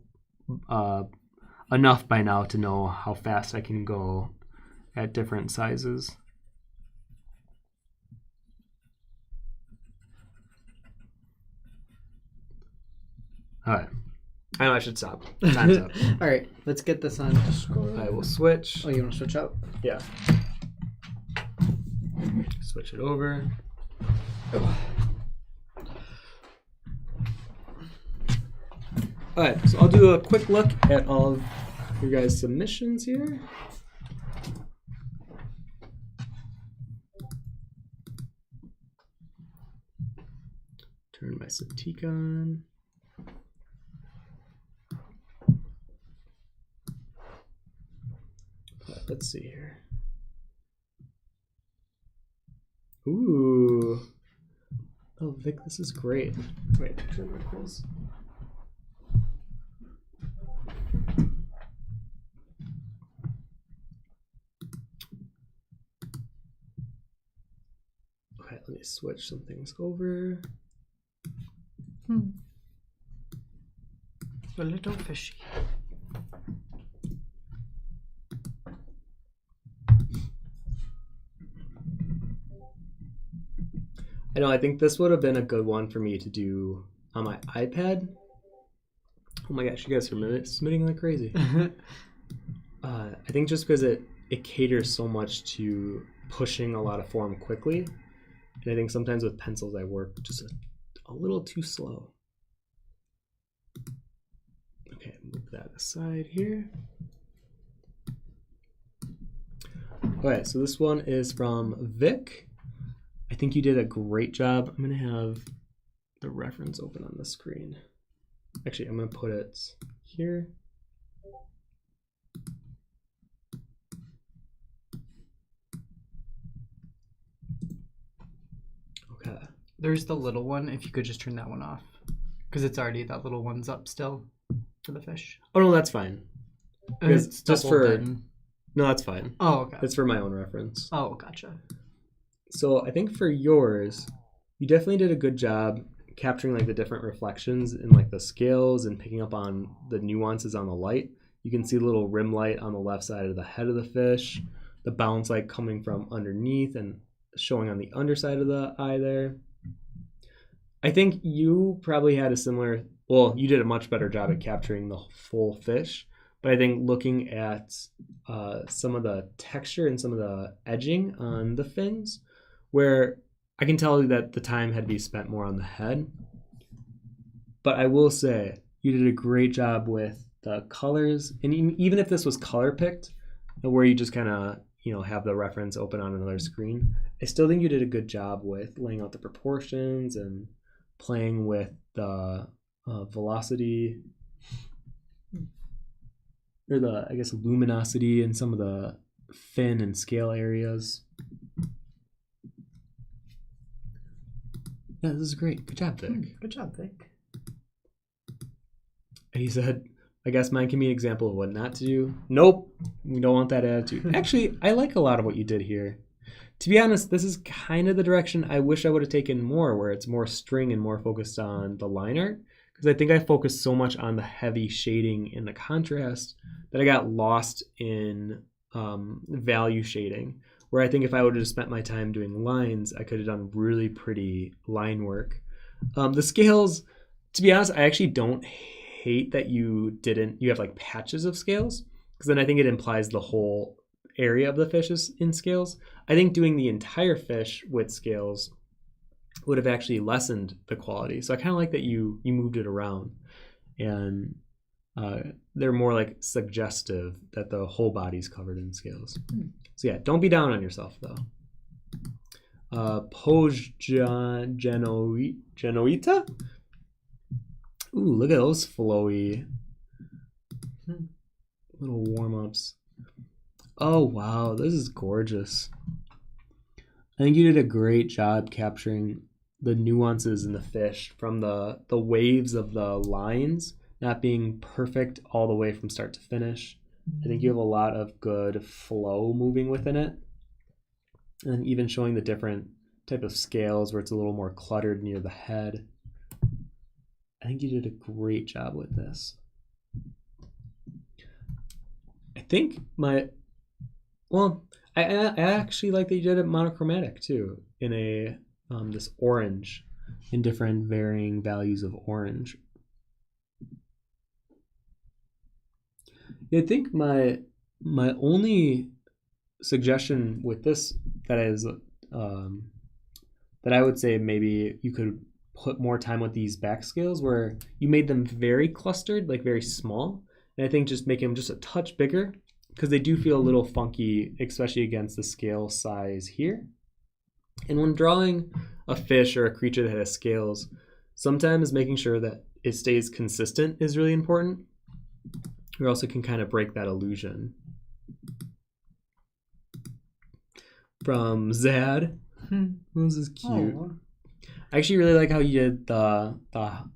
enough by now to know how fast I can go at different sizes. All right. I know I should stop. Time's up. All right, let's get this on Discord. I will switch. Oh, you want to switch out? Yeah. Switch it over. Oh. All right, so I'll do a quick look at all of your guys' submissions here. Turn my Cintiq on. Let's see here. Ooh. Oh, Vic, this is great. Wait, turn my close. Okay, let me switch some things over. A little fishy. I know, I think this would have been a good one for me to do on my iPad. Oh my gosh, you guys are submitting like crazy. I think just because it caters so much to pushing a lot of form quickly. And I think sometimes with pencils I work just a little too slow. Okay, move that aside here. Okay, so this one is from Vic. I think you did a great job. I'm going to have the reference open on the screen. Actually, I'm going to put it here. Okay. There's the little one, if you could just turn that one off. Because it's already, that little one's up still for the fish. Oh, no, that's fine. It's just for... then. No, that's fine. Oh, okay. It's for my own reference. Oh, gotcha. So I think for yours, you definitely did a good job capturing like the different reflections in like the scales and picking up on the nuances on the light. You can see a little rim light on the left side of the head of the fish, the bounce light coming from underneath and showing on the underside of the eye there. I think you probably had a similar, well, you did a much better job at capturing the full fish, but I think looking at some of the texture and some of the edging on the fins, where I can tell that the time had to be spent more on the head. But I will say, you did a great job with the colors, and even if this was color picked, where you just kind of, you know, have the reference open on another screen, I still think you did a good job with laying out the proportions and playing with the velocity, or the, I guess, luminosity in some of the fin and scale areas. Yeah, this is great. Good job, Vic. Good job, Vic. And he said, I guess mine can be an example of what not to do. Nope, we don't want that attitude. Actually, I like a lot of what you did here. To be honest, this is kind of the direction I wish I would have taken more, where it's more string and more focused on the line art. Because I think I focused so much on the heavy shading and the contrast that I got lost in value shading. Where I think if I would have spent my time doing lines, I could have done really pretty line work. The scales, to be honest, I actually don't hate that you have like patches of scales, because then I think it implies the whole area of the fish is in scales. I think doing the entire fish with scales would have actually lessened the quality. So I kind of like that you moved it around, and they're more like suggestive that the whole body's covered in scales. So yeah, don't be down on yourself though. Poj Genoita? Ooh, look at those flowy little warm-ups. Oh wow, this is gorgeous. I think you did a great job capturing the nuances in the fish, from the waves of the lines not being perfect all the way from start to finish. I think you have a lot of good flow moving within it. And even showing the different type of scales where it's a little more cluttered near the head. I think you did a great job with this. I think I actually like that you did it monochromatic too, in a this orange, in different varying values of orange. I think my only suggestion with this that I would say maybe you could put more time with these back scales, where you made them very clustered, like very small, and I think just making them just a touch bigger, because they do feel a little funky, especially against the scale size here. And when drawing a fish or a creature that has scales, sometimes making sure that it stays consistent is really important. We also can kind of break that illusion. From Zad. This is cute. Aww. I actually really like how you did the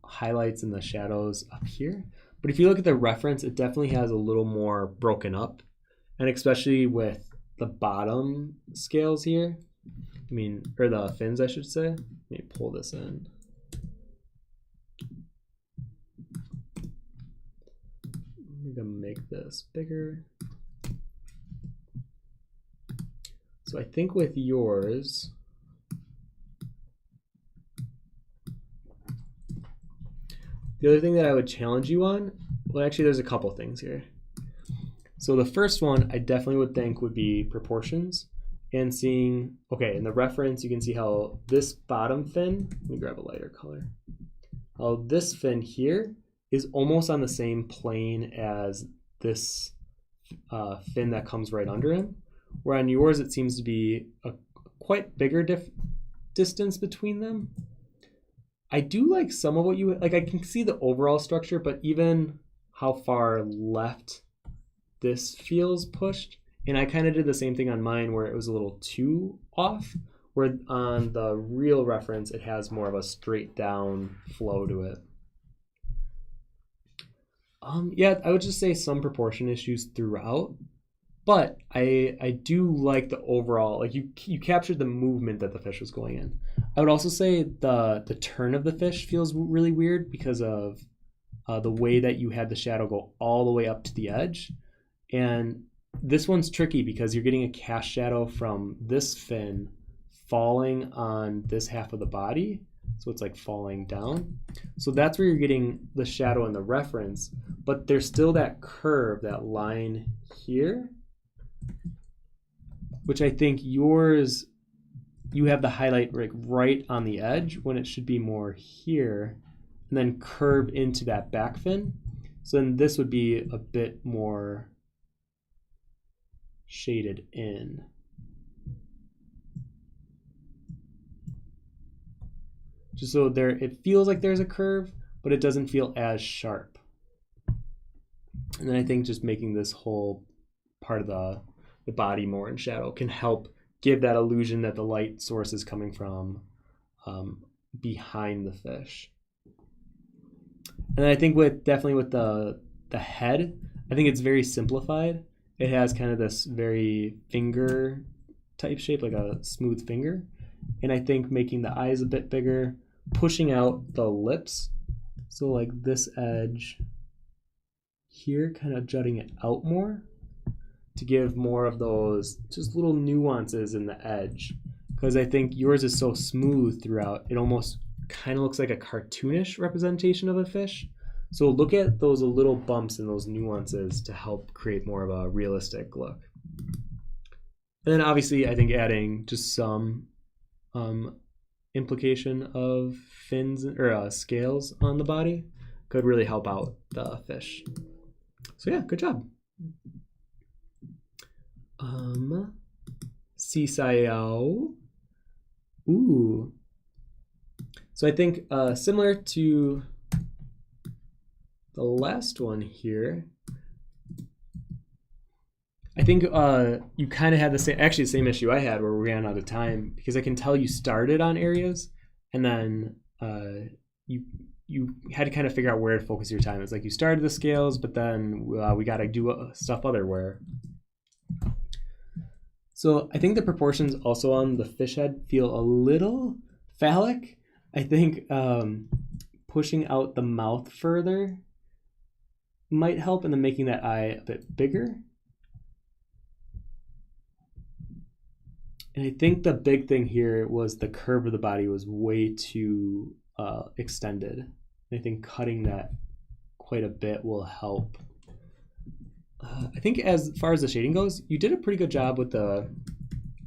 highlights and the shadows up here. But if you look at the reference, it definitely has a little more broken up. And especially with the bottom scales here. I mean, or the fins, I should say. Let me pull this in. I'm going to make this bigger. So I think with yours, The other thing that I would challenge you on, well, actually, there's a couple things here. So the first one I definitely would think would be proportions and seeing, okay, in the reference, you can see how this bottom fin, let me grab a lighter color, how this fin here is almost on the same plane as this fin that comes right under him, where on yours it seems to be a quite bigger distance between them. I do like some of what you, like I can see the overall structure, but even how far left this feels pushed. And I kind of did the same thing on mine where it was a little too off, where on the real reference it has more of a straight down flow to it. Yeah, I would just say some proportion issues throughout, but I do like the overall, like you captured the movement that the fish was going in. I would also say the turn of the fish feels really weird because of the way that you had the shadow go all the way up to the edge. And this one's tricky because you're getting a cast shadow from this fin falling on this half of the body. So it's like falling down. So that's where you're getting the shadow in the reference, but there's still that curve, that line here, which I think yours, you have the highlight right on the edge when it should be more here, and then curve into that back fin. So then this would be a bit more shaded in. Just so there, it feels like there's a curve, but it doesn't feel as sharp. And then I think just making this whole part of the body more in shadow can help give that illusion that the light source is coming from behind the fish. And then I think definitely with the head, I think it's very simplified. It has kind of this very finger type shape, like a smooth finger. And I think making the eyes a bit bigger, pushing out the lips, so like this edge here, kind of jutting it out more to give more of those just little nuances in the edge. Because I think yours is so smooth throughout, it almost kind of looks like a cartoonish representation of a fish. So look at those little bumps and those nuances to help create more of a realistic look. And then obviously I think adding just some implication of fins or scales on the body could really help out the fish. So yeah, good job. Sisayao. Ooh. So I think similar to the last one here, I think you kind of had the same issue I had where we ran out of time, because I can tell you started on areas and then you had to kind of figure out where to focus your time. It's like you started the scales, but then we got to do stuff otherwhere. So I think the proportions also on the fish head feel a little phallic. I think pushing out the mouth further might help, and then making that eye a bit bigger. And I think the big thing here was the curve of the body was way too extended. I think cutting that quite a bit will help. I think as far as the shading goes, you did a pretty good job with the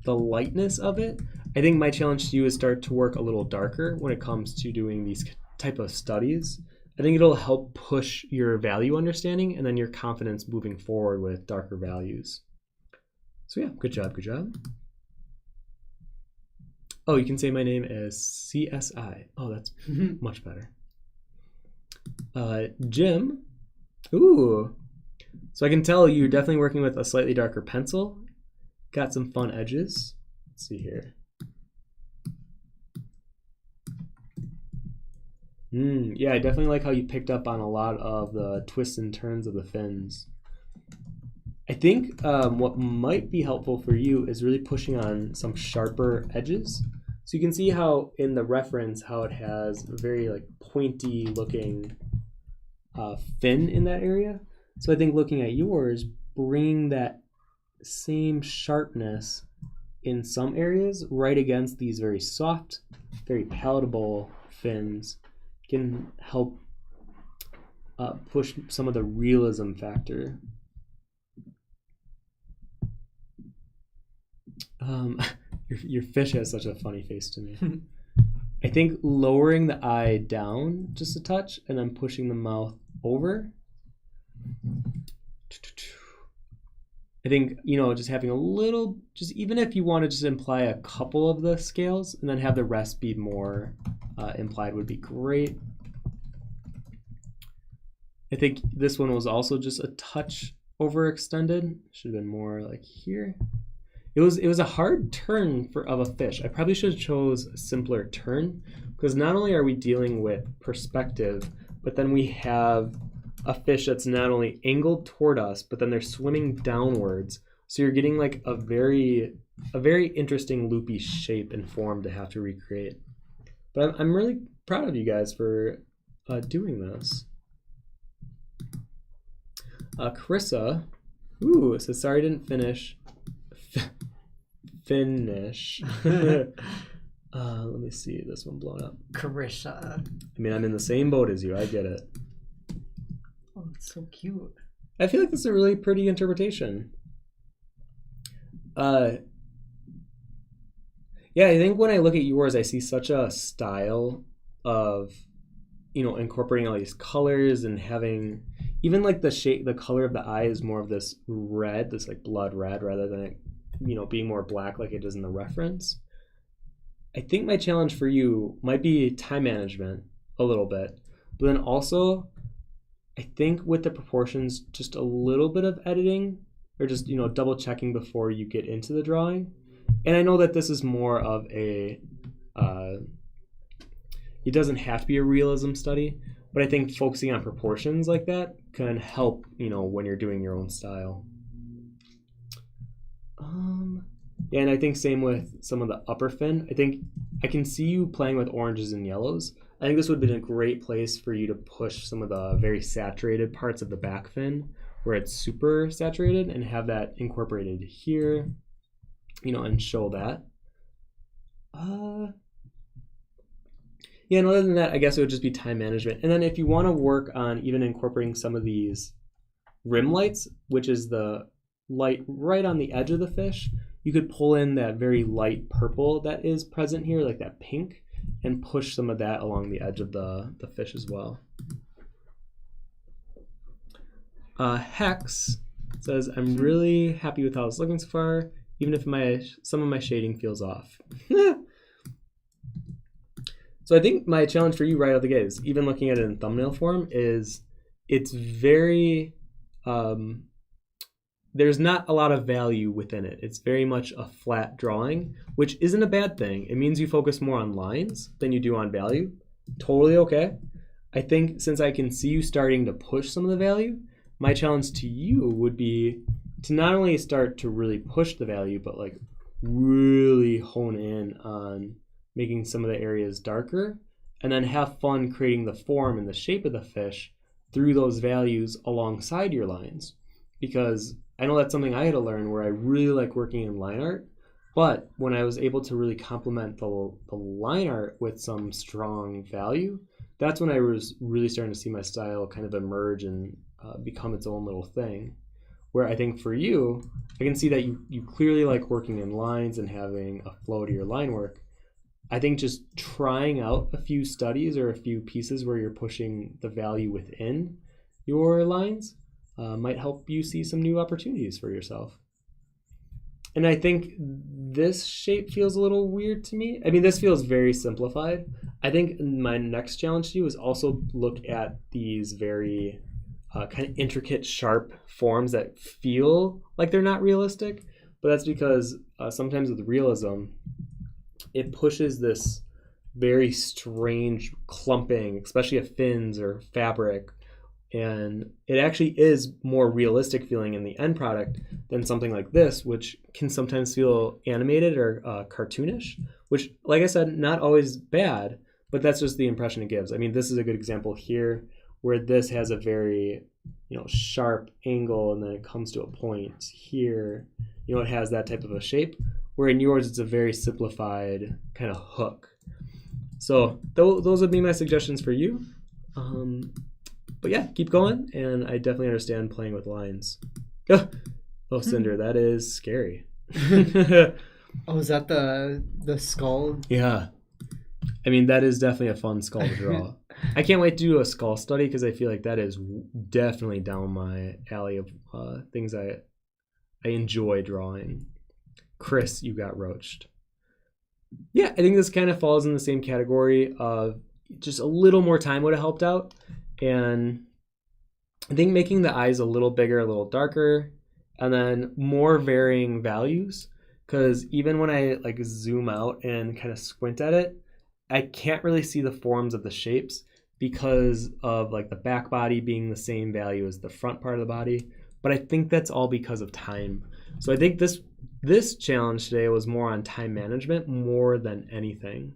lightness of it. I think my challenge to you is start to work a little darker when it comes to doing these type of studies. I think it'll help push your value understanding and then your confidence moving forward with darker values. So yeah, good job, good job. Oh, you can say my name as CSI. Oh, that's much better. Jim. Ooh. So I can tell you're definitely working with a slightly darker pencil. Got some fun edges. Let's see here. Yeah, I definitely like how you picked up on a lot of the twists and turns of the fins. I think what might be helpful for you is really pushing on some sharper edges. So you can see how in the reference, how it has a very like pointy looking fin in that area. So I think looking at yours, bringing that same sharpness in some areas right against these very soft, very palatable fins can help push some of the realism factor. Your fish has such a funny face to me. I think lowering the eye down just a touch and then pushing the mouth over. I think, just having a little, just even if you want to just imply a couple of the scales and then have the rest be more implied would be great. I think this one was also just a touch overextended. Should have been more like here. It was a hard turn of a fish. I probably should have chose a simpler turn because not only are we dealing with perspective, but then we have a fish that's not only angled toward us, but then they're swimming downwards. So you're getting like a very interesting loopy shape and form to have to recreate. But I'm really proud of you guys for doing this. Carissa, says sorry I didn't finish. Finish. Let me see this one blown up. Carissa. I mean, I'm in the same boat as you. I get it. Oh, it's so cute. I feel like this is a really pretty interpretation. Yeah, I think when I look at yours, I see such a style of, incorporating all these colors and having even like the shape, the color of the eye is more of this red, this like blood red, rather than it, being more black like it is in the reference. I think my challenge for you might be time management a little bit, but then also I think with the proportions, just a little bit of editing or just, double checking before you get into the drawing. And I know that this is more of a, it doesn't have to be a realism study, but I think focusing on proportions like that can help, when you're doing your own style. Yeah, and I think same with some of the upper fin. I think I can see you playing with oranges and yellows. I think this would have been a great place for you to push some of the very saturated parts of the back fin where it's super saturated and have that incorporated here, and show that. Yeah, and other than that, I guess it would just be time management. And then if you want to work on even incorporating some of these rim lights, which is the light right on the edge of the fish, you could pull in that very light purple that is present here, like that pink, and push some of that along the edge of the fish as well. Hex says, I'm really happy with how it's looking so far, even if some of my shading feels off. So I think my challenge for you right out the gate is, even looking at it in thumbnail form, is it's very, there's not a lot of value within it. It's very much a flat drawing, which isn't a bad thing. It means you focus more on lines than you do on value. Totally okay. I think since I can see you starting to push some of the value, my challenge to you would be to not only start to really push the value, but like really hone in on making some of the areas darker, and then have fun creating the form and the shape of the fish through those values alongside your lines. Because I know that's something I had to learn, where I really like working in line art, but when I was able to really complement the line art with some strong value, that's when I was really starting to see my style kind of emerge and become its own little thing. Where I think for you, I can see that you clearly like working in lines and having a flow to your line work. I think just trying out a few studies or a few pieces where you're pushing the value within your lines might help you see some new opportunities for yourself. And I think this shape feels a little weird to me. I mean, this feels very simplified. I think my next challenge to you is also look at these very kind of intricate, sharp forms that feel like they're not realistic. But that's because sometimes with realism, it pushes this very strange clumping, especially of fins or fabric. And it actually is more realistic feeling in the end product than something like this, which can sometimes feel animated or cartoonish, which, like I said, not always bad, but that's just the impression it gives. I mean, this is a good example here where this has a very, sharp angle, and then it comes to a point here. It has that type of a shape, where in yours it's a very simplified kind of hook. So those would be my suggestions for you. But yeah, keep going, and I definitely understand playing with lines. Oh, Cinder, that is scary. Oh, is that the skull? Yeah. I mean, that is definitely a fun skull to draw. I can't wait to do a skull study because I feel like that is definitely down my alley of things I enjoy drawing. Chris, you got roached. Yeah, I think this kind of falls in the same category of just a little more time would have helped out. And I think making the eyes a little bigger, a little darker, and then more varying values. Because even when I like zoom out and kind of squint at it, I can't really see the forms of the shapes because of like the back body being the same value as the front part of the body. But I think that's all because of time. So I think this challenge today was more on time management more than anything.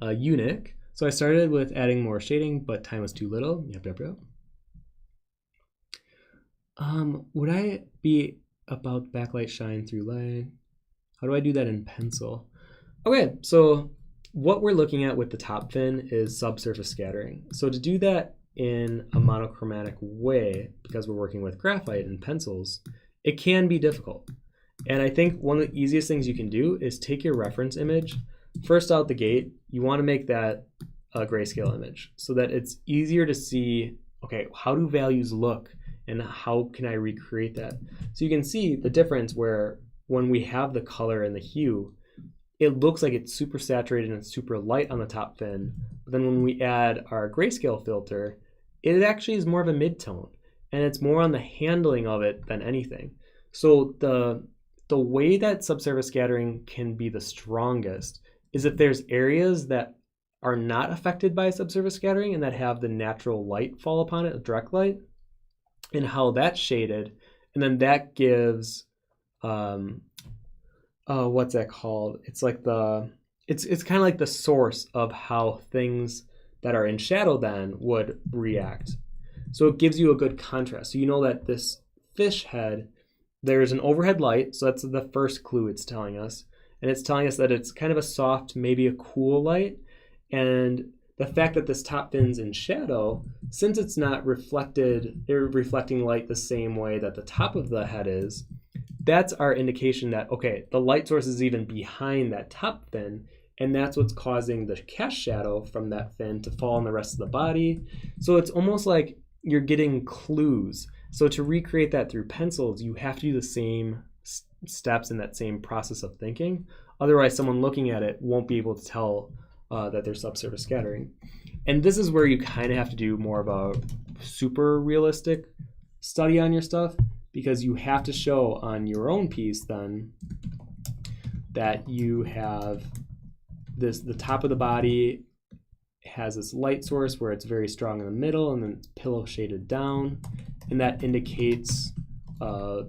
Eunuch. So I started with adding more shading, but time was too little. Yep. Would I be about backlight shine through light? How do I do that in pencil? Okay, so what we're looking at with the top fin is subsurface scattering. So to do that in a monochromatic way, because we're working with graphite and pencils, it can be difficult. And I think one of the easiest things you can do is take your reference image. First out the gate, you want to make that a grayscale image so that it's easier to see, okay, how do values look and how can I recreate that? So you can see the difference where when we have the color and the hue, it looks like it's super saturated and it's super light on the top fin. But then when we add our grayscale filter, it actually is more of a mid-tone and it's more on the handling of it than anything. So the way that subsurface scattering can be the strongest is if there's areas that are not affected by subsurface scattering and that have the natural light fall upon it, direct light, and how that's shaded, and then that gives what's that called? It's like it's kind of like the source of how things that are in shadow then would react. So it gives you a good contrast. So you know that this fish head, there's an overhead light, so that's the first clue it's telling us. And it's telling us that it's kind of a soft, maybe a cool light. And the fact that this top fin's in shadow, since it's not reflected, they're reflecting light the same way that the top of the head is, that's our indication that, okay, the light source is even behind that top fin, and that's what's causing the cast shadow from that fin to fall on the rest of the body. So it's almost like you're getting clues. So to recreate that through pencils, you have to do the same steps in that same process of thinking. Otherwise, someone looking at it won't be able to tell that there's subsurface scattering. And this is where you kind of have to do more of a super realistic study on your stuff, because you have to show on your own piece then that you have the top of the body has this light source where it's very strong in the middle and then it's pillow shaded down, and that indicates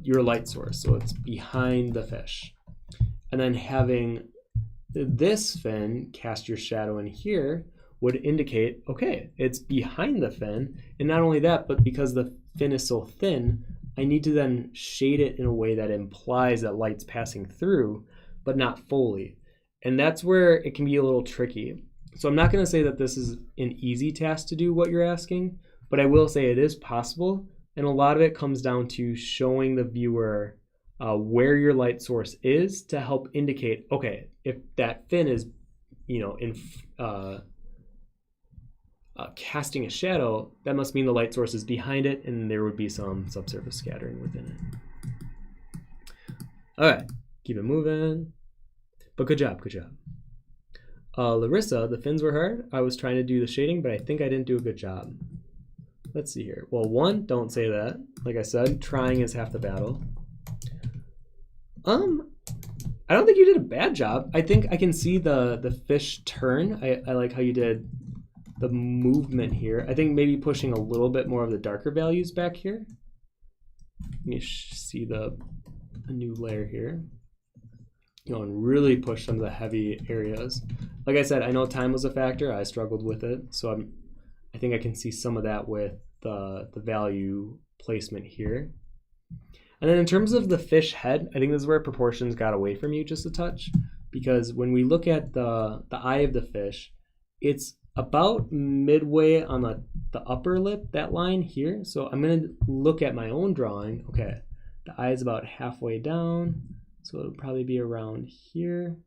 your light source, so it's behind the fish. And then having this fin cast your shadow in here would indicate, okay, it's behind the fin. And not only that, but because the fin is so thin, I need to then shade it in a way that implies that light's passing through, but not fully. And that's where it can be a little tricky. So I'm not going to say that this is an easy task to do what you're asking, but I will say it is possible. And a lot of it comes down to showing the viewer where your light source is to help indicate, okay, if that fin is, casting a shadow, that must mean the light source is behind it and there would be some subsurface scattering within it. All right, keep it moving. But good job. Larissa, the fins were hard. I was trying to do the shading, but I think I didn't do a good job. Let's see here. Well, one, don't say that. Like I said, trying is half the battle. I don't think you did a bad job. I think I can see the fish turn. I like how you did the movement here. I think maybe pushing a little bit more of the darker values back here. Let me see a new layer here. And really push some of the heavy areas. Like I said, I know time was a factor. I struggled with it, so I think I can see some of that with the value placement here. And then in terms of the fish head, I think this is where proportions got away from you just a touch, because when we look at the eye of the fish, it's about midway on the upper lip, that line here. So I'm going to look at my own drawing. Okay, the eye is about halfway down, so it'll probably be around here.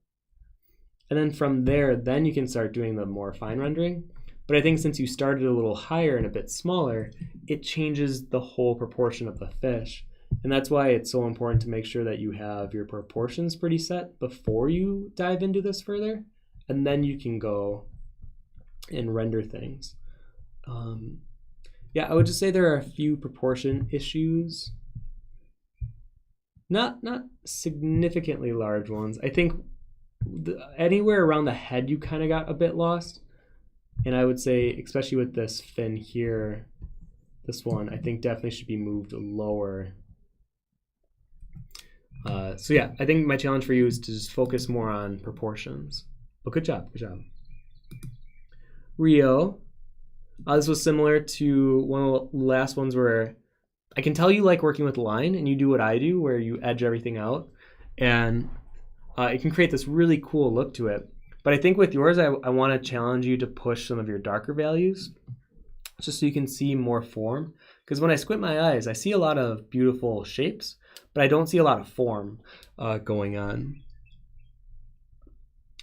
And then from there, then you can start doing the more fine rendering. But I think since you started a little higher and a bit smaller, it changes the whole proportion of the fish. And that's why it's so important to make sure that you have your proportions pretty set before you dive into this further. And then you can go and render things. Yeah, I would just say there are a few proportion issues. Not significantly large ones. I think anywhere around the head you kind of got a bit lost. And I would say, especially with this fin here, this one, I think definitely should be moved lower. So yeah, I think my challenge for you is to just focus more on proportions. But good job, good job. Rio, this was similar to one of the last ones where I can tell you like working with line and you do what I do where you edge everything out. And it can create this really cool look to it. But I think with yours, I want to challenge you to push some of your darker values just so you can see more form. Because when I squint my eyes, I see a lot of beautiful shapes, but I don't see a lot of form going on.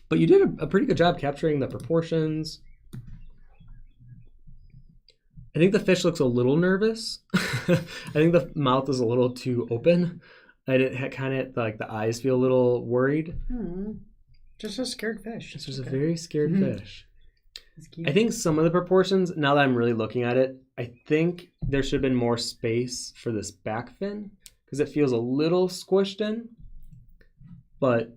But you did a pretty good job capturing the proportions. I think the fish looks a little nervous. I think the mouth is a little too open. I kind of like the eyes feel a little worried. Just a scared fish. It's just a very scared fish. I think some of the proportions, now that I'm really looking at it, I think there should have been more space for this back fin because it feels a little squished in. But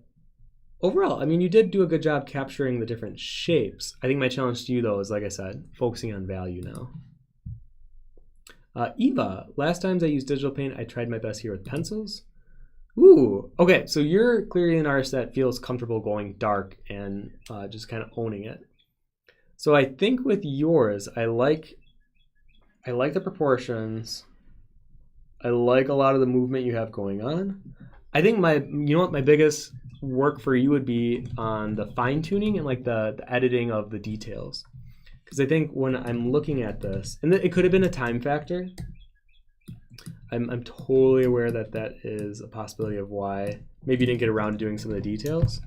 overall, I mean, you did do a good job capturing the different shapes. I think my challenge to you, though, is, like I said, focusing on value now. Eva, last times I used digital paint, I tried my best here with pencils. Ooh, okay, so you're clearly an artist that feels comfortable going dark and just kind of owning it. So I think with yours, I like the proportions. I like a lot of the movement you have going on. I think my biggest work for you would be on the fine tuning and like the editing of the details. Because I think when I'm looking at this, and it could have been a time factor. I'm totally aware that that is a possibility of why maybe you didn't get around to doing some of the details.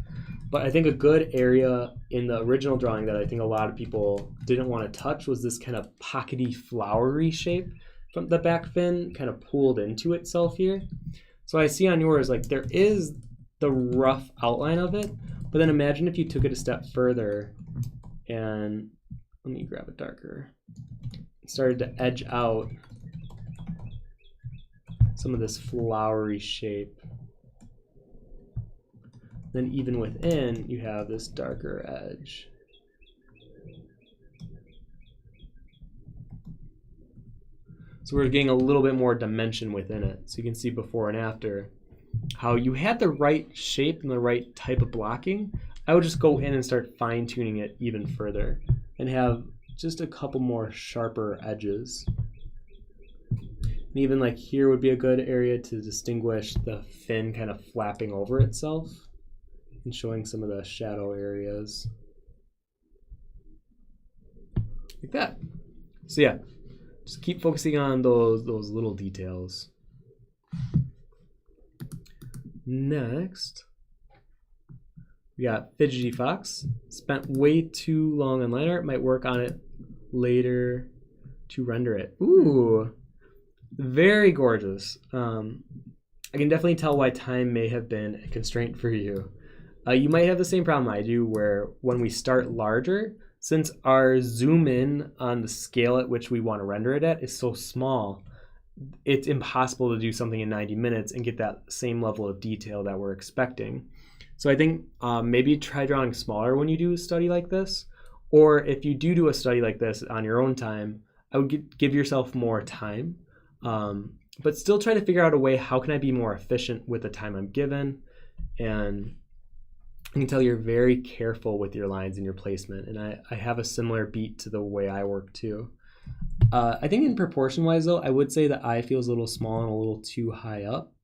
But I think a good area in the original drawing that I think a lot of people didn't want to touch was this kind of pockety, flowery shape from the back fin kind of pulled into itself here. So I see on yours, like there is the rough outline of it, but then imagine if you took it a step further and, let me grab it darker, started to edge out some of this flowery shape. Then even within, you have this darker edge. So we're getting a little bit more dimension within it. So you can see before and after how you had the right shape and the right type of blocking. I would just go in and start fine tuning it even further and have just a couple more sharper edges. And even like here would be a good area to distinguish the fin kind of flapping over itself and showing some of the shadow areas. Like that. So yeah, just keep focusing on those little details. Next, we got Fidgety Fox. Spent way too long on line art. Might work on it later to render it. Ooh. Very gorgeous. I can definitely tell why time may have been a constraint for you. You might have the same problem I do where when we start larger, since our zoom in on the scale at which we want to render it at is so small, it's impossible to do something in 90 minutes and get that same level of detail that we're expecting. So I think maybe try drawing smaller when you do a study like this, or if you do a study like this on your own time, I would give yourself more time. But still try to figure out a way, how can I be more efficient with the time I'm given? And I can tell you're very careful with your lines and your placement, and I have a similar beat to the way I work too. I think in proportion wise though, I would say the eye feels a little small and a little too high up.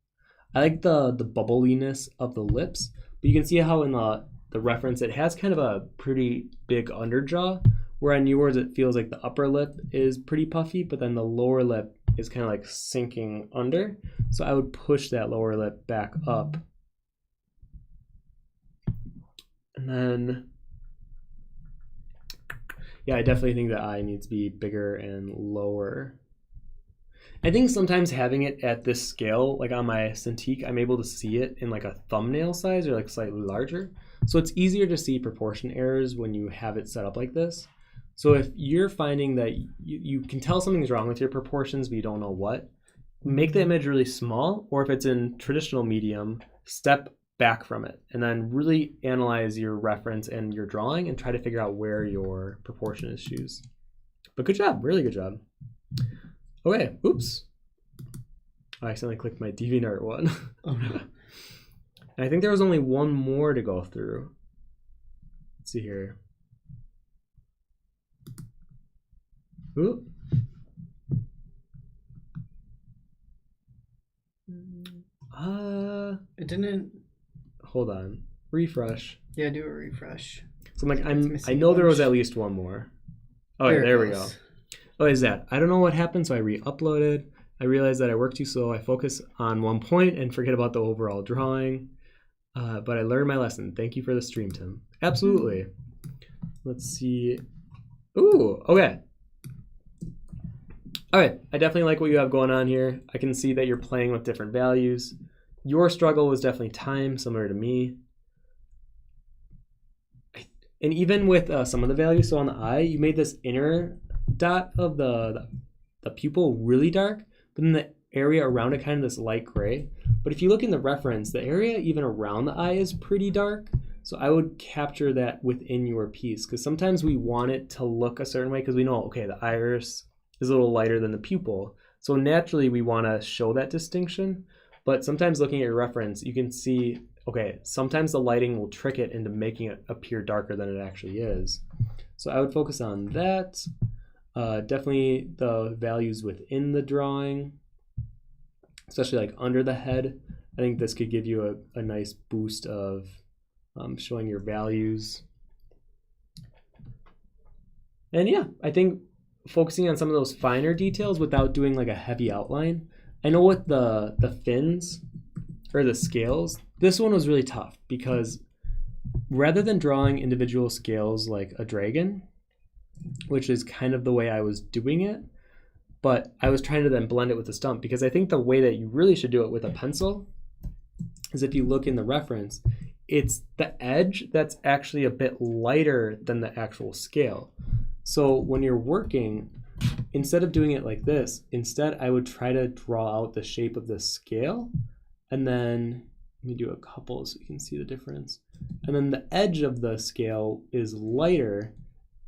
I like the bubbliness of the lips, but you can see how in the reference it has kind of a pretty big underjaw, where on yours it feels like the upper lip is pretty puffy, but then the lower lip is kind of like sinking under. So I would push that lower lip back up. And then, yeah, I definitely think the eye needs to be bigger and lower. I think sometimes having it at this scale, like on my Cintiq, I'm able to see it in like a thumbnail size or like slightly larger. So it's easier to see proportion errors when you have it set up like this. So if you're finding that you can tell something's wrong with your proportions, but you don't know what, make the image really small, or if it's in traditional medium, step back from it and then really analyze your reference and your drawing and try to figure out where your proportion issues. But good job, really good job. Okay, oops. I accidentally clicked my DeviantArt one. Oh no. I think there was only one more to go through. Let's see here. Ooh. It didn't. Hold on. Refresh. Yeah, do a refresh. So I'm like, I know there was at least one more. Oh, yeah, there we go. Oh, is that? I don't know what happened, so I re-uploaded. I realized that I work too slow. I focus on one point and forget about the overall drawing. But I learned my lesson. Thank you for the stream, Tim. Absolutely. Let's see. Ooh, okay. All right, I definitely like what you have going on here. I can see that you're playing with different values. Your struggle was definitely time, similar to me. And even with some of the values, so on the eye, you made this inner dot of the pupil really dark, but then the area around it kind of this light gray. But if you look in the reference, the area even around the eye is pretty dark. So I would capture that within your piece, because sometimes we want it to look a certain way because we know, okay, the iris is a little lighter than the pupil. So naturally we want to show that distinction. But sometimes looking at your reference, you can see, okay, sometimes the lighting will trick it into making it appear darker than it actually is. So I would focus on that. Definitely the values within the drawing, especially like under the head. I think this could give you a nice boost of showing your values. And yeah, I think focusing on some of those finer details without doing like a heavy outline. I know with the fins or the scales, this one was really tough because rather than drawing individual scales like a dragon, which is kind of the way I was doing it, but I was trying to then blend it with the stump, because I think the way that you really should do it with a pencil is if you look in the reference, it's the edge that's actually a bit lighter than the actual scale. So when you're working, instead of doing it like this, instead I would try to draw out the shape of the scale, and then let me do a couple so you can see the difference. And then the edge of the scale is lighter,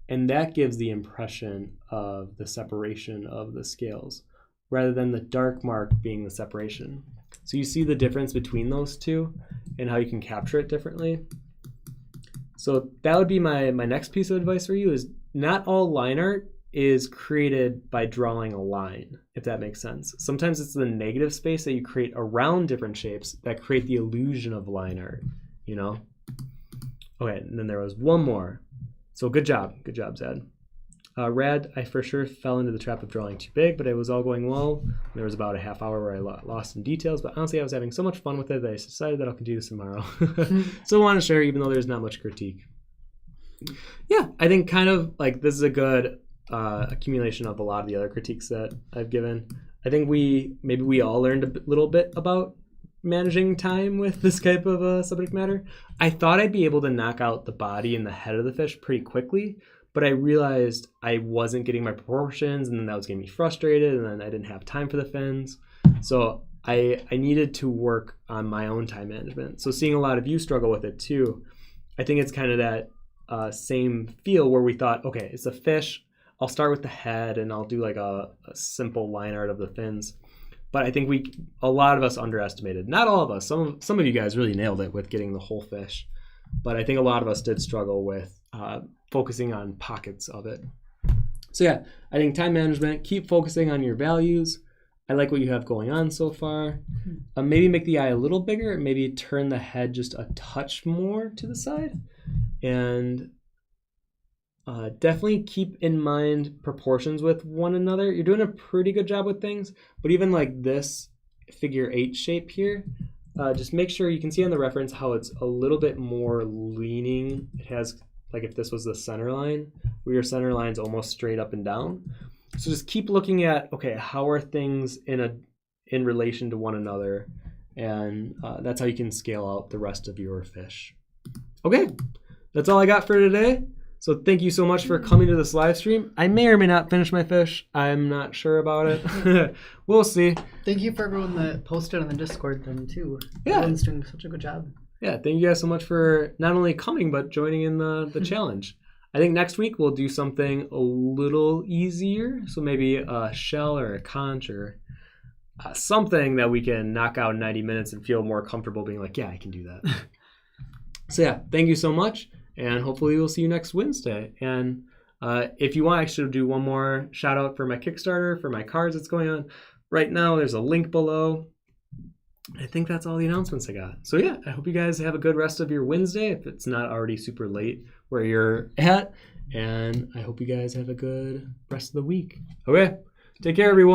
and that gives the impression of the separation of the scales, rather than the dark mark being the separation. So you see the difference between those two and how you can capture it differently. So that would be my next piece of advice for you, is not all line art is created by drawing a line, if that makes sense. Sometimes it's the negative space that you create around different shapes that create the illusion of line art, you know? Okay, and then there was one more. So good job, Zed. Rad, I for sure fell into the trap of drawing too big, but it was all going well. There was about a half hour where I lost in details, but honestly I was having so much fun with it that I decided that I'll continue this tomorrow. So I want to share, even though there's not much critique. Yeah, I think kind of like this is a good accumulation of a lot of the other critiques that I've given. I think maybe we all learned a little bit about managing time with this type of subject matter. I thought I'd be able to knock out the body and the head of the fish pretty quickly, but I realized I wasn't getting my proportions, and then that was getting me frustrated, and then I didn't have time for the fins. So I needed to work on my own time management. So seeing a lot of you struggle with it too, I think it's kind of that same feel where we thought, okay, it's a fish, I'll start with the head and I'll do like a simple line art of the fins. But I think a lot of us underestimated. Not all of us. Some of you guys really nailed it with getting the whole fish. But I think a lot of us did struggle with focusing on pockets of it. So yeah, I think time management, keep focusing on your values. I like what you have going on so far. Maybe make the eye a little bigger. Maybe turn the head just a touch more to the side. And definitely keep in mind proportions with one another. You're doing a pretty good job with things, but even like this figure 8 shape here, just make sure you can see on the reference how it's a little bit more leaning. It has, like if this was the center line, where your center line's almost straight up and down. So just keep looking at, okay, how are things in relation to one another, and that's how you can scale out the rest of your fish. Okay, that's all I got for today. So thank you so much for coming to this live stream. I may or may not finish my fish. I'm not sure about it. We'll see. Thank you for everyone that posted on the Discord then too. Yeah. Everyone's doing such a good job. Yeah, thank you guys so much for not only coming, but joining in the challenge. I think next week we'll do something a little easier. So maybe a shell or a conch or something that we can knock out in 90 minutes and feel more comfortable being like, yeah, I can do that. So yeah, thank you so much. And hopefully we'll see you next Wednesday. And if you want, I should do one more shout out for my Kickstarter, for my cards that's going on. Right now, there's a link below. I think that's all the announcements I got. So yeah, I hope you guys have a good rest of your Wednesday, if it's not already super late where you're at. And I hope you guys have a good rest of the week. Okay, take care, everyone.